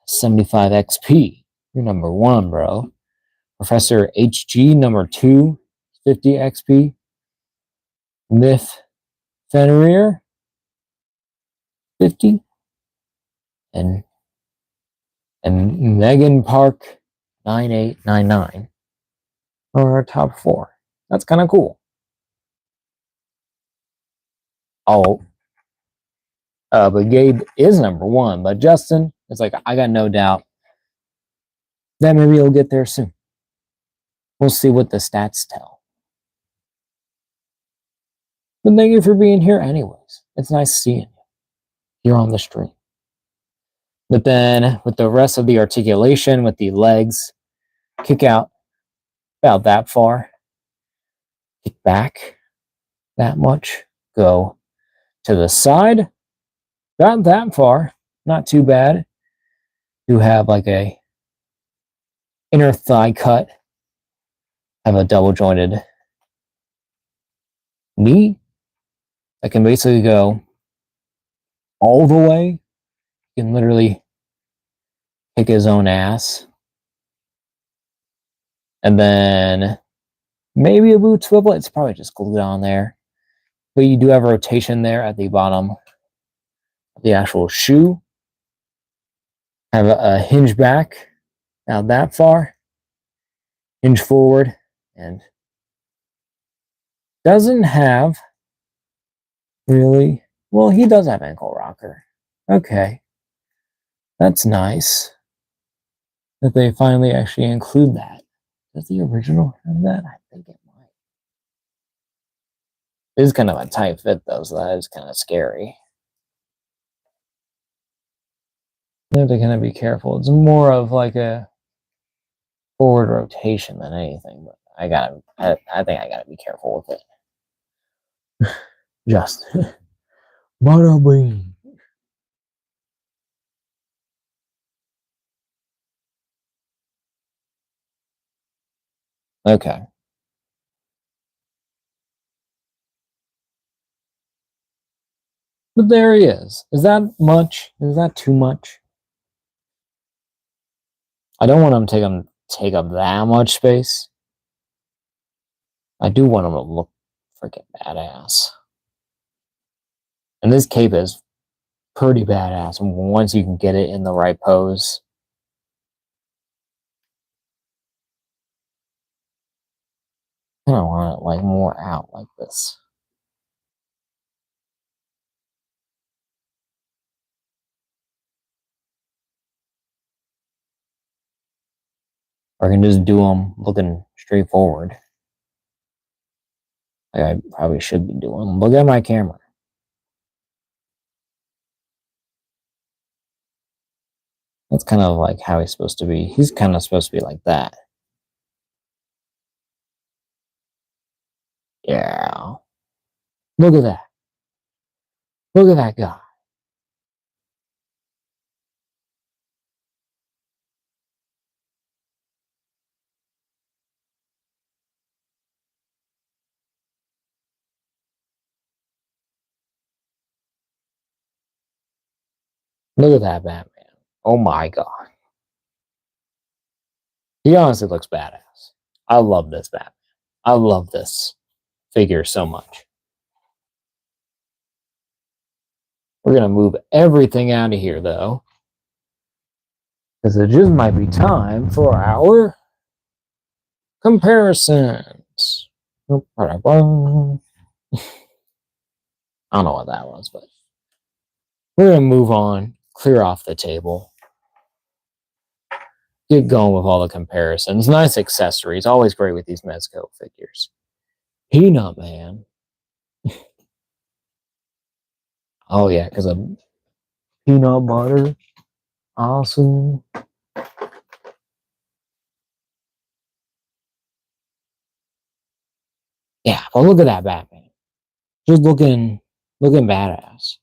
75 XP. You're number 1, bro. Professor HG, number 2, 50 XP. Myth Fenrir, 50. And Megan Park, 9899 are our top 4. That's kind of cool. Oh, but Gabe is number 1. But Justin, it's like, I got no doubt that maybe he'll get there soon. We'll see what the stats tell. But thank you for being here anyways. It's nice seeing you here on the stream. But then with the rest of the articulation, with the legs, kick out about that far, kick back that much, go to the side, about that far, not too bad. You have like a inner thigh cut, have a double jointed knee that can basically go all the way. You can literally kick his own ass. And then maybe a boot swivel. It's probably just glued on there. But you do have a rotation there at the bottom of the actual shoe. Have a hinge back, now that far. Hinge forward. And doesn't have really, well, he does have ankle rocker. Okay. That's nice that they finally actually include that. Does the original have that? I think it might. It is kind of a tight fit though, so that is kind of scary. You have to kind of be careful. It's more of like a forward rotation than anything, but I think I gotta be careful with it. Just butterbean. Okay. But there he is. Is that much? Is that too much? I don't want him to take up that much space. I do want him to look freaking badass. And this cape is pretty badass once you can get it in the right pose. I don't want it like more out like this. Or I can just do them looking straight forward. Like I probably should be doing. Look at my camera. That's kind of like how he's supposed to be. He's kind of supposed to be like that. Yeah. Look at that. Look at that guy. Look at that Batman. Oh my god. He honestly looks badass. I love this Batman. I love this figure so much. We're going to move everything out of here, though. Because it just might be time for our comparisons. I don't know what that was, but we're going to move on, clear off the table, get going with all the comparisons. Nice accessories. Always great with these Mezco figures. Peanut Man. Oh, yeah, because of peanut butter. Awesome. Yeah, well, look at that Batman. Just looking badass.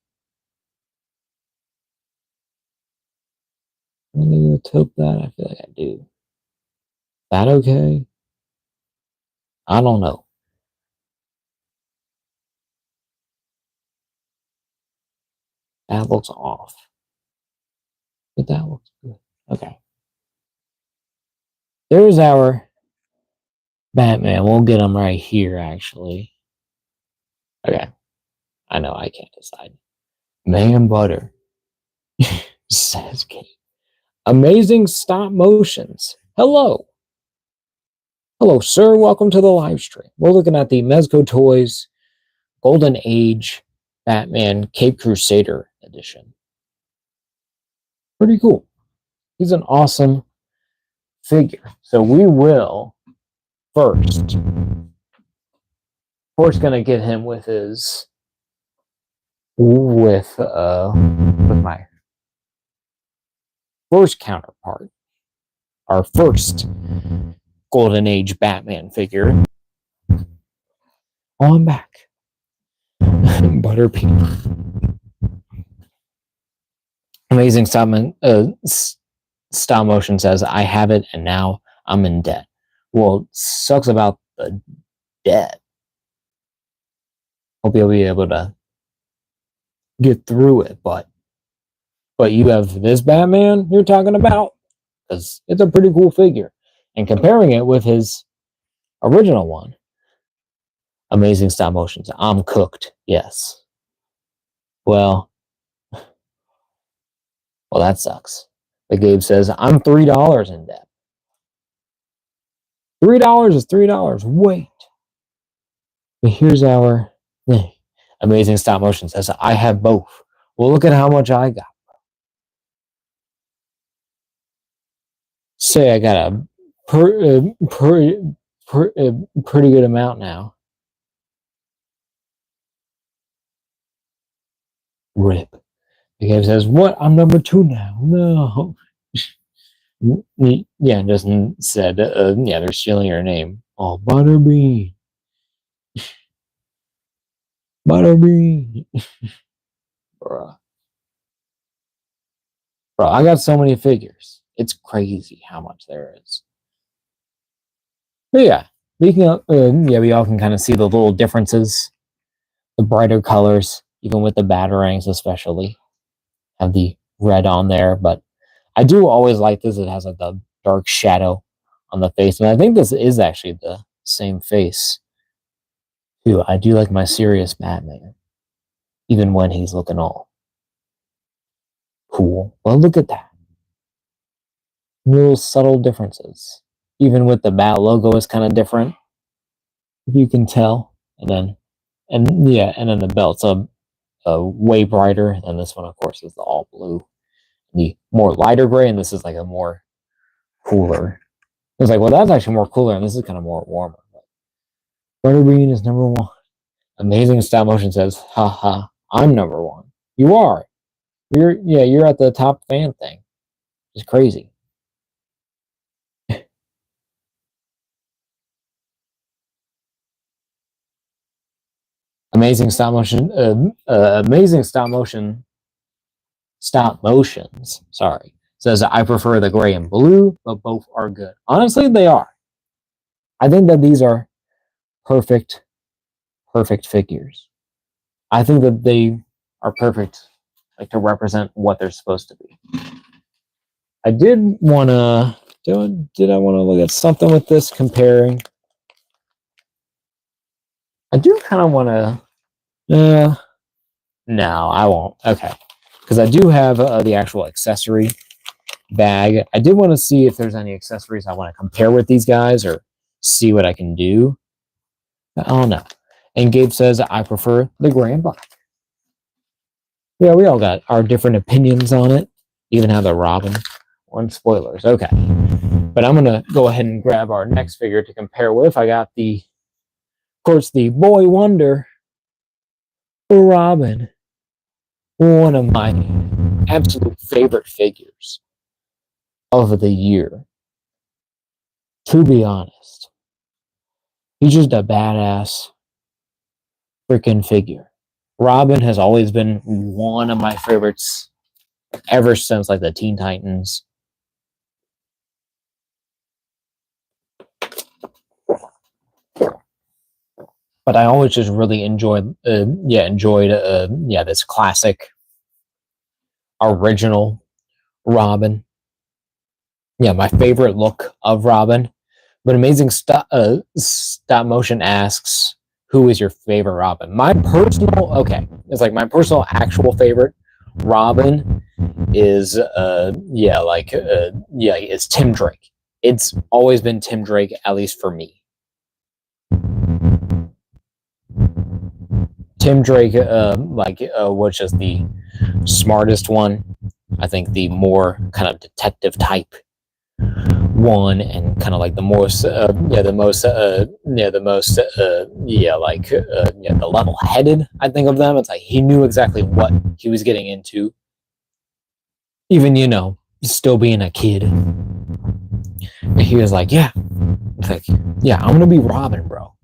I need to tilt that. I feel like I do. That okay? I don't know. That looks off. But that looks good. Okay. There's our Batman. We'll get him right here, actually. Okay. I know I can't decide. Man butter. Says Kate. Amazing stop motions. Hello. Hello, sir. Welcome to the live stream. We're looking at the Mezco Toyz Golden Age Batman Cape Crusader edition. Pretty cool. He's an awesome figure. So we will first, of course, gonna get him with his with my first counterpart, our first Golden Age Batman figure. Oh, I'm back. Butter peanut. Amazing stop motion says, I have it and now I'm in debt. Well, sucks about the debt. Hope you'll be able to get through it, but you have this Batman you're talking about, because it's a pretty cool figure. And comparing it with his original one, amazing stop motions. I'm cooked, yes. Well, that sucks. But Gabe says, I'm $3 in debt. $3 is $3. Wait. But here's our amazing stop motion says, I have both. Well, look at how much I got. Say I got a pretty good amount now. Rip. The game says, what? I'm number 2 now. No. Yeah, Justin said, yeah, they're stealing your name. Oh, Butterbean. Butterbean. Bruh. Bro, I got so many figures. It's crazy how much there is. But yeah, we all can kind of see the little differences, the brighter colors, even with the batarangs especially, have the red on there. But I do always like this. It has like the dark shadow on the face, and I think this is actually the same face too. I do like my serious Batman, even when he's looking all cool. Well, look at that. Little subtle differences. Even with the Bat logo is kind of different, if you can tell. And then the belt's way brighter. And this one, of course, is the all blue. The more lighter gray, and this is like a more cooler. It was like, well, that's actually more cooler, and this is kind of more warmer. Butterbean is number one. Amazing Stop Motion says, haha, I'm number one. You are. You're at the top fan thing. It's crazy. Amazing stop motions. Sorry, says I prefer the gray and blue, but both are good. Honestly, they are. I think that these are perfect figures. I think that they are perfect, like to represent what they're supposed to be. I did want to. Did I want to look at something with this comparing? I do kind of want to. No, I won't. Okay, because I do have the actual accessory bag. I did want to see if there's any accessories I want to compare with these guys or see what I can do. Oh no. And Gabe says I prefer the gray and black. Yeah, we all got our different opinions on it. Even how the Robin one. Spoilers. Okay. But I'm gonna go ahead and grab our next figure to compare with. I got of course, the Boy Wonder Robin. One of my absolute favorite figures of the year. To be honest, he's just a badass freaking figure. Robin has always been one of my favorites ever since like the Teen Titans. But I always just really enjoyed this classic original Robin. Yeah, my favorite look of Robin. But Amazing Stop Motion asks, who is your favorite Robin? My personal actual favorite Robin is it's Tim Drake. It's always been Tim Drake, at least for me. Tim Drake, was just the smartest one. I think the more kind of detective type one, and kind of like the level-headed. I think of them. It's like he knew exactly what he was getting into, even still being a kid. And he was like, I'm gonna be Robin, bro,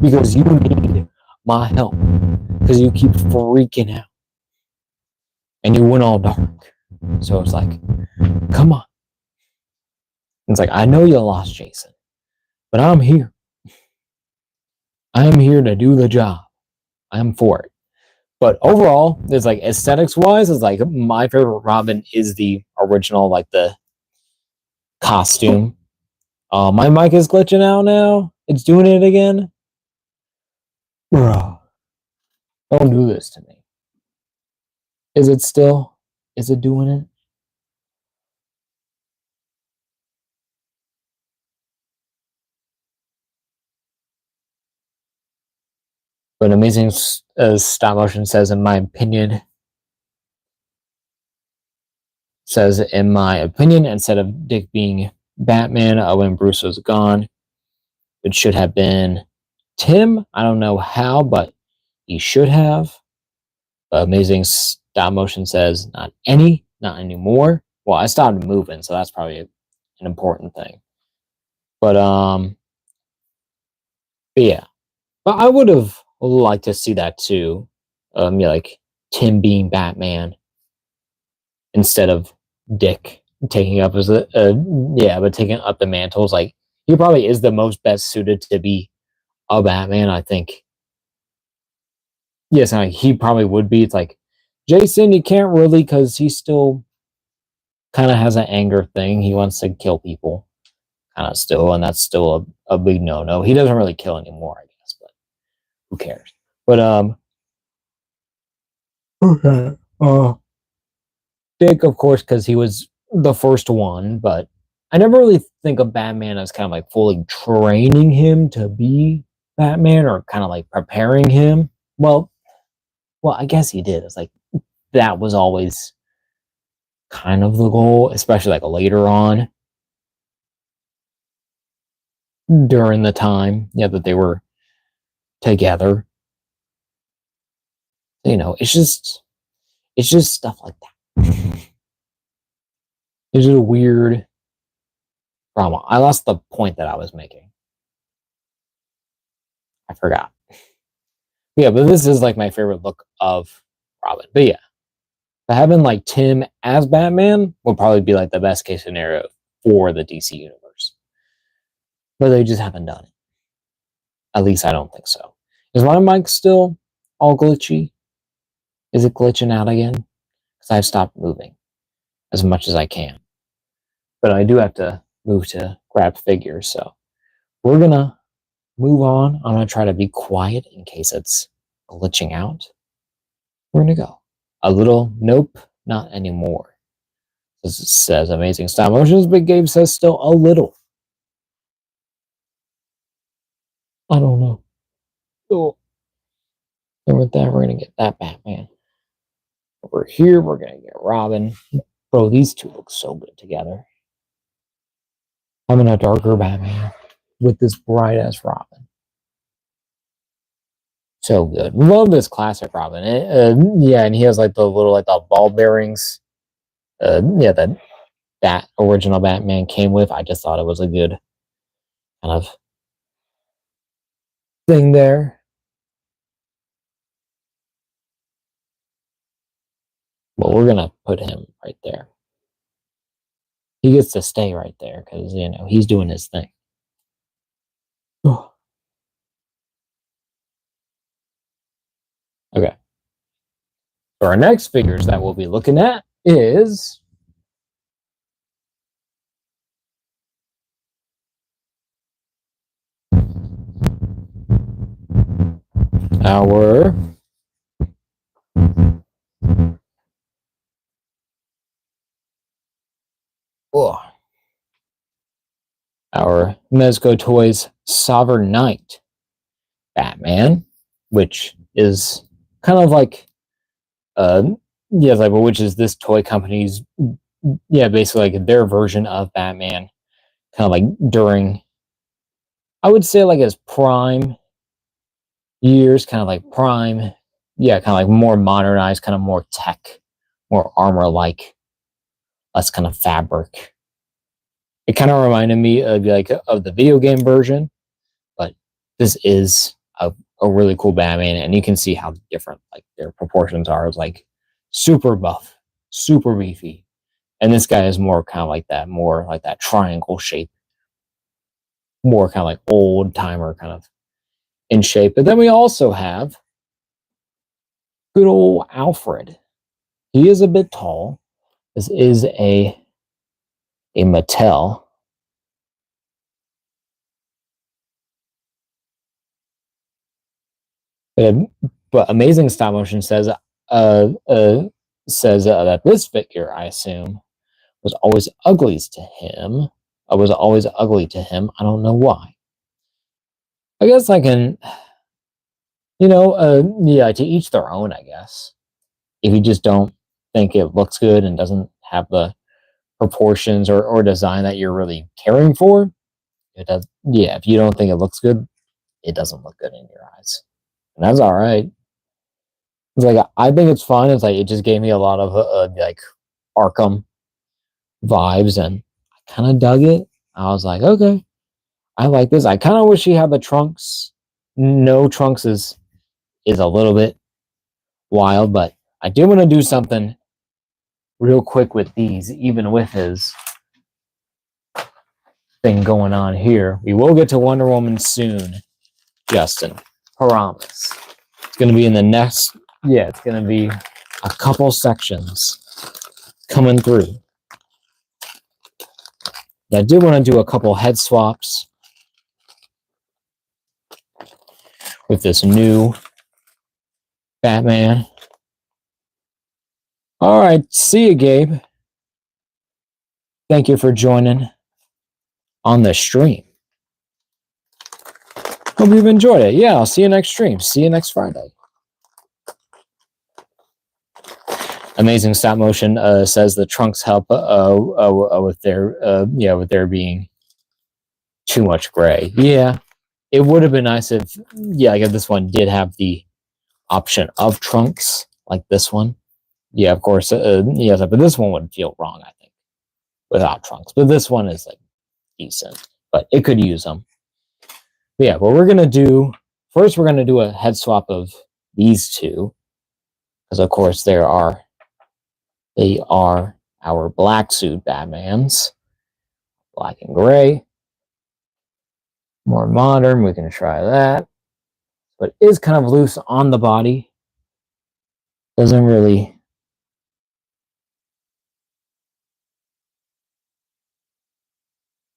because you need my help, because you keep freaking out and you went all dark. So it's like, come on. It's like, I know you lost Jason, but I'm here. I am here to do the job. I'm for it. But overall, it's like aesthetics wise, it's like my favorite Robin is the original, like the costume. My mic is glitching out now. It's doing it again. Bro, don't do this to me. Is it doing it? But Amazing Stop Motion says, in my opinion, instead of Dick being Batman, when Bruce was gone, it should have been Tim. I don't know how, but he should have. Amazing Stop Motion says, not anymore. Well, I stopped moving, so that's probably an important thing. But yeah. But I would have like to see that too. Yeah, like Tim being Batman instead of Dick taking up as but taking up the mantles. Like he probably is the most best suited to be a Batman. I think. Yes, he probably would be. It's like Jason, you can't really because he still kind of has an anger thing. He wants to kill people, kind of still, and that's still a big no. He doesn't really kill anymore, I guess, but who cares? But okay. Dick, of course, because he was the first one, but I never really think of Batman as kind of like fully training him to be Batman or kind of like preparing him. Well, I guess he did. It's like that was always kind of the goal, especially like later on during the time, that they were together. It's just stuff like that. It's just a weird drama. I lost the point that I was making. I forgot. Yeah, but this is like my favorite look of Robin. But yeah, having like Tim as Batman would probably be like the best case scenario for the DC universe. But they just haven't done it. At least I don't think so. Is my mic still all glitchy? Is it glitching out again? Because I've stopped moving as much as I can. But I do have to move to grab figures, so we're gonna move on. I'm gonna try to be quiet in case it's glitching out. We're gonna go. A little, nope, not anymore. This says amazing stop motions, but Gabe says still a little. I don't know. Oh. And with that, we're gonna get that Batman. Over here, we're gonna get Robin. Bro, these two look so good together. I'm in a darker Batman with this bright ass Robin. So good. Love this classic Robin. And he has like the little like the ball bearings. That original Batman came with. I just thought it was a good kind of thing there. But we're gonna put him right there. He gets to stay right there because he's doing his thing. Okay. So our next figures that we'll be looking at is our Mezco Toyz Sovereign Knight Batman, which is kind of like which is this toy company's basically like their version of Batman, kind of like during, I would say, like his prime years, kind of like prime, kind of like more modernized, kind of more tech, more armor like, less kind of fabric. It kind of reminded me of the video game version, but this is a really cool Batman, and you can see how different like their proportions are. It's like super buff, super beefy, and this guy is more kind of like that, more like that triangle shape, more kind of like old timer kind of in shape. But then we also have good old Alfred. He is a bit tall. This is a Mattel. But Amazing Stop Motion says that this figure, I assume, was always ugly to him. I was always ugly to him. I don't know why. I guess I can, to each their own, I guess. If you just don't think it looks good and doesn't have the proportions or design that you're really caring for, it does. Yeah, if you don't think it looks good, it doesn't look good in your eyes. And that's all right. It's like, I think it's fun. It's like, it just gave me a lot of like Arkham vibes, and I kind of dug it. I was like, okay, I like this. I kind of wish he had the trunks. No trunks is is a little bit wild, but I do want to do something real quick with these, even with his thing going on here. We will get to Wonder Woman soon, Justin. Promise. It's going to be in the next, it's going to be a couple sections coming through. I do want to do a couple head swaps with this new Batman. All right, see you, Gabe. Thank you for joining on the stream. Hope you've enjoyed it. Yeah, I'll see you next stream. See you next Friday. Amazing Stop Motion says the trunks help with there being too much gray. Yeah, it would have been nice if if this one did have the option of trunks like this one. Yeah, of course. Yes, but this one would feel wrong, I think, without trunks. But this one is like decent, but it could use them. But yeah, what we're gonna do first, we're gonna do a head swap of these two, because of course they are our black suit Batmans, black and gray. More modern, we can try that, but it is kind of loose on the body. Doesn't really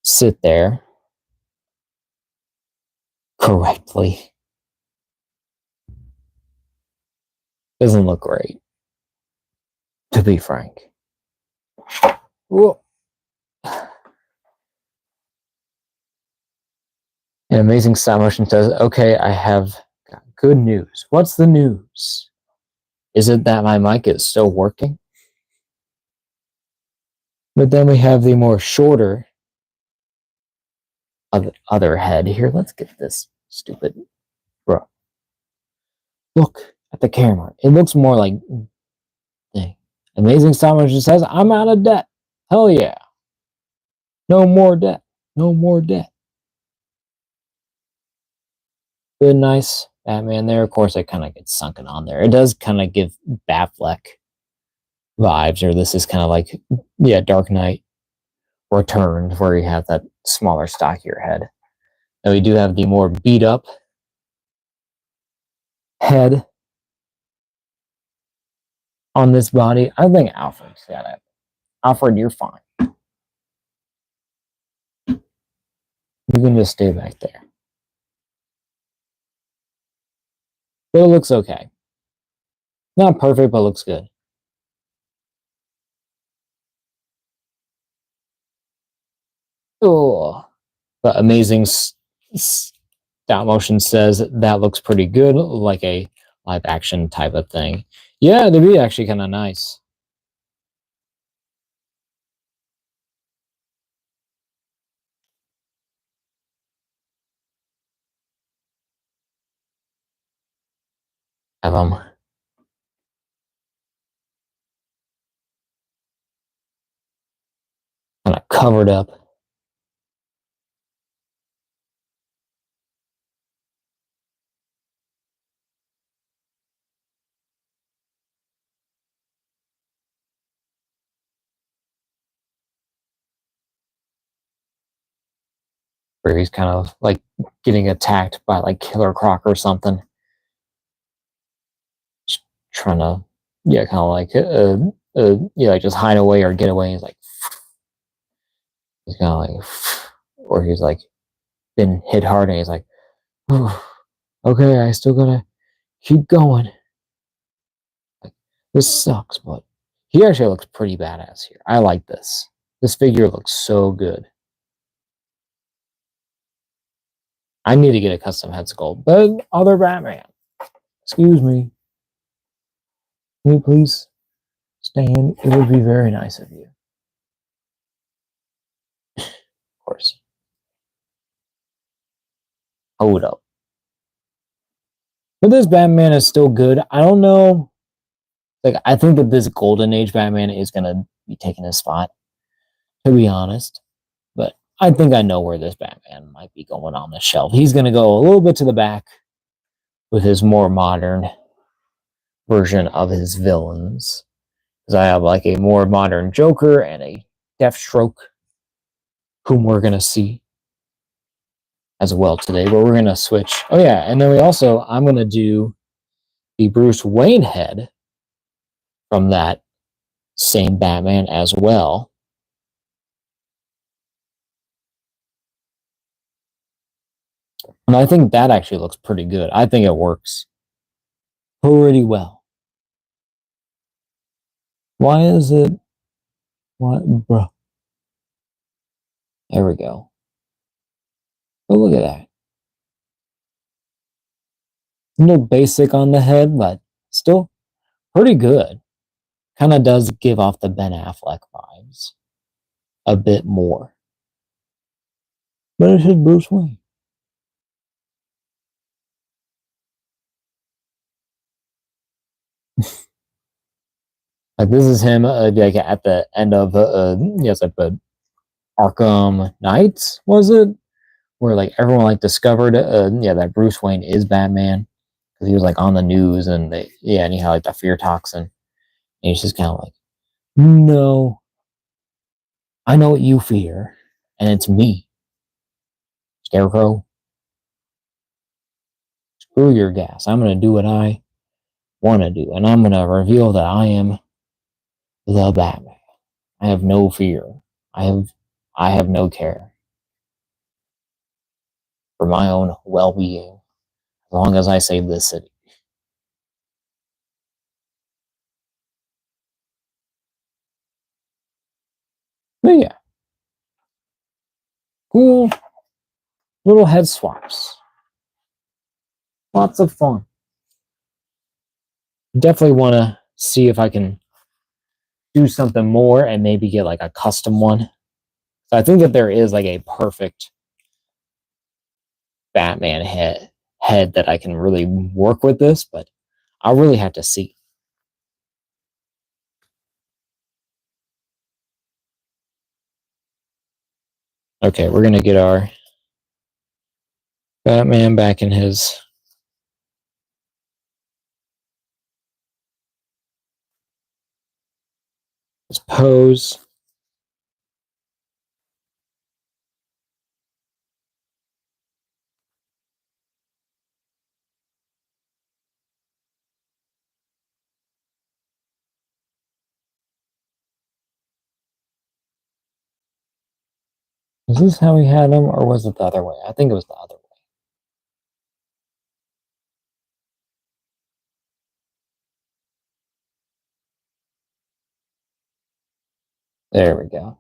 sit there correctly. Doesn't look great, to be frank. Whoa. An Amazing Stop Motion says, okay, I have got good news. What's the news? Is it that my mic is still working? But then we have the more shorter other head here. Let's get this stupid bro. Look at the camera. It looks more like dang. Amazing Stop Motion says, I'm out of debt. Hell yeah. No more debt. No more debt. Good, nice Batman there. Of course, it kind of gets sunken on there. It does kind of give Batfleck vibes, or this is kind of like, Dark Knight Returns, where you have that smaller, stockier head. Now we do have the more beat up head on this body. I think Alfred's got it. Alfred, you're fine. You can just stay back there. But it looks okay. Not perfect, but looks good. Oh, but Amazing Stop Motion says that looks pretty good, like a live action type of thing. Yeah, it'd be actually kind of nice. Have them kind of covered up. Where he's kind of like getting attacked by like Killer Croc or something. Just trying to, kind of like, just hide away or get away. He's like, he's kind of like, or he's like, been hit hard and he's like, oh, okay, I still gotta keep going. Like, this sucks, but he actually looks pretty badass here. I like this. This figure looks so good. I need to get a custom head sculpt, but other Batman. Excuse me. Can you please stand? It would be very nice of you. Of course. Hold up. But this Batman is still good. I don't know. Like, I think that this Golden Age Batman is going to be taking his spot, to be honest. But I think I know where this Batman might be going on the shelf. He's going to go a little bit to the back with his more modern version of his villains. Because I have like a more modern Joker and a Deathstroke, whom we're going to see as well today. But we're going to switch. Oh, yeah. And then I'm going to do the Bruce Wayne head from that same Batman as well. And I think that actually looks pretty good. I think it works pretty well. Why is it? What, bro? There we go. Oh, look at that. A little basic on the head, but still pretty good. Kind of does give off the Ben Affleck vibes a bit more. But it's his Bruce Wayne. Like this is him like at the end of like the Arkham Knights, was it? Where like everyone like discovered that Bruce Wayne is Batman because he was like on the news and and he had like the fear toxin. And he's just kind of like, no, I know what you fear, and it's me, Scarecrow. Screw your gas. I'm gonna do what I want to do, and I'm gonna reveal that I am the Batman. I have no fear. I have no care for my own well-being as long as I save this city. But yeah, cool little head swaps. Lots of fun. Definitely want to see if I can do something more and maybe get like a custom one. So I think that there is like a perfect Batman head that I can really work with this, but I'll really have to see. Okay, we're gonna get our Batman back in his pose. Is this how he had him, or was it the other way? I think it was the other way. There we go.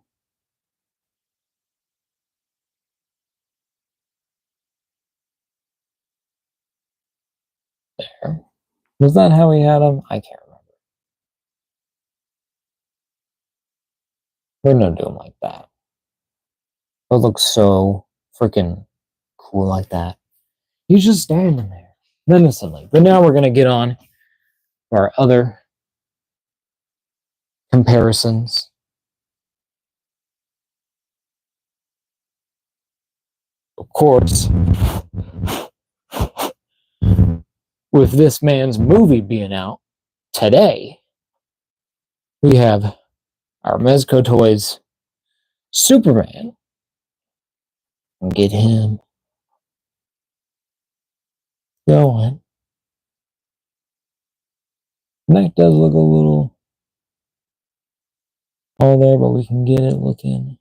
There. Was that how he had him? I can't remember. We're gonna do him like that. It looks so freaking cool like that. He's just standing there menacingly. But now we're gonna get on our other comparisons. Of course, with this man's movie being out today, we have our Mezco Toyz Superman. And get him going. And that does look a little all there, but we can get it looking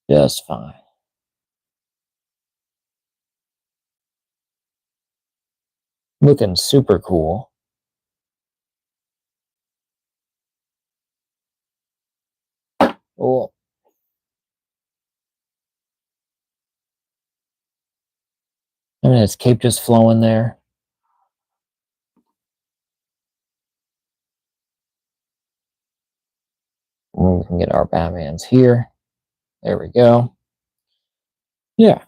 just fine. Looking super cool. Oh. I mean, his cape just flowing there. We can get our Batmans here. There we go. Yeah,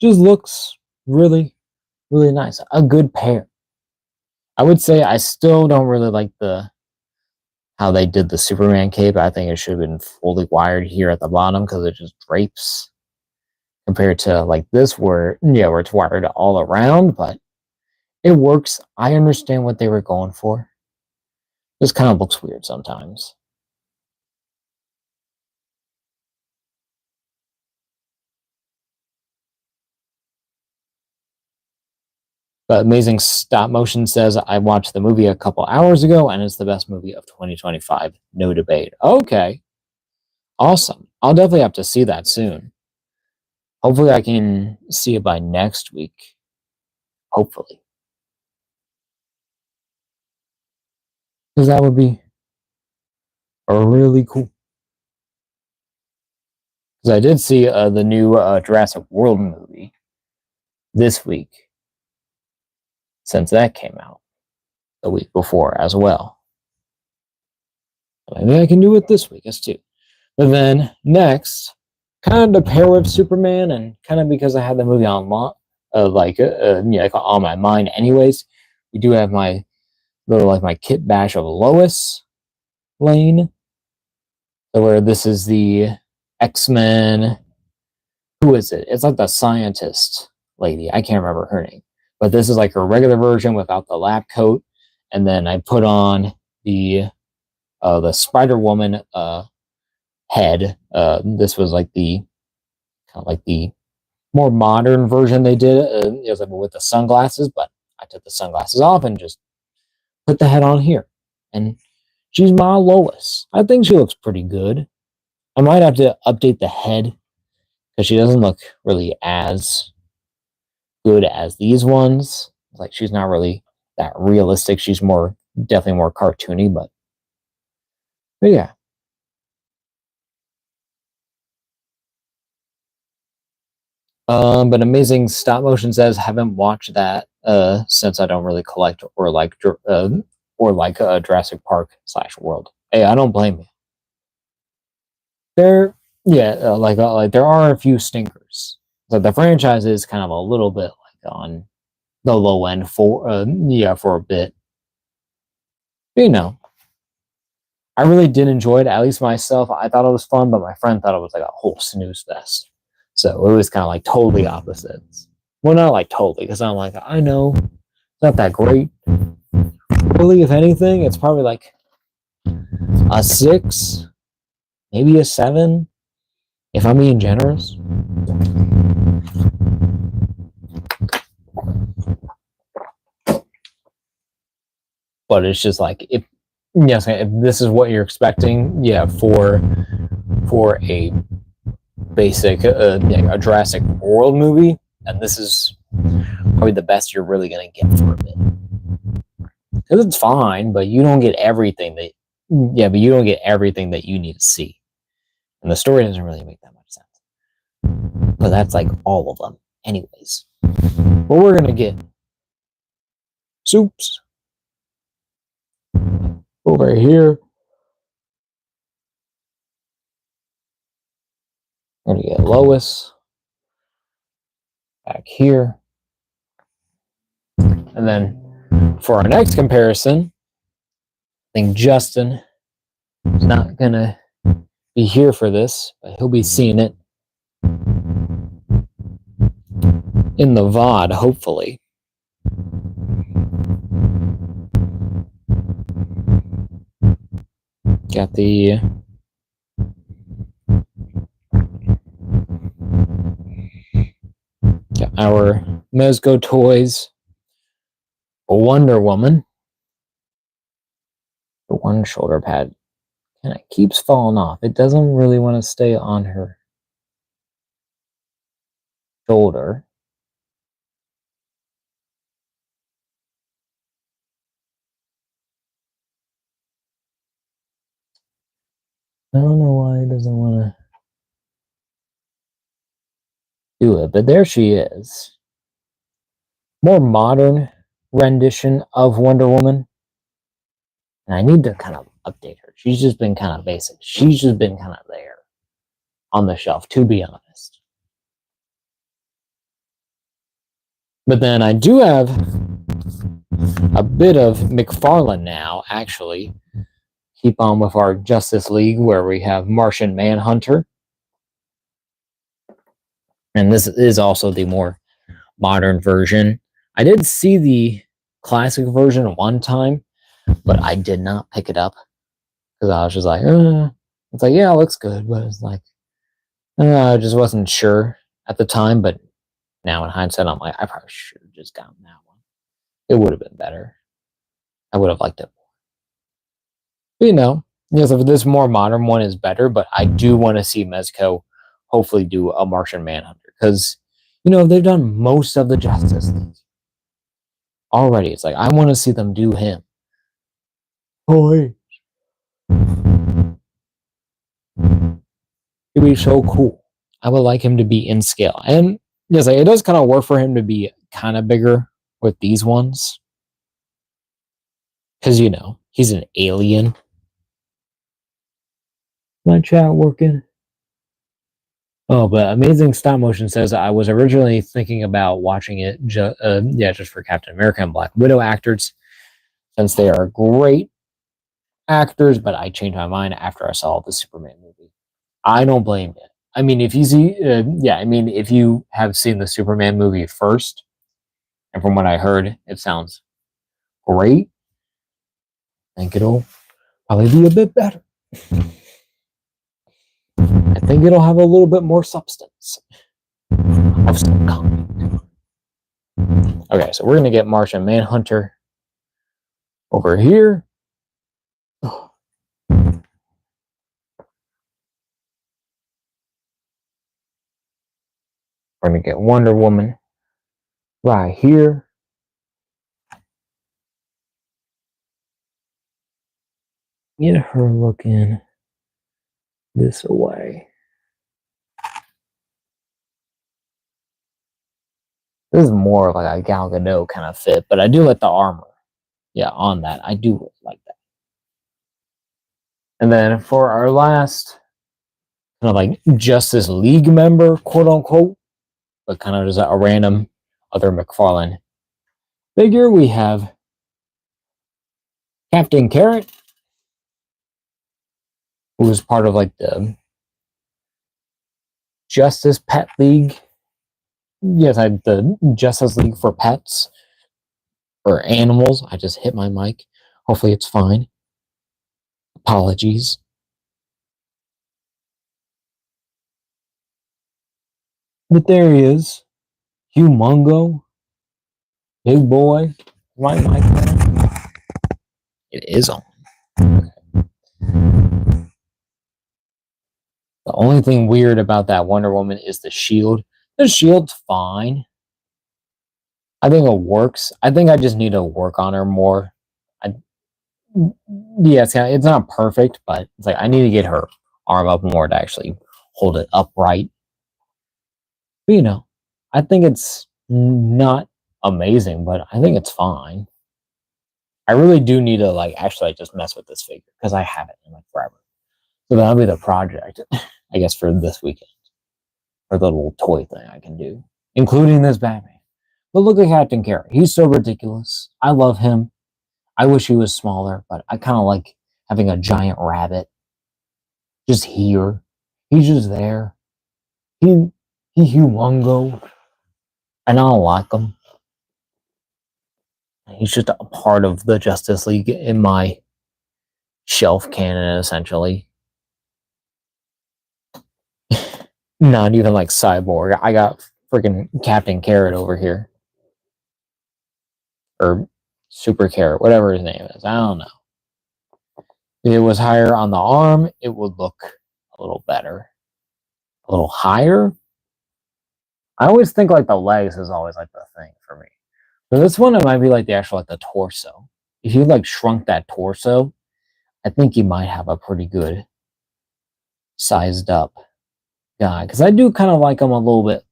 just looks really, really nice. A good pair. I would say I still don't really like how they did the Superman cape. I think it should have been fully wired here at the bottom because it just drapes compared to like this where where it's wired all around, but it works. I understand what they were going for. This kind of looks weird sometimes. But Amazing Stop Motion says, I watched the movie a couple hours ago and it's the best movie of 2025. No debate. Okay. Awesome. I'll definitely have to see that soon. Hopefully I can see it by next week. Hopefully. Because that would be really cool. Because I did see the new Jurassic World movie this week, since that came out the week before as well. Maybe I can do it this week as too. But then next, kind of to pair with Superman, and kind of because I had the movie on like on my mind anyways, we do have my little like my kit bash of Lois Lane, where this is the X-Men. Who is it? It's like the scientist lady. I can't remember her name, but this is like her regular version without the lab coat, and then I put on the Spider-Woman head. This was like the kind of like the more modern version they did. It was like with the sunglasses, but I took the sunglasses off and just put the head on here. And she's my Lois. I think she looks pretty good. I might have to update the head because she doesn't look really as good as these ones. Like she's not really that realistic. She's definitely more cartoony, but yeah. But Amazing Stop Motion says haven't watched that since I don't really collect or like Jurassic Park / World. Hey, I don't blame you. There, like there are a few stinkers. So the franchise is kind of a little bit like on the low end for a bit. But, I really did enjoy it. At least myself, I thought it was fun, but my friend thought it was like a whole snooze fest. So it was kind of like totally opposites. Well, not like totally, because I'm like, I know it's not that great. Really, if anything, it's probably like a 6, maybe a 7, if I'm being generous. But it's just like if this is what you're expecting, for a basic a Jurassic World movie, and this is probably the best you're really gonna get for a bit. Because it's fine, but you don't get everything that you need to see, and the story doesn't really make that much sense. But that's like all of them, anyways. But we're gonna get Soups over here. We're gonna get Lois back here. And then for our next comparison, I think Justin is not gonna be here for this, but he'll be seeing it in the VOD, hopefully. Got our Mezco Toyz Wonder Woman. The one shoulder pad kind of keeps falling off. It doesn't really want to stay on her shoulder. I don't know why it doesn't want to do it, but there she is. More modern rendition of Wonder Woman. And I need to kind of update her. She's just been kind of basic. She's just been kind of there on the shelf, to be honest. But then I do have a bit of McFarlane now, actually. Keep on with our Justice League, where we have Martian Manhunter. And this is also the more modern version. I did see the classic version one time, but I did not pick it up because I was just like, it's like, yeah, it looks good, but it's like, I just wasn't sure at the time. But now in hindsight, I'm like, I probably should have just gotten that one. It would have been better. I would have liked it more. But, yes, if this more modern one is better, but I do want to see Mezco hopefully do a Martian Manhunter because, they've done most of the Justice League already. It's like, I want to see them do him. Toyz. It'd be so cool. I would like him to be in scale. And yes, it does kind of work for him to be kind of bigger with these ones. Because, he's an alien. My chat working? Oh, but Amazing Stop Motion says I was originally thinking about watching it just for Captain America and Black Widow actors, since they are great actors, but I changed my mind after I saw the Superman movie. I don't blame you. I mean, if you have seen the Superman movie first, and from what I heard, it sounds great. I think it'll probably be a bit better. I think it'll have a little bit more substance of some kind. Okay, so we're going to get Martian Manhunter over here. We're going to get Wonder Woman right here. Get her looking this way. This is more like a Gal Gadot kind of fit, but I do like the armor. Yeah, on that. I do like that. And then for our last kind of like Justice League member, quote unquote, but kind of just a random other McFarlane figure, we have Captain Carrot, who is part of like the Justice Pet League. Yes, the Justice League for pets or animals. I just hit my mic. Hopefully it's fine. Apologies. But there he is. Humongo. Big boy. My mic on? It is on. Okay. The only thing weird about that Wonder Woman is the shield. The shield's fine. I think it works. I think I just need to work on her more. It's not perfect, but it's like I need to get her arm up more to actually hold it upright. But I think it's not amazing, but I think it's fine. I really do need to actually just mess with this figure because I haven't in forever. So that'll be the project, I guess, for this weekend. Or the little toy thing I can do, including this Batman. But look at Captain Carrot. He's so ridiculous. I love him. I wish he was smaller, but I kind of like having a giant rabbit just here. He's just there. He humongo. And I don't like him. He's just a part of the Justice League in my shelf canon, essentially. Not even like Cyborg. I got freaking Captain Carrot over here. Or Super Carrot, whatever his name is. I don't know. If it was higher on the arm, it would look a little better. A little higher. I always think like the legs is always like the thing for me. But this one, it might be like the actual the torso. If you shrunk that torso, I think you might have a pretty good sized up guy. Because I do kind of like him a little bit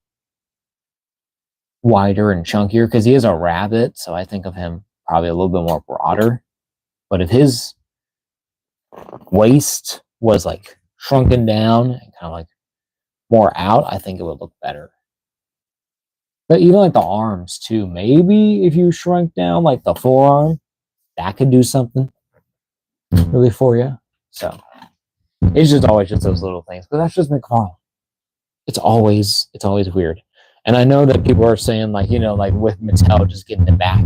wider and chunkier because he is a rabbit, so I think of him probably a little bit more broader. But if his waist was shrunken down and kind of more out, I think it would look better. But even the arms too, maybe if you shrunk down the forearm, that could do something really for you. So it's just always just those little things. But that's just McFarlane. it's always weird. And I know that people are saying like, you know, like with Mattel just getting it back.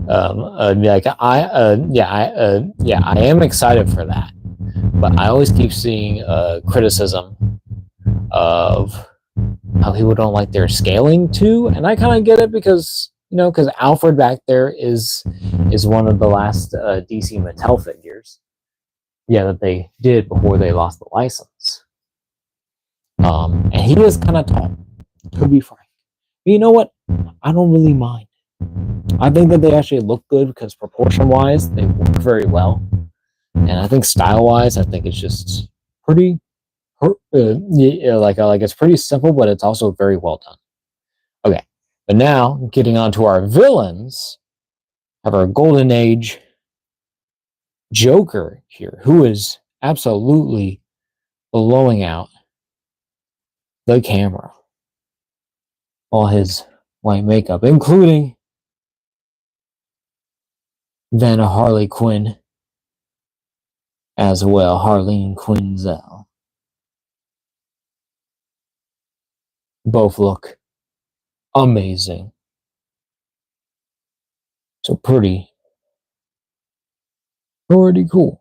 Like I am excited for that, but I always keep seeing criticism of how people don't like their scaling too, and I kind of get it because you know because Alfred back there is one of the last DC Mattel figures, yeah, that they did before they lost the license. And he is kind of tall, to be frank. But you know what? I don't really mind. I think that they actually look good because proportion-wise, they work very well. And I think style-wise, I think it's just pretty, like it's pretty simple, but it's also very well done. Okay, but now getting on to our villains, have our Golden Age Joker here, who is absolutely blowing out the camera. All his white makeup, including then Harley Quinn as well, Harleen Quinzel. Both look amazing. So pretty cool.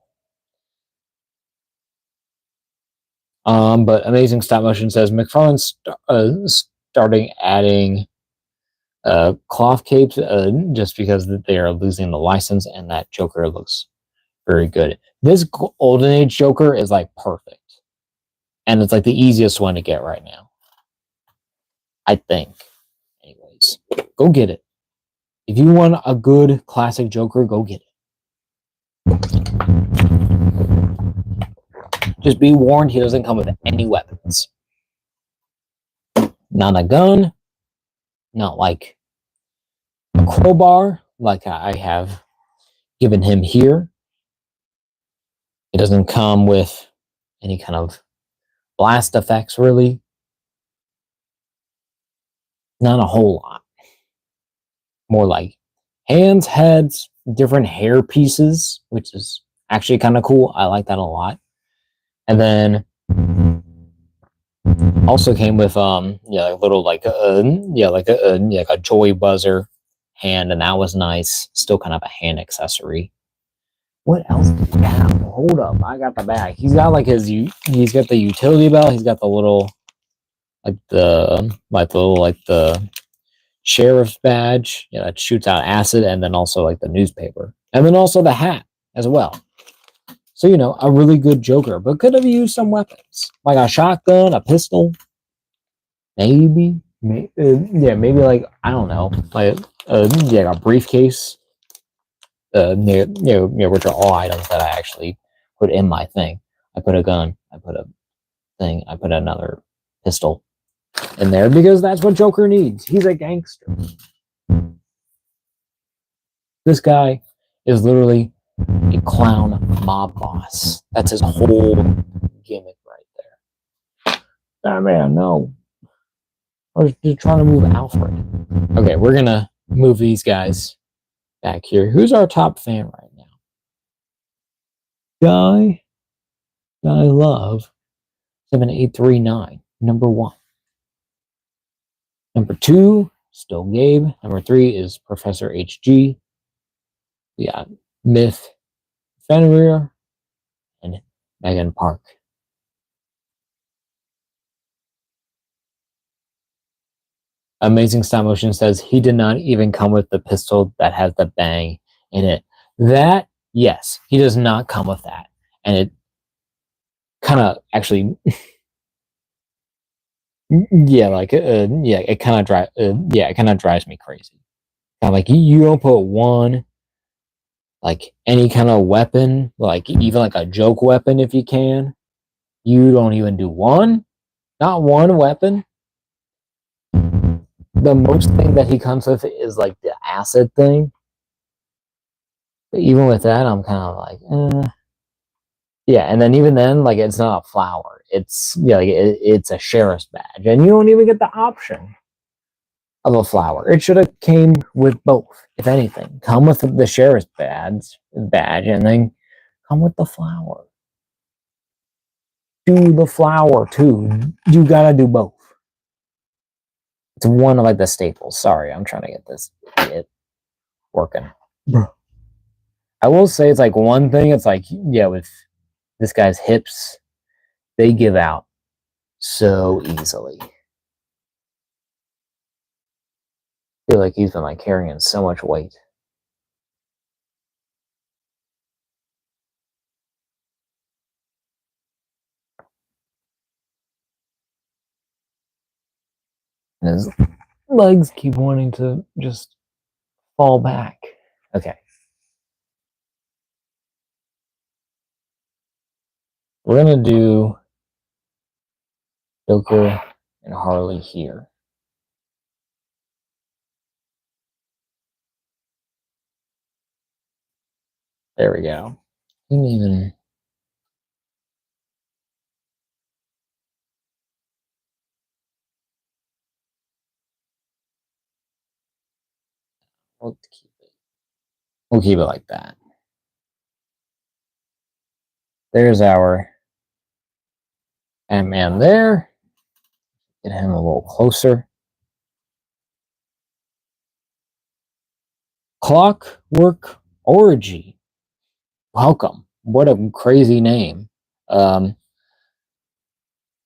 But Amazing Stop Motion says McFarlane's starting adding cloth capes just because they are losing the license, and that Joker looks very good. This Golden Age Joker is like perfect, and it's like the easiest one to get right now, I think. Anyways, go get it. If you want a good classic Joker, go get it. Just be warned, he doesn't come with any weapons. Not a gun, not like a crowbar like I have given him here. It doesn't come with any kind of blast effects, really. Not a whole lot. More like hands, heads, different hair pieces, which is actually kind of cool. I like that a lot. And then also came with like little like like a joy buzzer hand, and that was nice. Still kind of a hand accessory. What else do we have? Hold up, I got the bag. He's got like he's got the utility belt. He's got the little the sheriff's badge, that shoots out acid, and then also like the newspaper, and then also the hat as well. So, you know, a really good Joker, but could have used some weapons, like a shotgun, a pistol, maybe like, I don't know, like a briefcase, which are all items that I actually put in my thing. I put a gun, I put a thing, I put another pistol in there because that's what Joker needs. He's a gangster. This guy is literally a clown mob boss. That's his whole gimmick right there. Ah, man, no. I was just trying to move Alfred. Okay, we're gonna move these guys back here. Who's our top fan right now? Guy Love 7839, number 1. Number 2, still Gabe. Number 3 is Professor HG. We got Myth Fenrir and Megan Park. Amazing Stop Motion says he did not even come with the pistol that has the bang in it. That, yes, he does not come with that. And it kind of actually, it kind of drives me crazy. Kind of like you don't put one, like any kind of weapon, like even like a joke weapon if you can. You don't even do one, not one weapon. The most thing that he comes with is like the acid thing. But even with that, I'm kind of like, yeah. And then even then, like it's not a flower. It's it's a sheriff's badge, and you don't even get the option of a flower. It should have came with both. If anything, come with the sheriff's badge, and then come with the flower. do the flower too. You gotta do both. It's one of like the staples. Sorry, I'm trying to get this working. I will say it's like one thing. It's like, yeah, with this guy's hips, they give out so easily. I feel like he's been like carrying so much weight. And his legs keep wanting to just fall back. Okay. We're going to do Joker and Harley here. There we go. Didn't even... We'll keep it like that. There's our Ant-Man there. Get him a little closer. Clockwork Orgy. Welcome. What a crazy name.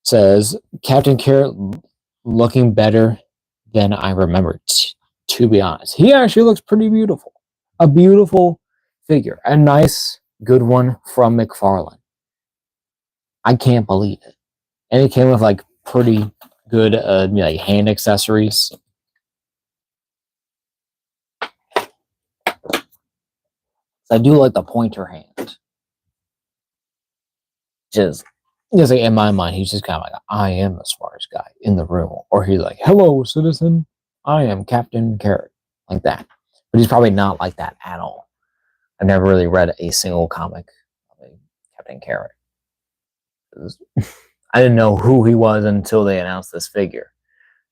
Says Captain Carrot looking better than I remembered. To be honest, he actually looks pretty beautiful. A beautiful figure. A nice, good one from McFarlane. I can't believe it. And it came with like pretty good like hand accessories. I do like the pointer hand. Just like in my mind, he's just kind of like, I am the smartest guy in the room. Or he's like, hello, citizen. I am Captain Carrot. Like that. But he's probably not like that at all. I've never really read a single comic of Captain Carrot. I didn't know who he was until they announced this figure.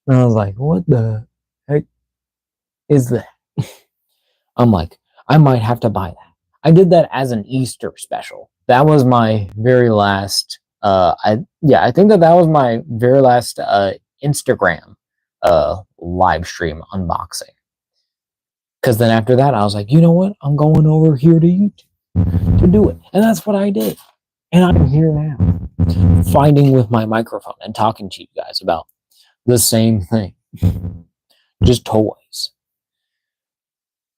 And I was like, what the heck is that? I'm like, I might have to buy that. I did that as an Easter special. That was my very last, I think that was my very last Instagram live stream unboxing. Because then after that, I was like, you know what? I'm going over here to YouTube to do it. And that's what I did. And I'm here now, fighting with my microphone and talking to you guys about the same thing. Just toys.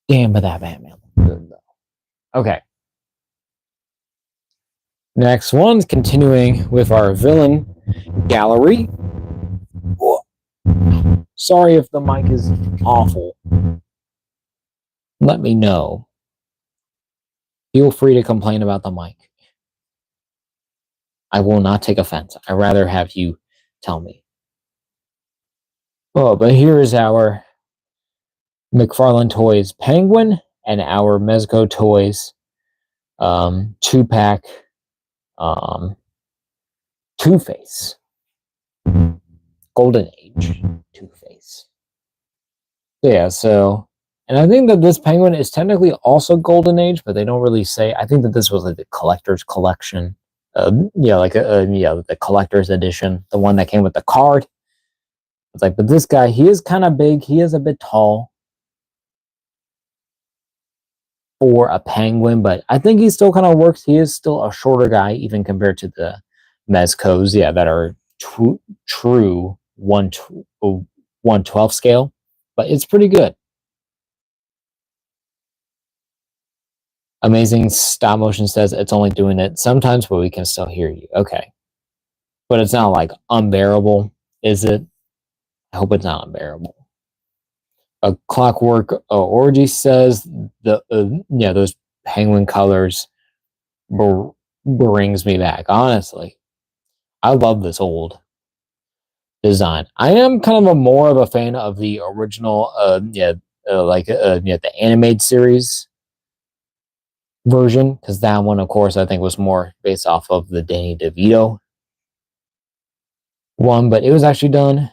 Damn, but that Batman looked good, though. Okay. Next one's continuing with our villain gallery. Whoa. Sorry if the mic is awful. Let me know. Feel free to complain about the mic. I will not take offense. I'd rather have you tell me. Oh, but here is our McFarlane Toys Penguin and our Mezco Toys 2-pack Two-Face. Golden Age Two-Face. Yeah, so, and I think that this Penguin is technically also Golden Age, but they don't really say. I think that this was like the collector's collection. The collector's edition, the one that came with the card. It's like, but this guy, he is kind of big. He is a bit tall for a penguin, but I think he still kind of works. He is still a shorter guy, even compared to the Mezcos, that are true 1/12 scale, but it's pretty good. Amazing Stop Motion says it's only doing it sometimes, but we can still hear you. Okay. But it's not like unbearable, is it? I hope it's not unbearable. A Clockwork Orgy says those penguin colors brings me back. Honestly, I love this old design. I am kind of more of a fan of the original, the animated series version, because that one, of course, I think was more based off of the Danny DeVito one, but it was actually done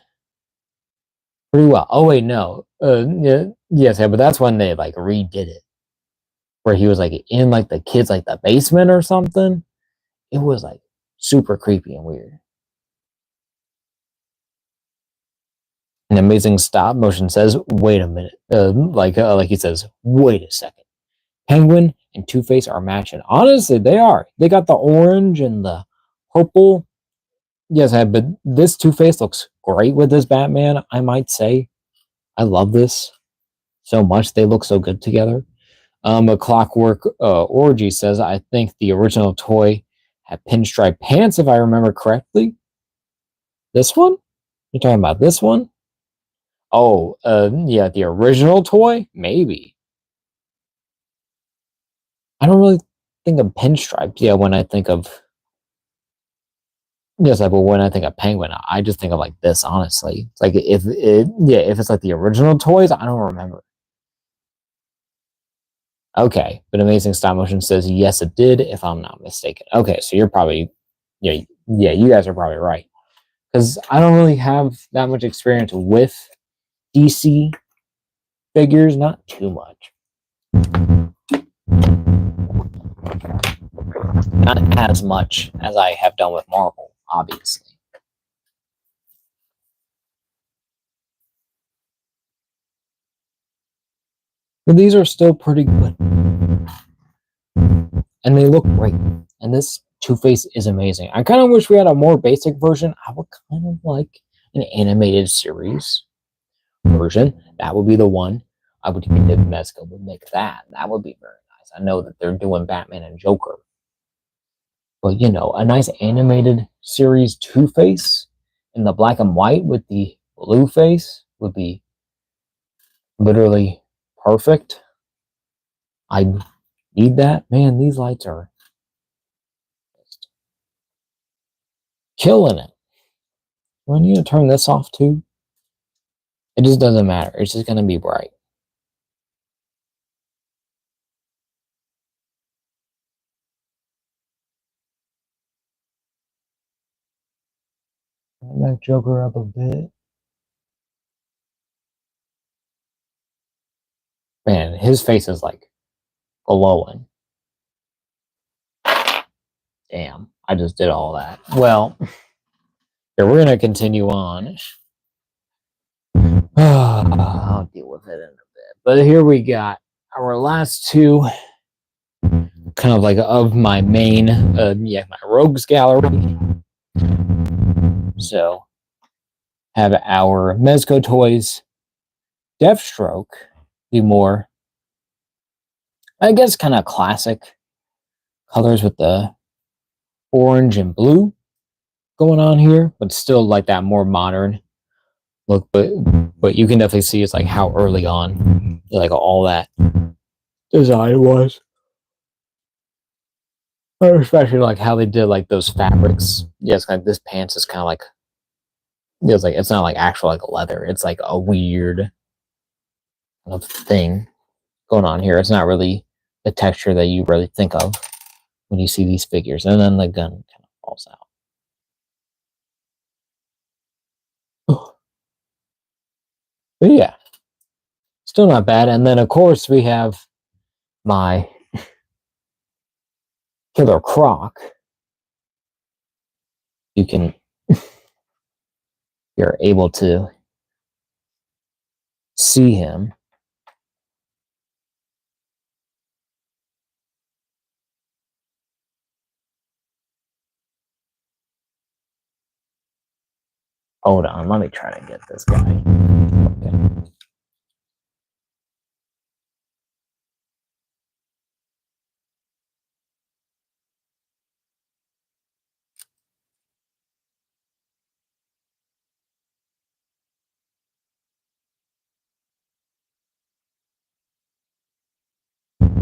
pretty well. Oh wait, no, yes, but that's when they like redid it, where he was like in like the kids like the basement or something. It was like super creepy and weird. An amazing stop motion says, "Wait a minute." Like he says, "Wait a second. Penguin and Two-Face are matching." Honestly, they are. They got the orange and the purple. Yes, but this Two-Face looks great with this Batman, I might say. I love this so much. They look so good together. A Clockwork Orgy says, "I think the original toy had pinstripe pants, if I remember correctly." This one? You're talking about this one? Oh, yeah, the original toy? Maybe. I don't really think of pinstripes, yeah, when I think of... Yes, but when I think of Penguin, I just think of like this, honestly. It's like, if it's like the original toys, I don't remember. Okay, but Amazing Stop Motion says, yes, it did, if I'm not mistaken. Okay, so you're probably... Yeah, you guys are probably right. Because I don't really have that much experience with DC figures, not too much. Not as much as I have done with Marvel, obviously. But these are still pretty good. And they look great. And this Two-Face is amazing. I kind of wish we had a more basic version. I would kind of like an animated series version. That would be the one I would give if Mezco would make that. That would be very nice. I know that they're doing Batman and Joker. But, you know, a nice animated series Two-Face in the black and white with the blue face would be literally perfect. I need that. Man, these lights are just killing it. Do I need to turn this off too? It just doesn't matter. It's just going to be bright. Back Joker up a bit. Man, his face is like glowing. Damn, I just did all that. Well, yeah, we're going to continue on. I'll deal with it in a bit. But here we got our last two, kind of like of my main, my rogues gallery. So, have our Mezco Toyz Deathstroke, the more, I guess, kind of classic colors with the orange and blue going on here, but still like that more modern look. But you can definitely see it's like how early on, like all that design was. Especially like how they did like those fabrics. Yes, kind of, this pants is kind of like, it's not like actual like leather. It's like a weird kind of thing going on here. It's not really the texture that you really think of when you see these figures. And then the gun kind of falls out. But yeah, still not bad. And then of course we have my Killer Croc. You're able to see him. Hold on, let me try to get this guy.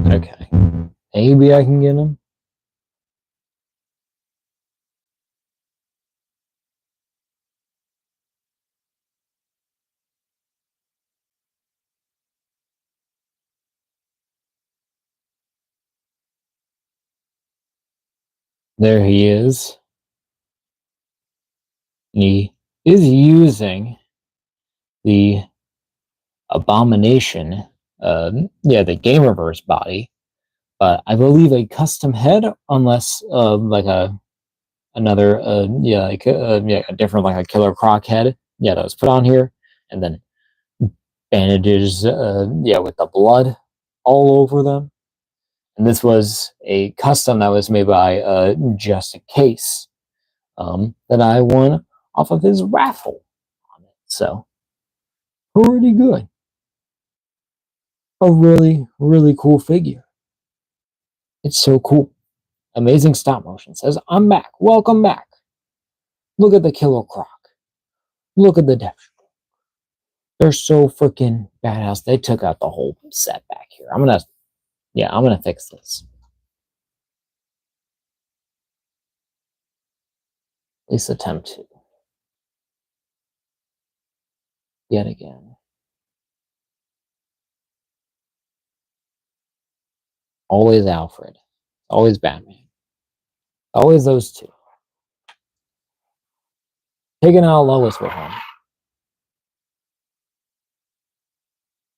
Okay. Okay. Maybe I can get him. There he is. He is using the Abomination, the Gamerverse body, but I believe a custom head, unless like a another a different like a killer croc head that was put on here, and then bandages with the blood all over them. And this was a custom that was made by Just in Case that I won off of his raffle on it. So pretty good. A really, really cool figure. It's so cool. Amazing stop motion. Says, I'm back. Welcome back. Look at the killer croc. Look at the depth. They're so freaking badass. They took out the whole set back here. I'm gonna fix this. At least attempt to. Yet again. Always Alfred. Always Batman. Always those two. Taking out Lois with him.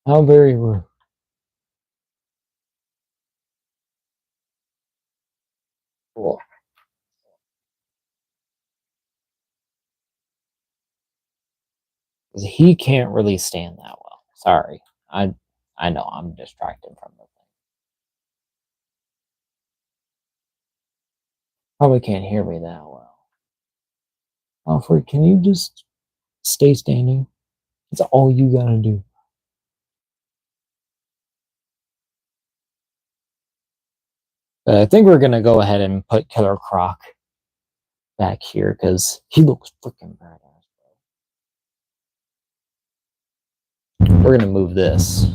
How very rude. Cool. He can't really stand that well. Sorry. I know I'm distracted from the thing. Probably can't hear me that well. Alfred, can you just stay standing? That's all you gotta do. But I think we're gonna go ahead and put Killer Croc back here because he looks freaking badass. We're gonna move this.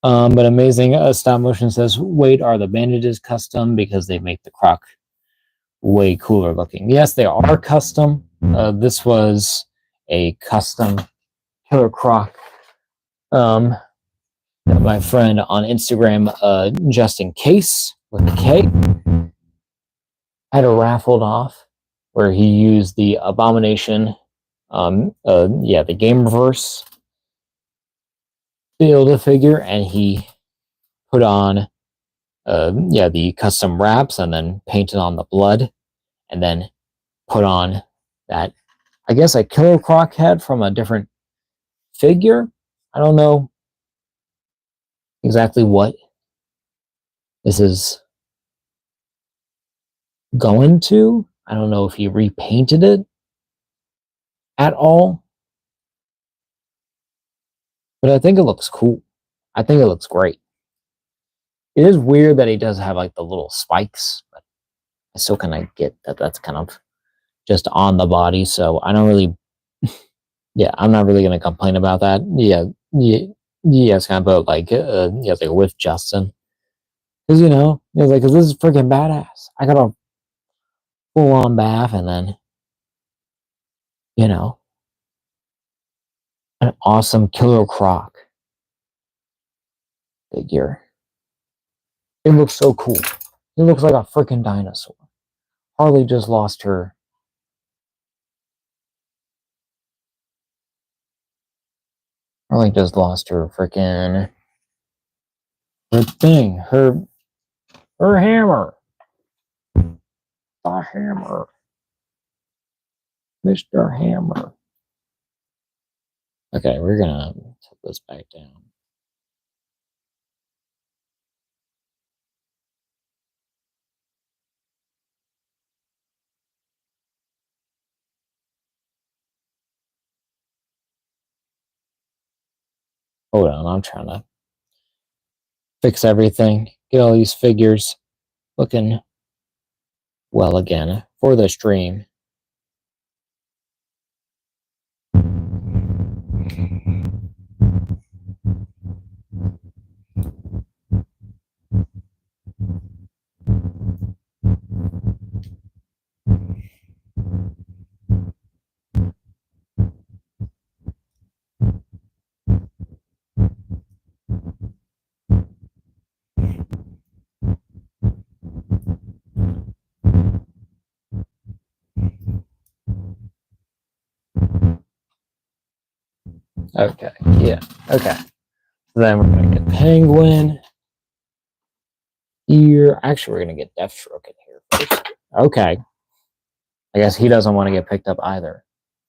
But amazing. Stop motion says, "Wait, are the bandages custom because they make the Croc way cooler looking?" Yes, they are custom. This was a custom Killer Croc. My friend on Instagram, Just in Case with a K, had a raffled off where he used the Abomination, the Gamerverse Build-A-Figure, and he put on the custom wraps and then painted on the blood and then put on that, I guess, a Killer Croc head from a different figure. I don't know exactly what this is going to. I don't know if he repainted it at all, but I think it looks cool. I think it looks great. It is weird that he does have like the little spikes, but I still kind of get that that's kind of just on the body, so I don't really, I'm not really going to complain about that. It's kind of like, like with Justin. Because, because this is freaking badass. I got a full-on bath and then, an awesome Killer Croc figure. It looks so cool. It looks like a freaking dinosaur. Harley just lost her. Harley just lost her freaking her thing. Her hammer. The hammer. Mr. Hammer. Okay, we're gonna put this back down. Hold on, I'm trying to fix everything. Get all these figures looking well again for the stream. Okay, yeah, okay. Then we're going to get Penguin. Here, actually, we're gonna get Deathstroke in here first. Okay. I guess he doesn't want to get picked up either.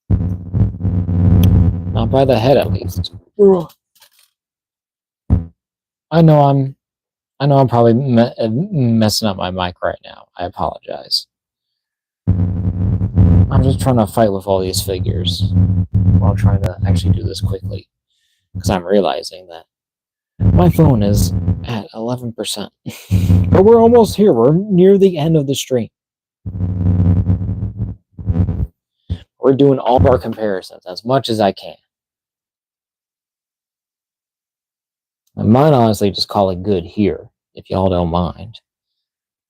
Not by the head, at least. I know I'm probably messing up my mic right now. I apologize. I'm just trying to fight with all these figures while trying to actually do this quickly, because I'm realizing that my phone is at 11%. But we're almost here. We're near the end of the stream. We're doing all of our comparisons as much as I can. I might honestly just call it good here, if y'all don't mind.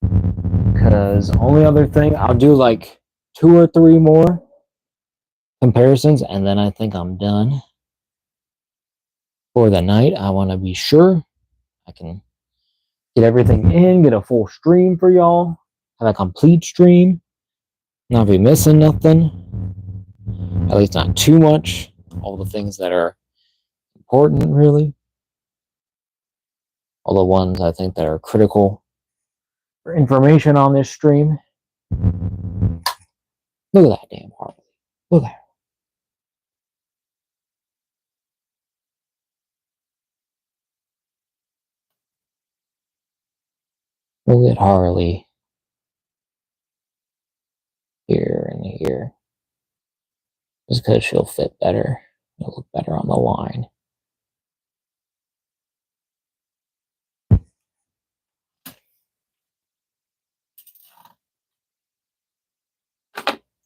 Because only other thing, I'll do like 2 or 3 more comparisons, and then I think I'm done for the night. I want to be sure I can get everything in, get a full stream for y'all, have a complete stream, not be missing nothing, at least not too much, all the things that are important, really, all the ones I think that are critical for information on this stream. Look at that damn Harley. Look at her. Look at Harley. Here and here. Just because she'll fit better. It'll look better on the line.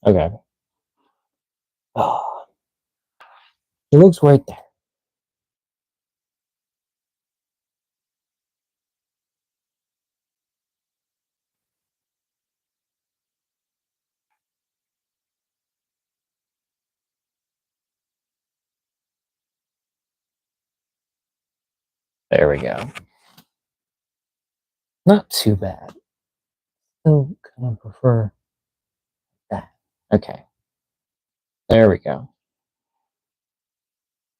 Okay. Oh, it looks right there. There we go. Not too bad. Still kind of prefer that. Okay. There we go.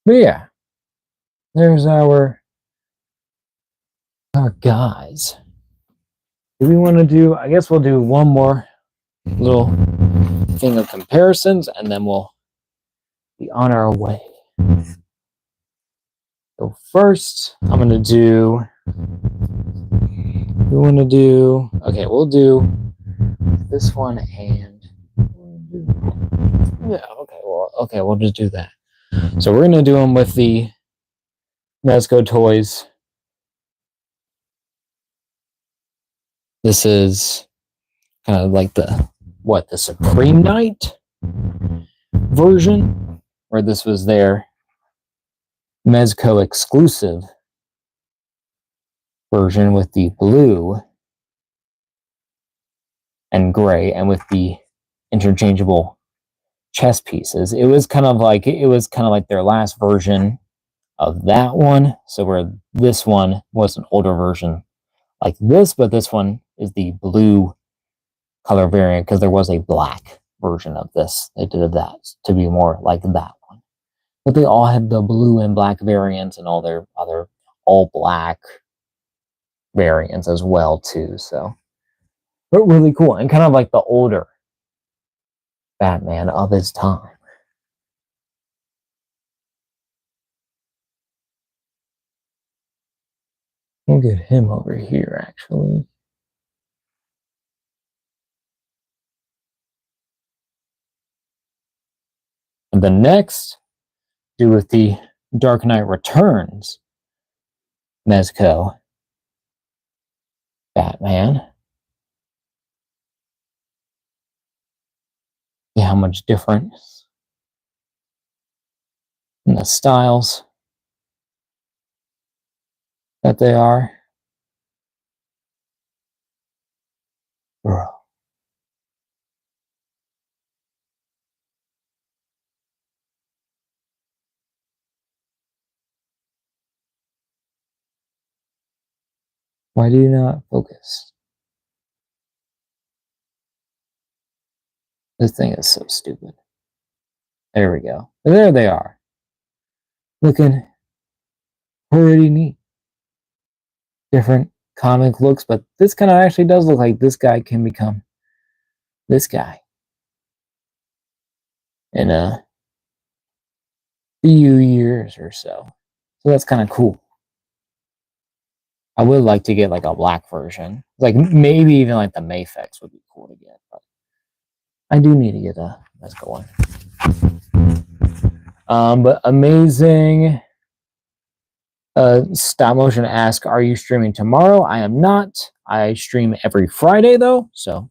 But yeah, there's our guys. Do we want to do, I guess we'll do one more little thing of comparisons, and then we'll be on our way. So first, I'm going to do, we want to do, okay, we'll do this one and, yeah, okay, we'll just do that. So we're going to do them with the Mezco Toyz. This is kind of like the Supreme Knight version, where this was their Mezco exclusive version with the blue and gray, and with the interchangeable chest pieces. It was kind of like their last version of that one. So where this one was an older version like this, but this one is the blue color variant because there was a black version of this. They did that to be more like that one. But they all had the blue and black variants and all their other all black variants as well too. So, but really cool and kind of like the older Batman of his time. We'll get him over here actually. And the next, do with the Dark Knight Returns Mezco Batman. See how much difference in the styles that they are. Bro. Why do you not focus? This thing is so stupid. There we go. There they are. Looking pretty neat. Different comic looks, but this kind of actually does look like this guy can become this guy in a few years or so. So that's kind of cool. I would like to get like a black version. Like maybe even like the Mayfex would be cool to get. But I do need to get a Mezco one. But amazing. Stop motion ask, are you streaming tomorrow? I am not. I stream every Friday though, so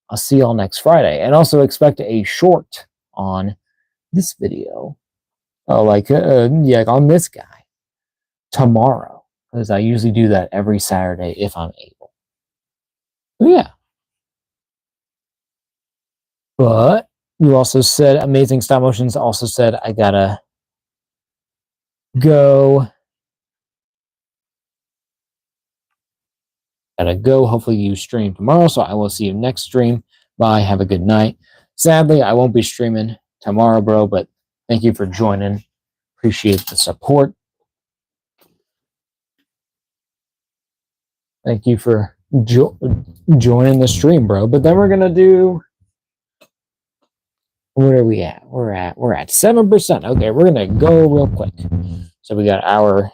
I'll see y'all next Friday. And also expect a short on this video. Like on this guy tomorrow, because I usually do that every Saturday if I'm able. But yeah. But you also said amazing stop motions. Also said I gotta go. Hopefully you stream tomorrow, so I will see you next stream. Bye. Have a good night. Sadly, I won't be streaming tomorrow, bro. But thank you for joining. Appreciate the support. Thank you for joining the stream, bro. But then we're gonna do. Where are we at? We're at 7%. Okay, we're gonna go real quick. So we got our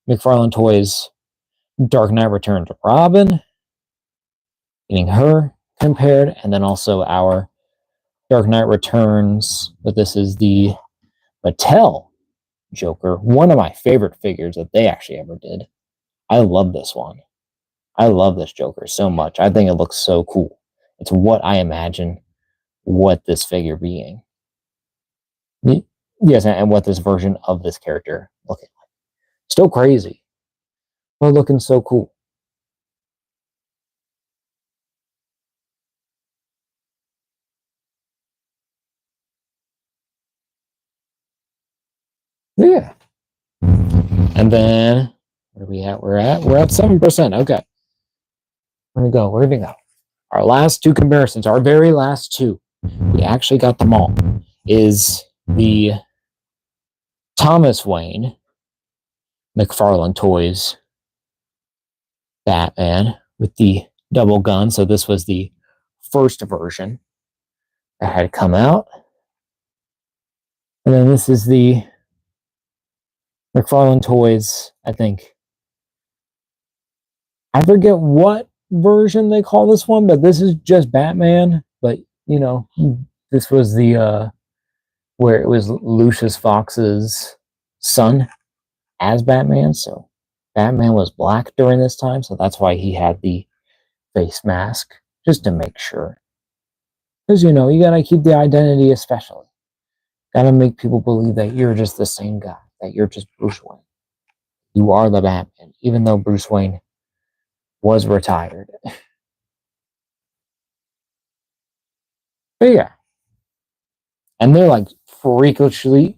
McFarlane Toys Dark Knight Return to Robin, getting her compared, and then also our Dark Knight Returns, but this is the Mattel Joker, one of my favorite figures that they actually ever did. I love this one. I love this Joker so much. I think it looks so cool. It's what I imagine what this figure being. Yes, and what this version of this character looking like. Still crazy, but looking so cool. Yeah. And then where are we at? We're at 7%. Okay. Where we go? Where did we go? Our last two comparisons, our very last two, we actually got them all, is the Thomas Wayne McFarlane Toys Batman with the double gun. So this was the first version that had come out. And then this is the McFarlane Toys, I think. I forget what version they call this one, but this is just Batman. But, you know, this was the, where it was Lucius Fox's son as Batman. So Batman was black during this time. So that's why he had the face mask, just to make sure. Because, you know, you got to keep the identity especially. Got to make people believe that you're just the same guy, that you're just Bruce Wayne. You are the Batman, even though Bruce Wayne was retired. But yeah. And they're like freakishly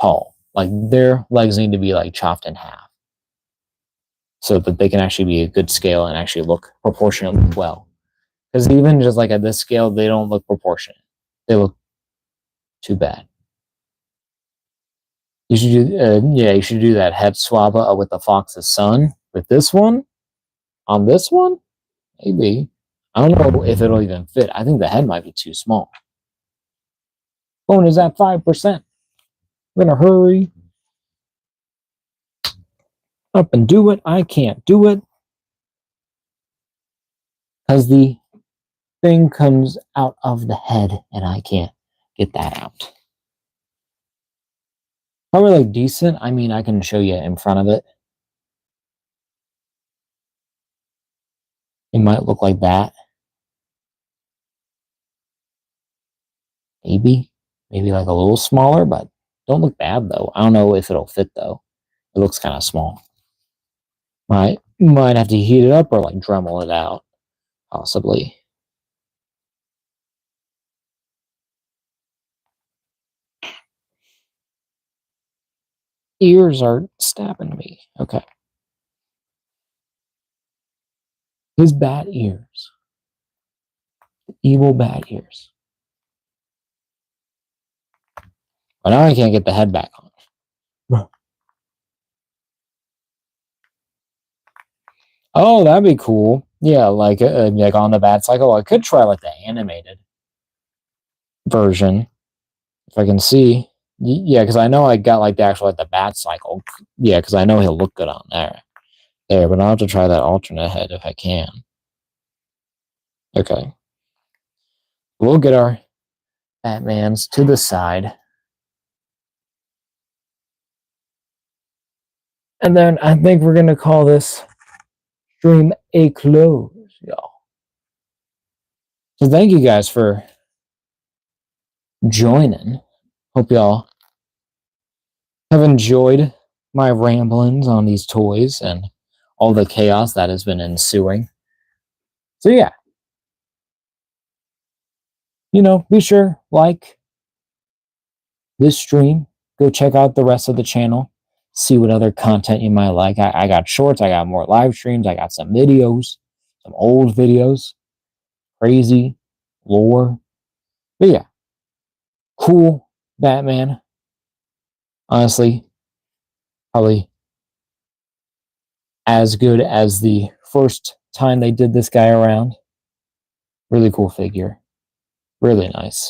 tall. Like their legs need to be like chopped in half so that they can actually be a good scale and actually look proportionately well. Because even just like at this scale, they don't look proportionate. They look too bad. You should do, you should do that head swap with the Fox's son. With this one, on this one, maybe. I don't know if it'll even fit. I think the head might be too small. Phone is at 5%. We're gonna hurry up and do it. I can't do it because the thing comes out of the head and I can't get that out. Probably like decent. I mean, I can show you in front of it. It might look like that. Maybe like a little smaller, but don't look bad though. I don't know if it'll fit though. It looks kind of small. Might have to heat it up or like Dremel it out, possibly. Ears are stabbing me. Okay. His bat ears. Evil bat ears. But now I can't get the head back on. Oh, that'd be cool. Yeah, like on the Bat Cycle. I could try like the animated version if I can see. Yeah, because I know I got like the actual like the Bat Cycle. Yeah, because I know he'll look good on there. There, but I'll have to try that alternate head if I can. Okay. We'll get our Batmans to the side. And then I think we're going to call this stream a close, y'all. So thank you guys for joining. Hope y'all have enjoyed my ramblings on these toys and all the chaos that has been ensuing. So yeah, be sure, like this stream, go check out the rest of the channel, see what other content you might like. I got shorts, I got more live streams, I got some videos, some old videos, crazy lore. But yeah, cool Batman. Honestly, probably as good as the first time they did this guy around. Really cool figure. Really nice.